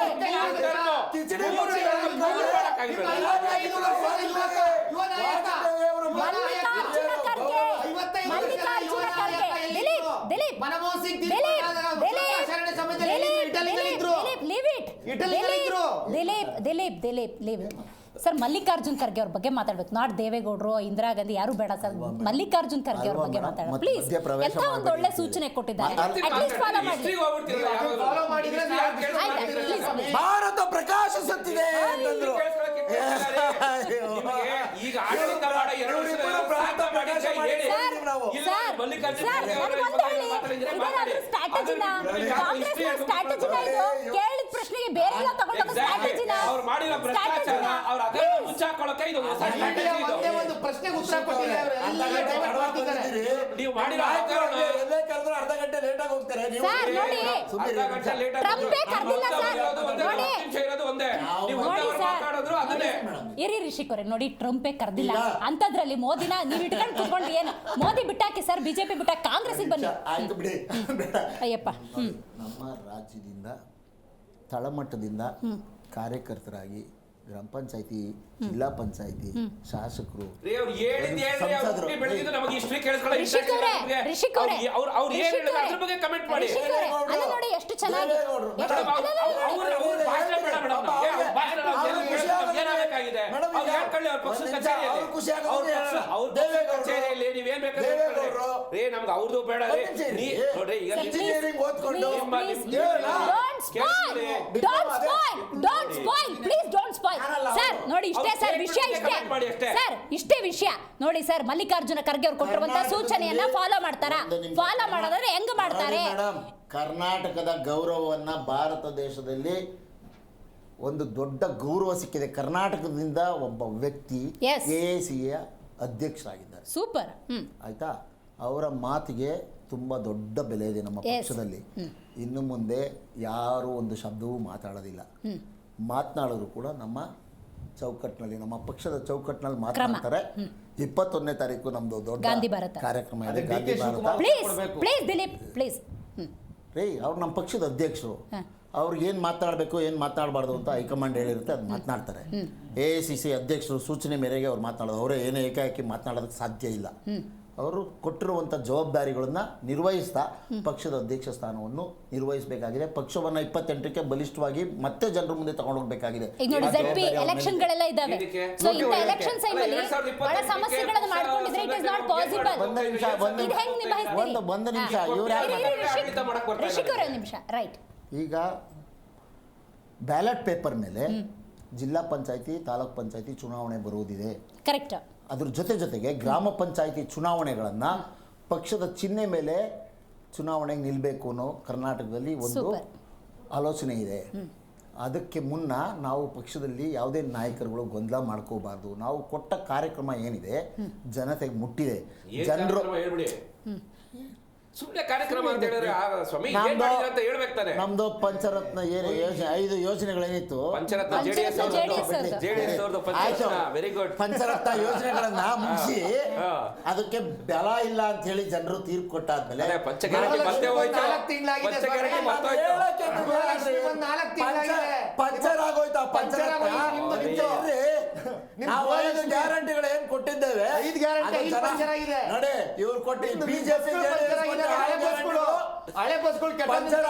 ದಿಲೀಪ್ ಸರ್, ಮಲ್ಲಿಕಾರ್ಜುನ್ ಖರ್ಗೆ ಅವ್ರ ಬಗ್ಗೆ ಮಾತಾಡ್ಬೇಕು. ನಾಟ್ ದೇವೇಗೌಡರು, ಇಂದಿರಾ ಗಾಂಧಿ ಯಾರು ಬೇಡ ಸರ್. ಮಲ್ಲಿಕಾರ್ಜುನ್ ಖರ್ಗೆ ಅವ್ರ ಬಗ್ಗೆ ಮಾತಾಡೋಣ ಪ್ಲೀಸ್. ಎಂತ ಒಂದು ಒಳ್ಳೆ ಸೂಚನೆ ಕೊಟ್ಟಿದ್ದಾರೆ. ಅಟ್ಲೀಸ್ಟ್ ಫಾಲೋ ಮಾಡಿ. ಭಾರತ ಪ್ರಕಾಶಿಸುತ್ತಿದೆ ಅಂತಂದ್ರು. ಈಗ ಆಡಳಿತ ಮಾಡ 2 ಕೇಳಿದ ಪ್ರಶ್ನೆಗೆ ಬೇರೆ ಎಲ್ಲ ತಗೊಂಡು ಸ್ಟ್ರಾಟಜಿನ ಅವ್ರು ಮಾಡಿರೋ ಭ್ರಷ್ಟಾಚಾರ ಅವ್ರ ಅದನ್ನ ಮುಚ್ಚಾಕೊಳ್ಳೋಕೆ ಇದು ಹೊಸ ಸ್ಟ್ರಾಟಜಿ. ಇದು ಒಂದು ಪ್ರಶ್ನೆಗೆ ಉತ್ತರ ಕೊಟ್ಟಿಲ್ಲ. ನೀವು ಮಾಡಿರೋ ಎಲ್ಲೇ ಕರೆದ್ರು ಅರ್ಧ ಗಂಟೆ ಲೇಟ್ ಆಗಿ ಹೋಗ್ತಾರೆ. ನೀವು ಸರ್ ನೋಡಿ, ಟ್ರಂಪೇ ಕರೆದಿಲ್ಲ ಸರ್. ನೋಡಿ ಇರೋದು ಒಂದೇ. ನೀವು ಮಾತಾಡಿದ್ರು ಅದನ್ನೇ ಇರಿ ರಿಷಿಕ್ ಅವರೇ, ನೋಡಿ ಟ್ರಂಪೇ ಕರೆದಿಲ್ಲ ಅಂತದ್ರಲ್ಲಿ ಮೋದಿನ ನೀವು ಇಟ್ಕೊಂಡು ಕುತ್ಕೊಂಡು ಏನು ಮೋದಿ ಬಿಟ್ಟಾಕಿ ಸರ್, ಬಿಜೆಪಿ ಬಿಟ್ಟಾಕಿ ಕಾಂಗ್ರೆಸ್ಗೆ ಬನ್ನಿ. ಆಯ್ತು ಬಿಡಿ. ಅಯ್ಯಪ್ಪ, ನಮ್ಮ ರಾಜ್ಯದಿಂದ ತಳಮಟ್ಟದಿಂದ ಕಾರ್ಯಕರ್ತರಾಗಿ ಗ್ರಾಮ ಪಂಚಾಯತಿ, ಜಿಲ್ಲಾ ಪಂಚಾಯತಿ, ಶಾಸಕರು, ನೋಡಿ ಎಷ್ಟು ಚೆನ್ನಾಗಿ ನಮ್ಗೆ ಅವ್ರದ್ದು ಬೇಡ. ಸರ್ ನೋಡಿ ಇಷ್ಟೇ ಸರ್ ವಿಷಯ, ಸರ್ ಇಷ್ಟೇ ವಿಷಯ ನೋಡಿ ಸರ್. ಮಲ್ಲಿಕಾರ್ಜುನ ಖರ್ಗೆ ಅವ್ರು ಕೊಟ್ಟಿರುವಂತ ಸೂಚನೆಯನ್ನ ಫಾಲೋ ಮಾಡ್ತಾರಾ? ಫಾಲೋ ಮಾಡೋದಾದ್ರೆ ಹೆಂಗ್ ಮಾಡ್ತಾರೆ? ಕರ್ನಾಟಕದ ಗೌರವವನ್ನ ಭಾರತ ದೇಶದಲ್ಲಿ ಒಂದು ದೊಡ್ಡ ಗೌರವ ಸಿಕ್ಕಿದೆ. ಕರ್ನಾಟಕದಿಂದ ಒಬ್ಬ ವ್ಯಕ್ತಿ AICA ಅಧ್ಯಕ್ಷರಾಗಿದ್ದಾರೆ. ಸೂಪರ್. ಆಯ್ತಾ? ಅವರ ಮಾತಿಗೆ ತುಂಬಾ ದೊಡ್ಡ ಬೆಲೆ ಇದೆ ನಮ್ಮ ಪಕ್ಷದಲ್ಲಿ. ಇನ್ನು ಮುಂದೆ ಯಾರು ಒಂದು ಶಬ್ದವೂ ಮಾತಾಡೋದಿಲ್ಲ. ಮಾತನಾಡೋರು ಕೂಡ ನಮ್ಮ ಚೌಕಟ್ಟಿನಲ್ಲಿ, ನಮ್ಮ ಪಕ್ಷದ ಚೌಕಟ್ಟಿನಲ್ಲಿ ಮಾತನಾಡ್ತಾರೆ. 21ನೇ ತಾರೀಕು ನಮ್ದು ದೊಡ್ಡ ಕಾರ್ಯಕ್ರಮ ಇದೆ, ಗಾಂಧಿ ಭಾರತ. ರೀ, ಅವ್ರು ನಮ್ಮ ಪಕ್ಷದ ಅಧ್ಯಕ್ಷರು. ಅವ್ರಿಗೆ ಏನು ಮಾತನಾಡಬೇಕು ಏನು ಮಾತನಾಡಬಾರ್ದು ಅಂತ ಹೈಕಮಾಂಡ್ ಹೇಳಿರುತ್ತೆ, ಅದು ಮಾತನಾಡ್ತಾರೆ. AICC ಅಧ್ಯಕ್ಷರು ಸೂಚನೆ ಮೇರೆಗೆ ಅವ್ರು ಮಾತನಾಡೋದು. ಅವರೇ ಏನೇ ಏಕಾಏಕಿ ಮಾತನಾಡೋದಕ್ಕೆ ಸಾಧ್ಯ ಇಲ್ಲ. ಅವರು ಕೊಟ್ಟಿರುವಂಥ ಜವಾಬ್ದಾರಿಗಳನ್ನು ನಿರ್ವಹಿಸ್ತಾ ಪಕ್ಷದ ಅಧ್ಯಕ್ಷ ಸ್ಥಾನವನ್ನು ನಿರ್ವಹಿಸಬೇಕಾಗಿದೆ. ಪಕ್ಷವನ್ನು 28ಕ್ಕೆ ಬಲಿಷ್ಠವಾಗಿ ಮತ್ತೆ ಜನರ ಮುಂದೆ ತಗೊಂಡೋಗ್ಬೇಕಾಗಿದೆ. ಈಗ ಬ್ಯಾಲೆಟ್ ಪೇಪರ್ ಮೇಲೆ ಜಿಲ್ಲಾ ಪಂಚಾಯತಿ ತಾಲೂಕ್ ಪಂಚಾಯತಿ ಚುನಾವಣೆ ಬರುವುದಿದೆ. ಕರೆಕ್ಟ್. ಅದ್ರ ಜೊತೆಗೆ ಗ್ರಾಮ ಪಂಚಾಯತಿ ಚುನಾವಣೆಗಳನ್ನು ಪಕ್ಷದ ಚಿಹ್ನೆ ಮೇಲೆ ಚುನಾವಣೆಗೆ ನಿಲ್ಲಬೇಕು ಅನ್ನೋ ಕರ್ನಾಟಕದಲ್ಲಿ ಒಂದು ಆಲೋಚನೆ ಇದೆ. ಅದಕ್ಕೆ ಮುನ್ನ ನಾವು ಪಕ್ಷದಲ್ಲಿ ಯಾವುದೇ ನಾಯಕರುಗಳು ಗೊಂದಲ ಮಾಡ್ಕೋಬಾರ್ದು. ನಾವು ಕೊಟ್ಟ ಕಾರ್ಯಕ್ರಮ ಏನಿದೆ ಜನತೆಗೆ ಮುಟ್ಟಿದೆ. ಜನರು ಸುಮ್ಮನೆ ಕಾರ್ಯಕ್ರಮ ಅಂತ ಹೇಳಿದ್ರೆ ಸ್ವಾಮಿ ಏನ್ ಮಾಡಿದ್ರು ಅಂತ ಹೇಳ್ಬೇಕು ತಾನೆ. ನಮ್ದು ಪಂಚರತ್ನ ಏನು ಯೋಜನೆ 5 ಯೋಜನೆಗಳೇನಿತ್ತು, ಪಂಚರತ್ನ ಜೆಡಿಎಸ್ ಅವ್ರದ್ದು ಪಂಚರತ್ನ ವೆರಿ ಗುಡ್ ಪಂಚರತ್ನ ಯೋಜನೆಗಳನ್ನ ಮುಗಿಸಿ ಅದಕ್ಕೆ ಬೆಲ ಇಲ್ಲ ಅಂತ ಹೇಳಿ ಜನರು ತೀರ್ಪು ಕೊಟ್ಟಾದ್ಮೇಲೆ ಪಂಚಗ್ಯಾರಂಟಿ ಮತ್ತೆ ಹೋಯ್ತು. ಪಂಚಗ್ಯಾರಂಟಿ ಮತ್ತೆ ಪಂಚರ್ ಆಗೋಯ್ತಾ? ನಾವು 5 ಗ್ಯಾರಂಟಿಗಳು ಏನ್ ಕೊಟ್ಟಿದ್ದೇವೆ, 5 ಗ್ಯಾರಂಟಿ 5 ಪಂಚರ್ ಆಗಿದೆ ನೋಡಿ. ಇವ್ರು ಕೊಟ್ಟಿದ್ದು ಬಿಜೆಪಿ ಹಳೆ ಬಸ್ಗಳು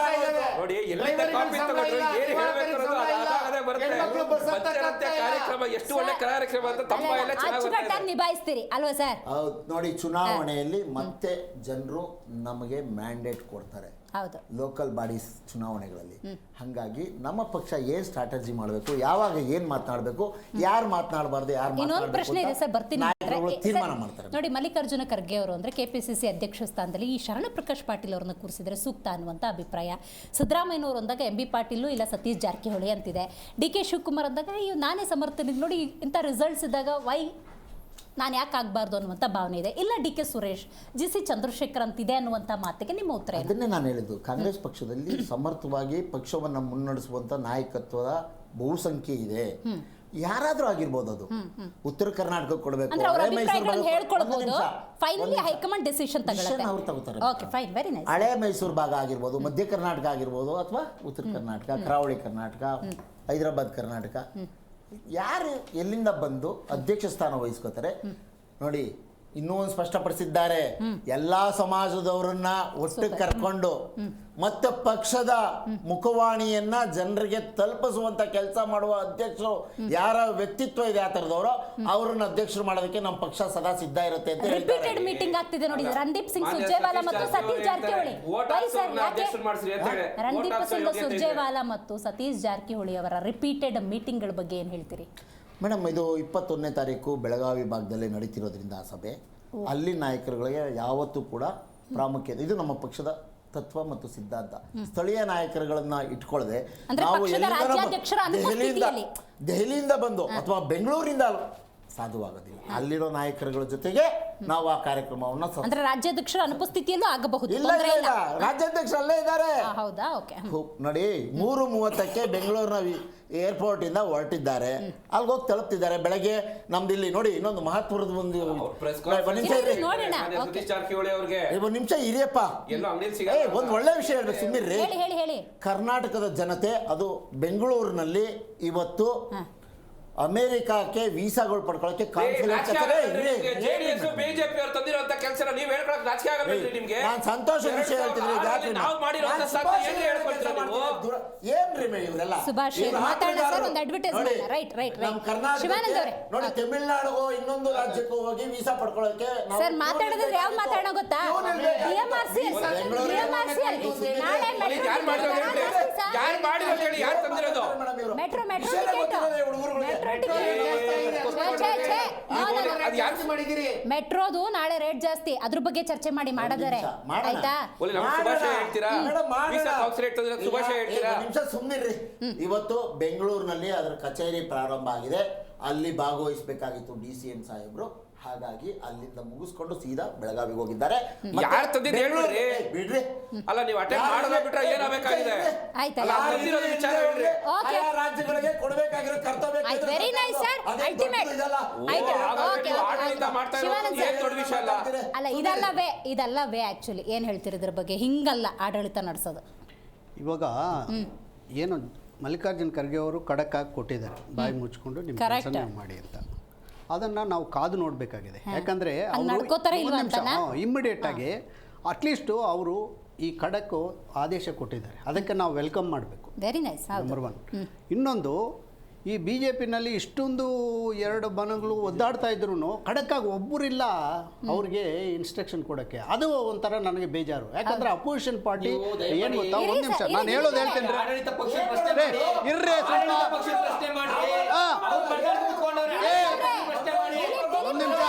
ನೋಡಿ ಎಲ್ಲಿಂದ ಕಾಪಿ ತಗೊಂಡ್ರು ಏನು ಹೇಳ್ಬೇಕು ಅನ್ನೋದು ಅದಾಗದೆ ಬರುತ್ತೆ. ಪಂಚರತ್ನ ಕಾರ್ಯಕ್ರಮ ಎಷ್ಟು ಒಳ್ಳೆ ಕಾರ್ಯಕ್ರಮ ಅಂತ ತಮ್ಮ ಎಲ್ಲ ಚೆನ್ನಾಗಿ ನಿಭಾಯಿಸ್ತೀರಿ ಅಲ್ವಾ ಸರ್? ಹೌದು ನೋಡಿ, ಚುನಾವಣೆಯಲ್ಲಿ ಮತ್ತೆ ಜನರು ನಮಗೆ ಮ್ಯಾಂಡೇಟ್ ಕೊಡ್ತಾರೆ ಲೋಕಲ್ ಬಾಡೀಸ್ ಚುನಾವಣೆಗಳಲ್ಲಿ. ಹಾಗಾಗಿ ನಮ್ಮ ಪಕ್ಷ ಏನ್ ಸ್ಟ್ರಾಟಜಿ ಮಾಡಬೇಕು, ಯಾವಾಗ ಏನ್ ಮಾತನಾಡಬೇಕು, ಯಾರು ಮಾತನಾಡಬಾರ್ದು, ಯಾರು ಇನ್ನೊಂದು ಪ್ರಶ್ನೆ ಇದೆ ಸರ್, ಬರ್ತೀನಿ. ತೀರ್ಮಾನ ಮಾಡ್ತಾರೆ ನೋಡಿ, ಮಲ್ಲಿಕಾರ್ಜುನ ಖರ್ಗೆ ಅವರು ಅಂದ್ರೆ ಕೆಪಿಸಿಸಿ ಅಧ್ಯಕ್ಷ ಸ್ಥಾನದಲ್ಲಿ ಈ ಶರಣ ಪ್ರಕಾಶ್ ಪಾಟೀಲ್ ಅವರನ್ನ ಕೂರಿಸಿದ್ರೆ ಸೂಕ್ತ ಅನ್ನುವಂಥ ಅಭಿಪ್ರಾಯ. ಸಿದ್ದರಾಮಯ್ಯನವರು ಅಂದಾಗ MB ಪಾಟೀಲ್ ಇಲ್ಲ ಸತೀಶ್ ಜಾರಕಿಹೊಳಿ ಅಂತಿದೆ. DK ಶಿವಕುಮಾರ್ ಅಂದಾಗ ನಾನೇ ಸಮರ್ಥನೆ. ನೋಡಿ, ಇಂಥ ರಿಸಲ್ಟ್ಸ್ ಇದ್ದಾಗ ನಾನು ಯಾಕೆ ಆಗಬಾರ್ದು ಅನ್ನುವಂಥ ಭಾವನೆ ಇದೆ. ಇಲ್ಲ DK ಸುರೇಶ್, GC ಚಂದ್ರಶೇಖರ್ ಅಂತಿದೆ ಅನ್ನುವಂಥ ಮಾತಿಗೆ ನಿಮ್ಮ ಉತ್ತರ? ಅದನ್ನೇ ನಾನು ಹೇಳಿದ್ದು, ಕಾಂಗ್ರೆಸ್ ಪಕ್ಷದಲ್ಲಿ ಸಮರ್ಥವಾಗಿ ಪಕ್ಷವನ್ನು ಮುನ್ನಡೆಸುವಂಥ ನಾಯಕತ್ವದ ಬಹುಸಂಖ್ಯೆ ಇದೆ. ಯಾರಾದ್ರೂ ಆಗಿರ್ಬೋದು, ಅದು ಉತ್ತರ ಕರ್ನಾಟಕ ಕೊಡಬೇಕು, ಹಳೆ ಮೈಸೂರು ಭಾಗ ಆಗಿರ್ಬೋದು, ಮಧ್ಯ ಕರ್ನಾಟಕ ಆಗಿರ್ಬೋದು, ಅಥವಾ ಉತ್ತರ ಕರ್ನಾಟಕ, ಕರಾವಳಿ ಕರ್ನಾಟಕ, ಹೈದರಾಬಾದ್ ಕರ್ನಾಟಕ, ಯಾರು ಎಲ್ಲಿಂದ ಬಂದು ಅಧ್ಯಕ್ಷ ಸ್ಥಾನ ವಹಿಸ್ಕೋತಾರೆ ನೋಡಿ. ಇನ್ನೂ ಒಂದು ಸ್ಪಷ್ಟಪಡಿಸಿದ್ದಾರೆ, ಎಲ್ಲಾ ಸಮಾಜದವರನ್ನ ಒಟ್ಟು ಕರ್ಕೊಂಡು ಮತ್ತೆ ಪಕ್ಷದ ಮುಖವಾಣಿಯನ್ನ ಜನರಿಗೆ ತಲುಪಿಸುವಂತ ಕೆಲಸ ಮಾಡುವ ಅಧ್ಯಕ್ಷರು ಯಾರ ವ್ಯಕ್ತಿತ್ವ ಇದೆ ಆ ತರದವರು, ಅವರನ್ನ ಅಧ್ಯಕ್ಷರು ಮಾಡೋದಕ್ಕೆ ನಮ್ಮ ಪಕ್ಷ ಸದಾ ಸಿದ್ಧ ಇರುತ್ತೆ ಅಂತ ರಿಪೀಟೆಡ್ ಮೀಟಿಂಗ್ ಆಗ್ತಿದೆ ನೋಡಿ. ರಣದೀಪ್ ಸಿಂಗ್ ಸುರ್ಜೇವಾಲಾ ಮತ್ತು ಸತೀಶ್ ಜಾರಕಿಹೊಳಿ, ರಣದೀಪ್ ಸಿಂಗ್ ಸುರ್ಜೇವಾಲಾ ಮತ್ತು ಸತೀಶ್ ಜಾರಕಿಹೊಳಿ ಅವರ ರಿಪೀಟೆಡ್ ಮೀಟಿಂಗ್ಗಳ ಬಗ್ಗೆ ಏನು ಹೇಳ್ತೀರಿ? ಮೇಡಮ್, ಇದು 21ನೇ ತಾರೀಕು ಬೆಳಗಾವಿ ಭಾಗದಲ್ಲಿ ನಡೀತಿರೋದ್ರಿಂದ ಆ ಸಭೆ, ಅಲ್ಲಿ ನಾಯಕರುಗಳಿಗೆ ಯಾವತ್ತೂ ಕೂಡ ಪ್ರಾಮುಖ್ಯತೆ. ಇದು ನಮ್ಮ ಪಕ್ಷದ ತತ್ವ ಮತ್ತು ಸಿದ್ಧಾಂತ. ಸ್ಥಳೀಯ ನಾಯಕರುಗಳನ್ನ ಇಟ್ಕೊಳ್ಳದೆ ನಾವು ದೆಹಲಿಯಿಂದ ಬಂದು ಅಥವಾ ಬೆಂಗಳೂರಿಂದ ಸಾಧ್ಯವಾಗೋದಿಲ್ಲ. ಅಲ್ಲಿರೋ ನಾಯಕರುಗಳ ಜೊತೆಗೆ ನಾವು ಆ ಕಾರ್ಯಕ್ರಮವನ್ನು ಅಂದ್ರೆ ರಾಜ್ಯಾಧ್ಯಕ್ಷರ ಅನುಪಸ್ಥಿತಿಯಲ್ಲೂ ಆಗಬಹುದು. ಇಲ್ಲ, ರಾಜ್ಯಾಧ್ಯಕ್ಷರು ಅಲ್ಲೇ ಇದ್ದಾರೆ. ಹೌದಾ? ಓಕೆ. ನೋಡಿ, 3:30ಕ್ಕೆ ಬೆಂಗಳೂರಿನ ಏರ್ಪೋರ್ಟ್ ಇಂದ ಹೊರಟಿದ್ದಾರೆ, ಅಲ್ಲಿಗೆ ಹೋಗಿ ತಲುಪ್ತಿದ್ದಾರೆ. ಬೆಳಗ್ಗೆ ನಮ್ದು ಇಲ್ಲಿ ನೋಡಿ ಇನ್ನೊಂದು ಮಹತ್ವದ ಒಂದು ನಿಮಿಷ ಇರಿಯಪ್ಪ, ಒಂದು ಒಳ್ಳೆ ವಿಷಯ ಹೇಳ್ಬೇಕು, ಸುಮ್ಮನೆ. ಕರ್ನಾಟಕದ ಜನತೆ ಅದು ಬೆಂಗಳೂರಿನಲ್ಲಿ ಇವತ್ತು ಅಮೆರಿಕಕ್ಕೆ ವೀಸಾಗಳು ಪಡ್ಕೊಳ್ಳೋಕೆ ಕಾನ್ಫಿಡೆನ್ಸ್ ಬಿಜೆಪಿ ಅವರು ತಂದಿರುವಂತ ಕೆಲಸ ನೀವು ಹೇಳ್ಕೊಳಕ್ ರಾಜಕೀಯ ಆಗಬೇಕು ನಿಮಗೆ. ನಾನು ಸಂತೋಷ ವಿಷಯ ಹೇಳ್ತಿದ್ದೀನಿ. ನಾವು ಮಾಡಿರುವಂತ ಸಾಧ್ಯ ಏನು ಹೇಳ್ಕೊಳ್ತೀರಾ ನೀವು? ಏನ್ರಿ ಇವರೆಲ್ಲ ಸುಭಾಷ್ ಮಾತಾಡೋಣ ಸರ್, ಒಂದು ಅಡ್ವರ್ಟೈಸ್ಮೆಂಟ್. ರೈಟ್ ರೈಟ್ ನಮ್ಮ ಕರ್ನಾಟಕ ನೋಡಿ, ತಮಿಳುನಾಡಿಗೋ ಇನ್ನೊಂದು ರಾಜ್ಯಕ್ಕೂ ಹೋಗಿ ವೀಸಾ ಪಡ್ಕೊಳ್ಳೋಕೆ ಸರ್ ಮಾತಾಡೋದ್ರೆ ಯಾವ ಮಾತಾಡೋಣ ಗೊತ್ತಾ? DMRC ಯಾರು ಮಾಡಿರೋದು ಹೇಳಿ, ಯಾರು ತಂದಿರೋದು? ಮೆಟ್ರೋ ಮೆಟ್ರೋದು ನಾಳೆ ರೇಟ್ ಜಾಸ್ತಿ, ಅದ್ರ ಬಗ್ಗೆ ಚರ್ಚೆ ಮಾಡಿ ಮಾಡಿದರೆ ಆಯ್ತಾ? ಸುಮ್ಮನಿರ್ರಿ. ಇವತ್ತು ಬೆಂಗಳೂರಿನಲ್ಲಿ ಅದರ ಕಚೇರಿ ಪ್ರಾರಂಭ ಆಗಿದೆ, ಅಲ್ಲಿ ಭಾಗವಹಿಸಬೇಕಾಗಿತ್ತು DCM ಸಾಹೇಬ್ರು. ಹಾಗಾಗಿ ಅಲ್ಲಿಂದ ಮುಗಿಸ್ಕೊಂಡು ಸೀದಾ ಬೆಳಗಾವಿಗೆ ಹೋಗಿದ್ದಾರೆ. ಯಾರು ತಂದಿದ್ದು ಹೇಳ್ಬಿಡ್ರಿ. ಬಿಡ್ರಿ, ಅಲ್ಲ ನೀವು ಅಟೆಂಡ್ ಮಾಡೋದ ಬಿಟ್ರೆ ಏನಾಗಬೇಕಾಗಿದೆ? ರಾಜ್ಯಗಳಿಗೆ ಕೊಡಬೇಕಾಗಿರೋ ಕರ್ತವ್ಯ. Very nice sir, ultimate. ಅಲ್ಲ, ಇದಲ್ಲ ವೇ ಆಕ್ಚುಲಿ. ಏನ್ ಹೇಳ್ತೀರಿ ಇದ್ರ ಬಗ್ಗೆ? ಹಿಂಗಲ್ಲ ಆಡಳಿತ ನಡೆಸೋದು. ಇವಾಗ ಏನು ಮಲ್ಲಿಕಾರ್ಜುನ್ ಖರ್ಗೆ ಅವರು ಖಡಕ್ಕಾಗಿ ಕೊಟ್ಟಿದ್ದಾರೆ, ಬಾಯಿ ಮುಚ್ಕೊಂಡು ನಿಮ್ಮ ಕೆಲಸ ಮಾಡಿ ಅಂತ. ಅದನ್ನು ನಾವು ಕಾದು ನೋಡಬೇಕಾಗಿದೆ. ಯಾಕಂದರೆ ಇಮ್ಮಿಡಿಯೇಟ್ ಆಗಿ ಅಟ್ಲೀಸ್ಟು ಅವರು ಈ ಖಡಕ್ಕು ಆದೇಶ ಕೊಟ್ಟಿದ್ದಾರೆ, ಅದಕ್ಕೆ ನಾವು ವೆಲ್ಕಮ್ ಮಾಡಬೇಕು. Very nice. ನಂಬರ್ 1. ಇನ್ನೊಂದು, ಈ ಬಿ ಜೆ ಪಿನಲ್ಲಿ ಇಷ್ಟೊಂದು ಎರಡು ಬಣಗಳು ಒದ್ದಾಡ್ತಾ ಇದ್ರು ಖಡಕ್ಕಾಗಿ ಒಬ್ಬರಿಲ್ಲ ಅವ್ರಿಗೆ ಇನ್ಸ್ಟ್ರಕ್ಷನ್ ಕೊಡೋಕ್ಕೆ. ಅದು ಒಂಥರ ನನಗೆ ಬೇಜಾರು. ಯಾಕಂದ್ರೆ ಅಪೋಸಿಷನ್ ಪಾರ್ಟಿ ಏನು ಗೊತ್ತಾ, ಒಂದು ನಿಮಿಷ ನಾನು ಹೇಳೋದು ಹೇಳ್ತೇನೆ ಇರ್ರಿ ಒಂದು ನಿಮಿಷ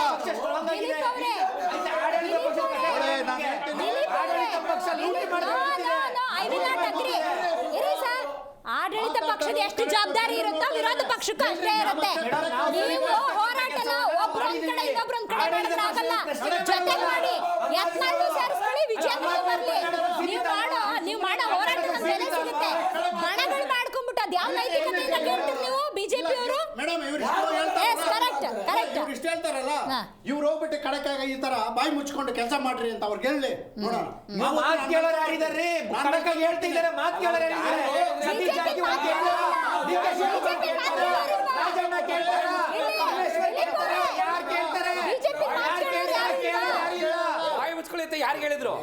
ಆಡಳಿತ ಪಕ್ಷದ ಎಷ್ಟು ಜವಾಬ್ದಾರಿ ಇರುತ್ತೋ ವಿರೋಧ ಪಕ್ಷಕ್ಕೂ ಅಷ್ಟೇ ಇರುತ್ತೆ. ನೀವು ಹೋರಾಟನ ಒಬ್ಬರೊಂದ್ ಕಡೆ ಇನ್ನೊಬ್ರೊಂದ್ ಕಡೆ ಮಾಡಿದ್ರೆ ಆಗಲ್ಲ, ಜೊತೆ ಮಾಡಿ ಯತ್ನಾಳ್ ಸೇರಿಸ್ಕೊಳ್ಳಿ, ವಿಜೇಂದ್ರ ಬರ್ಲಿ. ನೀವು ಮಾಡೋ ಹೋರಾಟ ನಮ್ಗೆ ಬೆಲೆ ಸಿಗುತ್ತೆ. ಬಣಗಳು ಮಾಡ್ಕೊಂಡ್ಬಿಟ್ಟು ಅದ್ ಯಾವ ನೈತಿಕತೆಯಿಂದ ಕೇಳ್ತೀರಿ ನೀವು ಬಿಜೆಪಿ ಅವರು? ಇಷ್ಟ ಹೇಳ್ತಾರಲ್ಲ, ಇವ್ರು ಹೋಗ್ಬಿಟ್ಟು ಕಡಕಾಗ ಈ ತರ ಬಾಯಿ ಮುಚ್ಕೊಂಡು ಕೆಲಸ ಮಾಡ್ರಿ ಅಂತ ಅವ್ರಿಗೆ ಹೇಳಿ ನೋಡೋಣ. ಮಾತು ಕೇಳೋರು ಯಾರಿದಾರ್ರಿ? ಕಡಕಾಗಿ ಹೇಳ್ತಿದ್ದಾರೆ, ಮಾತು ಕೇಳೋರು ಯಾರಿದ್ದಾರೆ? ಸತೀಶ್ ಜಾರಕಿಹೊಳಿ ಕೇಳ್ತಾರ, ರಾಜಣ್ಣ ಕೇಳ್ತಾರ, ಯಾರು ಕೇಳ್ತಾರೆ? ಬಾಯಿ ಮುಚ್ಕೊಳ್ಳಿ ಅಂತ ಯಾರು ಹೇಳಿದ್ರು?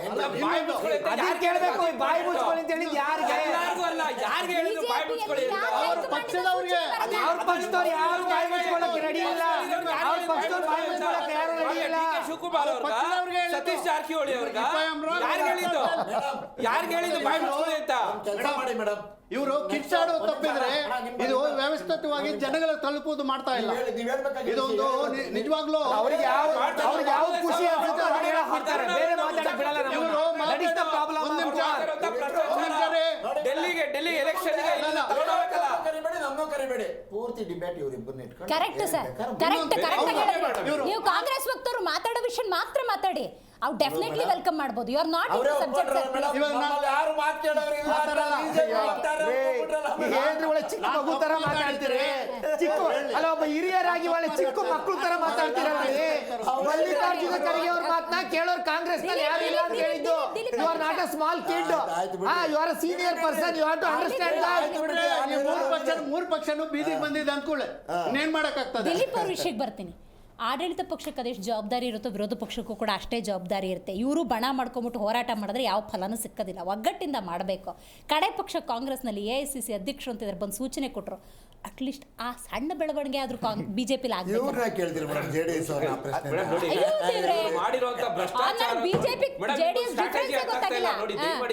ಬಾಯಿ ಮುಚ್ಕೊಳ್ಳಿ ಅಂತ ಯಾರು ಕೇಳಬೇಕು? ಬಾಯಿ ಮುಚ್ಕೊಳ್ಳಿ ಅಂತ ಹೇಳಿದ್ ಯಾರಿಗೆ? ಎಲ್ಲರಿಗೂ ಅಲ್ಲ, ಯಾರಿಗೆ ಹೇಳಿದ್ರು ಬಾಯಿ ಮುಚ್ಕೊಳ್ಳಿ ಅಂತ? ಅವ್ರ ಪಕ್ಷದವ್ರಿಗೆ. ಅವ್ರ ಪಕ್ಷದವ್ರು ಯಾರು ಬಾಯಿ ಮುಚ್ಕೊಳ್ಳಕ್ಕೆ ರೆಡಿ ಇಲ್ಲ. ಅವ್ರ ಪಕ್ಷದವ್ರು ಬಾಯಿ ಮುಚ್ಕೊಳ್ಳಕ್ಕೆ ಯಾರು ರೆಡಿ ಇಲ್ಲ. ಶಿವಕುಮಾರ್ ಅವ್ರಿಗೆ, ಸತೀಶ್ ಜಾರಕಿಹೊಳಿ ಅವ್ರಿಗೆ ಯಾರಿಗೆ ಹೇಳಿದ್ದು ಬಾಯಿ ಮುಚ್ಕೊಳ್ಳಿ ಅಂತ? ಇವರು ಕಿಚ್ಚಾಡೋ ತಪ್ಪಿದ್ರೆ ಇದು ವ್ಯವಸ್ಥಿತವಾಗಿ ಜನಗಳ ತಲುಪುವುದು ಮಾಡ್ತಾ ಇಲ್ಲ. ಇದೊಂದು ನಿಜವಾಗ್ಲೂ ಅವ್ರಿಗೆ ಯಾವ ಖುಷಿ ಅನ್ಸುತ್ತೋ ಅದನ್ನ ಹೇಳಕ್ ಬಿಡ್ತಾರೆ, ಬೇರೆ ಮಾತಾಡಕ್ ಬಿಡಲ್ಲ. ಡೆಲ್ಲಿ ಎಲೆಕ್ಷನ್ ಪೂರ್ತಿ ಡಿಬೇಟ್ ಇವರಿಬ್ಬರನ್ನ ಇಟ್ಕೊಂಡು ಕರೆಕ್ಟ್ ಸರ್, ಕರೆಕ್ಟ್ ನೀವು ಕಾಂಗ್ರೆಸ್ ವಕ್ತರು ಮಾತಾಡೋ ವಿಷಯ ಮಾತ್ರ ಮಾತಾಡಿ, ಅವ್ರು ಡೆಫಿನೆಟ್ಲಿ ವೆಲ್ಕಮ್ ಮಾಡ್ಬೋದು. You are not in the subject sir. ಯಾರು ಮಾತು ಕೇಳೋರಿಗೆ ಚಿಕ್ಕ ಮಗು ತರ ಮಾತಾಡ್ತೀರಿ. ಚಿಕ್ಕ ಅಲ್ಲ, ಒಬ್ಬ ಹಿರಿಯರಾಗಿ ಒಳ್ಳೆ ಚಿಕ್ಕ ಮಕ್ಕಳು ತರ ಮಾತಾಡ್ತೀರಲ್ರಿ. ಮಲ್ಲಿಕಾರ್ಜುನ ಖರ್ಗೆ ಅವ್ರ ಮಾತನ್ನ ಕೇಳೋರು ಕಾಂಗ್ರೆಸ್ ನಲ್ಲಿ ಯಾರು ಇಲ್ಲ ಅಂತ ಹೇಳಿದ್ದು. You are not a small kid, you are a senior person, you have to understand that. ಮೂರು ಪಕ್ಷನೂ ಬೀದಿಗೆ ಬಂದಿದೆ ಅಂದ್ಕೊಳ್ಳಿ, ಇನ್ನೇನ್ ಮಾಡಕ್ಕಾಗ್ತದೆ? ದಿಲೀಪ್ ಅವ್ರ ವಿಷಯಕ್ಕೆ ಬರ್ತೀನಿ. ಆಡಳಿತ ಪಕ್ಷಕ್ಕೆ ಅದೆಷ್ಟು ಜವಾಬ್ದಾರಿ ಇರುತ್ತೋ ವಿರೋಧ ಪಕ್ಷಕ್ಕೂ ಕೂಡ ಅಷ್ಟೇ ಜವಾಬ್ದಾರಿ ಇರುತ್ತೆ. ಇವರು ಬಣ ಮಾಡ್ಕೊಂಬಿಟ್ಟು ಹೋರಾಟ ಮಾಡಿದ್ರೆ ಯಾವ ಫಲನೂ ಸಿಕ್ಕೋದಿಲ್ಲ. ಒಗ್ಗಟ್ಟಿಂದ ಮಾಡಬೇಕು. ಕಡೆ ಪಕ್ಷ ಕಾಂಗ್ರೆಸ್ನಲ್ಲಿ AICC ಅಧ್ಯಕ್ಷರು ಅಂತಿದ್ದಾರೆ, ಬಂದು ಸೂಚನೆ ಕೊಟ್ಟರು. ಅಟ್ಲೀಸ್ಟ್ ಆ ಸಣ್ಣ ಬೆಳವಣಿಗೆ ಆದ್ರೂ ಬಿಜೆಪಿಲಿ ಆಗಬೇಕು.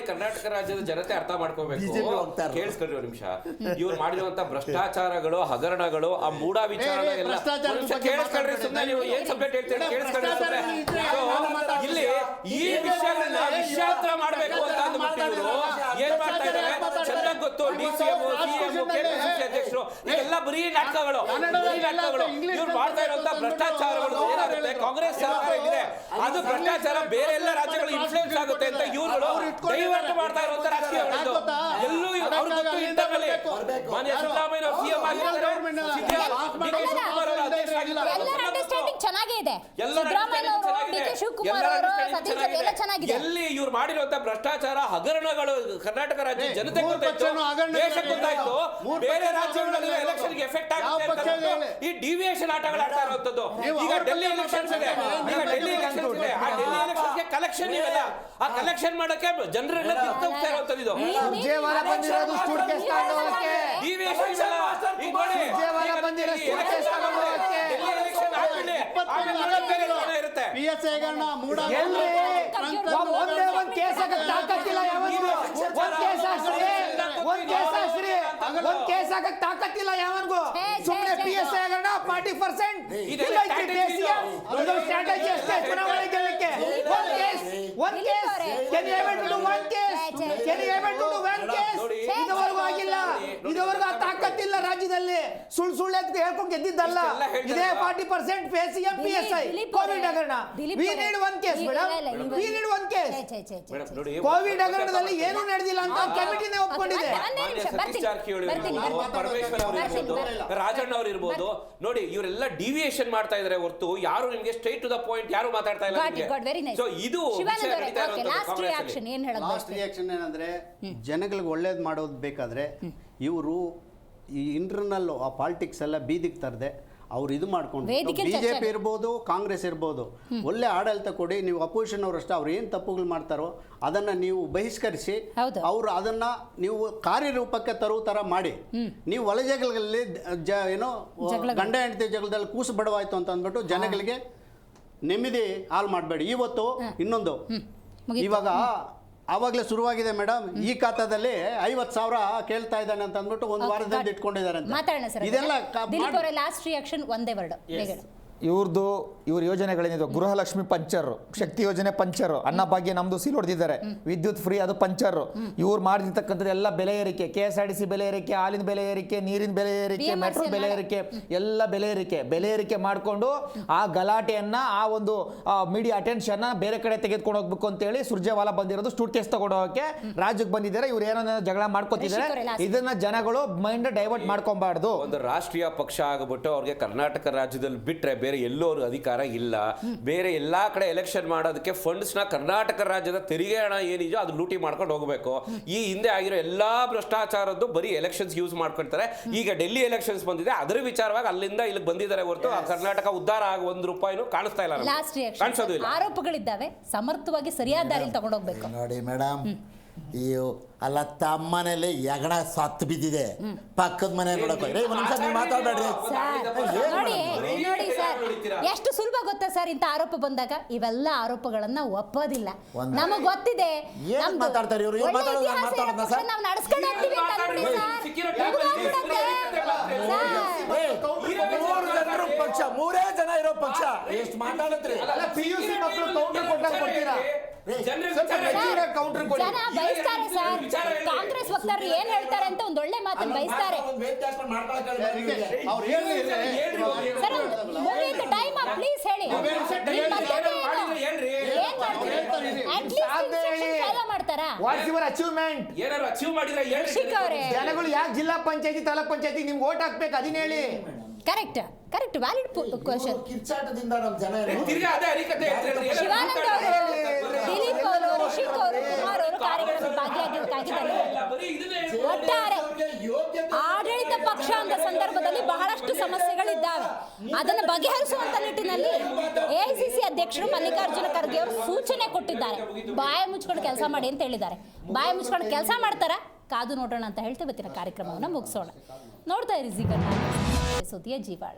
ಕರ್ನಾಟಕ ರಾಜ್ಯದ ಜನತೆ ಅರ್ಥ ಮಾಡ್ಕೋಬೇಕು. ಕೇಳಿಸ್ಕೊಂಡ್ರಿ ಒಂದು ನಿಮಿಷ. ಇವ್ರು ಮಾಡಿರುವಂತ ಭ್ರಷ್ಟಾಚಾರಗಳು, ಹಗರಣಗಳು, ಆ ಮೂಢ ವಿಚಾರ ಎಲ್ಲ ಕೇಳಿಸ್ಕೊಂಡ್ರಿ. ಸುಮ್ಮನೆ ನೀವು ಏನ್ ಸಬ್ಜೆಕ್ಟ್ ಹೇಳ್ತೀರಿ ಕೇಳಿಸ್ಕೊಂಡ್ರಿ. ಇಲ್ಲಿ ಈ ವಿಷಯಗಳನ್ನ ವಿಷಯಾಂತರ ಮಾಡ್ಬೇಕು ಅಂತ ಅಂದ್ಬಿಟ್ಟು ಇವರು ಏನ್ ಮಾಡ್ತಾ ಇದ್ದಾರೆ ಚೆನ್ನಾಗಿ ಗೊತ್ತು. DCM, CM, KPCC ಅಧ್ಯಕ್ಷರು ಇದೆಲ್ಲ ಬರೀ ನಾಟಕಗಳು. ಇವ್ರು ಮಾಡ್ತಾ ಇರುವಂತ ಭ್ರಷ್ಟಾಚಾರಗಳು ಏನಾಗುತ್ತೆ, ಕಾಂಗ್ರೆಸ್ ಸರ್ಕಾರ ಇದೆ ಅದು ಭ್ರಷ್ಟಾಚಾರ ಬೇರೆ ಎಲ್ಲ ರಾಜ್ಯಗಳು ಇನ್ಫ್ಲೂಯೆನ್ಸ್ ಆಗುತ್ತೆ ಅಂತ ಇವ್ರುಗಳು ಡೈವರ್ಟ್ ಮಾಡ್ತಾ ಇರುವಂತ ರಾಜಕೀಯಗಳು ಎಲ್ಲೂ ಅವ್ರಿಗೆ ಗೊತ್ತು. ಇಂಟರ್ನಲ್ಲಿ ಮಾನ್ಯ ಸಿದ್ದರಾಮಯ್ಯ ಅವರು CM ಆಗಿರ್ತಾರೆ, DK ಶಿವಕುಮಾರ್ ಅವರು ಅಧ್ಯಕ್ಷ ಆಗಿರ್ತಾರೆ. ಎಲ್ಲಿ ಇವ್ರು ಮಾಡಿರುವಂತ ಭ್ರಷ್ಟಾಚಾರ ಹಗರಣಗಳು ಕರ್ನಾಟಕ ರಾಜ್ಯ ಜನತೆ ಗೊತ್ತಾಯ್ತು, ದೇಶಕ್ಕೆ ಗೊತ್ತಾಯ್ತು. ಬೇರೆ ರಾಜ್ಯಗಳಲ್ಲಿ ಎಲೆಕ್ಷನ್ ಎಫೆಕ್ಟ್ ಆಗುತ್ತೆ ಅಂತ ಈ ಡಿವಿಯೇಷನ್ ಆಟಗಳು ಆಡ್ತಾ ಇರುವಂತದ್ದು. ಈಗ ಡೆಲ್ಲಿ ಎಲೆಕ್ಷನ್ಸ್ ಇದೆ, ಆ ಡೆಲ್ಲಿ ಎಲೆಕ್ಷನ್ಸ್ಗೆ ಕಲೆಕ್ಷನ್ ಇವೆಲ್ಲ, ಆ ಕಲೆಕ್ಷನ್ ಮಾಡಕ್ಕೆ ಜನರೆಲ್ಲ ತಿರ್ತಾ ಇರುವಂತದ್ದು ಇದು. ಡಿವಿಯೇಷನ್ ತಾಕತ್ತಿಲ್ಲ ಯಾವನ್ಗೂ. ಸುಮ್ಮನೆ PSI ಹಗರಣ 40% ಸ್ಟ್ರಾಟಜಿ ಅಷ್ಟೇ ಚುನಾವಣೆ ಗೆಲ್ಲಕ್ಕೆ. ಇದುವರೆಗೂ ಆಗಿಲ್ಲ, ಇದುವರೆಗೂ ಆ ತಾಕತ್ತಿಲ್ಲ ರಾಜ್ಯದಲ್ಲಿ. ಸುಳ್ಳು ಹೇಳ್ಕೊಂಡು ಗೆದ್ದಿದ್ದಲ್ಲ. ಇದೇ 40% PCM PSI ಕೋವಿಡ್ ಹಗರಣ. We need one case madam, we need one case. Covid ಹಗರಣದಲ್ಲಿ ಏನೂ ನಡೆದಿಲ್ಲ ಅಂತ ಕಮಿಟಿನೇ ಒಪ್ಕೊಂಡಿದೆ. ಸತೀಶ್ ಜಾರಕಿಹೊಳಿ ಪರಮೇಶ್ವರ್ ಅವರು ಇರ್ಬೋದು, ರಾಜಣ್ಣ ಅವರು ಇರ್ಬೋದು. ನೋಡಿ ಇವರೆಲ್ಲ ಡಿವಿಯೇಷನ್ ಮಾಡ್ತಾ ಇದಾರೆ ಹೊರತು ಯಾರು ನಿಮ್ಗೆ ಸ್ಟ್ರೈಟ್ ಟು ದ ಪಾಯಿಂಟ್ ಯಾರು ಮಾತಾಡ್ತಾ ಇಲ್ಲ. ಸೊ ಇದು ಲಾಸ್ಟ್ ರಿಯಾಕ್ಷನ್ ಏನಂದ್ರೆ, ಜನಗಳಿಗೆ ಒಳ್ಳೇದು ಮಾಡೋದು ಬೇಕಾದ್ರೆ ಇವರು ಈ ಇಂಟರ್ನಲ್ ಆ ಪಾಲಿಟಿಕ್ಸ್ ಎಲ್ಲ ಬೀದಿಗೆ ತರದೆ ಅವ್ರು ಇದು ಮಾಡ್ಕೊಂಡು ವೇದಿಕೆಯಲ್ಲಿ ಬಿ ಜೆ ಪಿ ಇರ್ಬೋದು ಕಾಂಗ್ರೆಸ್ ಇರ್ಬೋದು ಒಳ್ಳೆ ಆಡಳಿತ ಕೊಡಿ. ನೀವು ಅಪೋಸಿಷನ್ ಅವರಷ್ಟೇ ಅವ್ರು ಏನು ತಪ್ಪುಗಳು ಮಾಡ್ತಾರೋ ಅದನ್ನು ನೀವು ಬಹಿಷ್ಕರಿಸಿ ಅವರು ಅದನ್ನು ನೀವು ಕಾರ್ಯರೂಪಕ್ಕೆ ತರುವ ಥರ ಮಾಡಿ. ನೀವು ಒಳಜಗಳಲ್ಲಿ ಏನೋ ಗಂಡ ಹೆಂಡತಿ ಜಗಳದಲ್ಲಿ ಕೂಸು ಬಡವಾಯ್ತು ಅಂತ ಅಂದ್ಬಿಟ್ಟು ಜನಗಳಿಗೆ ನೆಮ್ಮದಿ ಹಾಳು ಮಾಡಬೇಡಿ. ಇವತ್ತು ಇನ್ನೊಂದು ಇವಾಗ ಆವಾಗಲೇ ಶುರುವಾಗಿದೆ ಮೇಡಮ್, ಈ ಖಾತಾದಲ್ಲಿ 50,000 ಕೇಳ್ತಾ ಇದ್ದಾನೆ ಅಂತ ಅಂದ್ಬಿಟ್ಟು ಒಂದು ವಾರದಿಂದ ಇಟ್ಕೊಂಡಿದ್ದಾರೆ ಅಂತ. ಮಾತಾಡೋಣ ಸರ್. ಇದೆಲ್ಲ ದಿಲೀಪ್ ಅವರೇ ಲಾಸ್ಟ್ ರಿಯಾಕ್ಷನ್ ಒಂದೇ ವರ್ಡ್. ಇವ್ರ ಯೋಜನೆಗಳೇನಿದೆ, ಗೃಹಲಕ್ಷ್ಮಿ ಪಂಚರು, ಶಕ್ತಿ ಯೋಜನೆ ಪಂಚರು, ಅನ್ನಭಾಗ್ಯ ನಮ್ದು ಸೀಲ್ ಹೊಡೆದಿದ್ದಾರೆ, ವಿದ್ಯುತ್ ಫ್ರೀ ಅದು ಪಂಚರು. ಇವ್ರು ಮಾಡಿರ್ತಕ್ಕಂಥದ್ದು ಎಲ್ಲ ಬೆಲೆ ಏರಿಕೆ, KSRTC ಬೆಲೆ ಏರಿಕೆ, ಹಾಲಿನ ಬೆಲೆ ಏರಿಕೆ, ನೀರಿನ ಬೆಲೆ ಏರಿಕೆ, ಮೆಟ್ರೋ ಬೆಲೆ ಏರಿಕೆ, ಎಲ್ಲ ಬೆಲೆ ಏರಿಕೆ ಮಾಡಿಕೊಂಡು ಆ ಗಲಾಟೆಯನ್ನ ಆ ಒಂದು ಮೀಡಿಯಾ ಅಟೆನ್ಷನ್ ಬೇರೆ ಕಡೆ ತೆಗೆದುಕೊಂಡು ಹೋಗ್ಬೇಕು ಅಂತೇಳಿ ಸುರ್ಜೇವಾಲಾ ಬಂದಿರೋದು ಸ್ಟೂಟ್ ಕೇಸ್ ತಗೊಂಡು ಹೋಗಕ್ಕೆ ರಾಜ್ಯಕ್ಕೆ ಬಂದಿದ್ದಾರೆ. ಇವ್ರು ಏನೋ ಜಗಳ ಮಾಡ್ಕೊತಿದ್ದಾರೆ. ಇದನ್ನ ಜನಗಳು ಮೈಂಡ್ ಡೈವರ್ಟ್ ಮಾಡ್ಕೊಬಾರ್ದು. ಒಂದು ರಾಷ್ಟ್ರೀಯ ಪಕ್ಷ ಆಗ್ಬಿಟ್ಟು ಅವ್ರಿಗೆ ಕರ್ನಾಟಕ ರಾಜ್ಯದಲ್ಲಿ ಬಿಟ್ರೆ ಬೇರೆ ಎಲ್ಲೂ ಅವ್ರ ಅಧಿಕಾರ ಇಲ್ಲ. ಬೇರೆ ಎಲ್ಲಾ ಕಡೆ ಎಲೆಕ್ಷನ್ ಮಾಡೋದಕ್ಕೆ ಫಂಡ್ಸ್ನ ಕರ್ನಾಟಕ ರಾಜ್ಯದ ತೆರಿಗೆ ಹಣ ಏನಿದೆಯೋ ಅದು ಲೂಟಿ ಮಾಡ್ಕೊಂಡು ಹೋಗಬೇಕು. ಈ ಹಿಂದೆ ಆಗಿರೋ ಎಲ್ಲಾ ಭ್ರಷ್ಟಾಚಾರದ್ದು ಬರೀ ಎಲೆಕ್ಷನ್ಸ್ ಯೂಸ್ ಮಾಡ್ಕೊಳ್ತಾರೆ. ಈಗ ಡೆಲ್ಲಿ ಎಲೆಕ್ಷನ್ಸ್ ಬಂದಿದೆ, ಅದರ ವಿಚಾರವಾಗಿ ಅಲ್ಲಿಂದ ಇಲ್ಲಿಗೆ ಬಂದಿದ್ದಾರೆ ಹೊರತು ಕರ್ನಾಟಕ ಉದ್ಧಾರ ಆಗ ₹1 ಕಾಣಿಸ್ತಾ ಇಲ್ಲ, ಕಾಣಿಸೋದು ಇಲ್ಲ. ಆರೋಪಗಳಿದ್ದಾವೆ, ಸಮರ್ಥವಾಗಿ ಸರಿಯಾದ ದಾರಿಯಲ್ಲಿ ತಗೊಂಡೋಗ್ಬೇಕು. ನೋಡಿ ಮೇಡಮ್, ಅಲ್ಲ ತಮ್ಮನೇಲಿ ಹೆಗಣ ಸತ್ತು ಬಿದ್ದಿದೆ, ಪಕ್ಕದ ಮನೆ ನೋಡಕ್ ಮಾತಾಡ್ಬೇಡ್ರಿ. ನೋಡಿ ಸರ್, ಎಷ್ಟು ಸುಲಭ ಗೊತ್ತಾ ಸರ್ ಇಂಥ ಆರೋಪ ಬಂದಾಗ? ಇವೆಲ್ಲ ಆರೋಪಗಳನ್ನ ಒಪ್ಪೋದಿಲ್ಲ. ನಮಗ್ ಗೊತ್ತಿದೆ ನಾವು ನಡ್ಸ್ಕೊಂಡು ಹೋಗ್ತೀವಿ ಪಕ್ಷ, 3 ಜನ ಇರೋ ಪಕ್ಷ. ಎಷ್ಟು ಮಾತಾಡತ್ರಿ? PUC ಮಕ್ಕಳು ಕೌಂಟರ್ ಕೊಟ್ಟಾಗ ಕೊಡ್ತೀರಾ? ಜನ ಬಯಸ್ತಾರೆ ಸರ್. ಕಾಂಗ್ರೆಸ್ ವಕ್ತಾರರು ಏನ್ ಹೇಳ್ತಾರೆ ಅಂತ ಒಂದ್ ಒಳ್ಳೆ ಮಾತನ್ನ ಬಯಸ್ತಾರೆ ಸರ್. ಮುಗಿಯುತ್ತೆ ಟೈಮ್, ಪ್ಲೀಸ್ ಹೇಳಿ. ಜನಗಳು ಯಾಕೆ ಜಿಲ್ಲಾ ಪಂಚಾಯತಿ ತಾಲೂಕ್ ಪಂಚಾಯತಿ ನಿಮ್ಗೆ ಓಟ್ ಹಾಕ್ಬೇಕು ಅದನ್ನ ಹೇಳಿ. Correct valid question. ಕಿರ್ಚಾಟದಿಂದ ನಮ್ಮ ಜನ ಶಿವಾನಂದ ಅವರು, ದಿಲೀಪ್ ಅವರು, ರಿಷಿಕ್ ಅವರು, ಕುಮಾರ್ ಅವರು ಕಾರ್ಯಕ್ರಮದಲ್ಲಿ ಭಾಗಿಯಾಗಿದ್ದಾರೆ. ಒಟ್ಟಾರೆ ಆಡಳಿತ ಪಕ್ಷ ಅಂತ ಸಂದರ್ಭದಲ್ಲಿ ಬಹಳಷ್ಟು ಸಮಸ್ಯೆಗಳಿದ್ದಾವೆ. ಅದನ್ನು ಬಗೆಹರಿಸುವಂತ ನಿಟ್ಟಿನಲ್ಲಿ AICC ಅಧ್ಯಕ್ಷರು ಮಲ್ಲಿಕಾರ್ಜುನ ಖರ್ಗೆ ಅವರು ಸೂಚನೆ ಕೊಟ್ಟಿದ್ದಾರೆ. ಬಾಯ ಮುಚ್ಕೊಂಡು ಕೆಲಸ ಮಾಡಿ ಅಂತ ಹೇಳಿದ್ದಾರೆ. ಬಾಯ ಮುಚ್ಕೊಂಡು ಕೆಲಸ ಮಾಡ್ತಾರ? ಕಾದು ನೋಡೋಣ ಅಂತ ಹೇಳ್ತಾ ಇವತ್ತಿನ ಕಾರ್ಯಕ್ರಮವನ್ನು ಮುಗಿಸೋಣ. ನೋಡ್ತಾ ಇರಿ ಜೀ ಕರ್ನಾಟಕ ಸುದ್ದಿಯ ಜೀವಾಳ.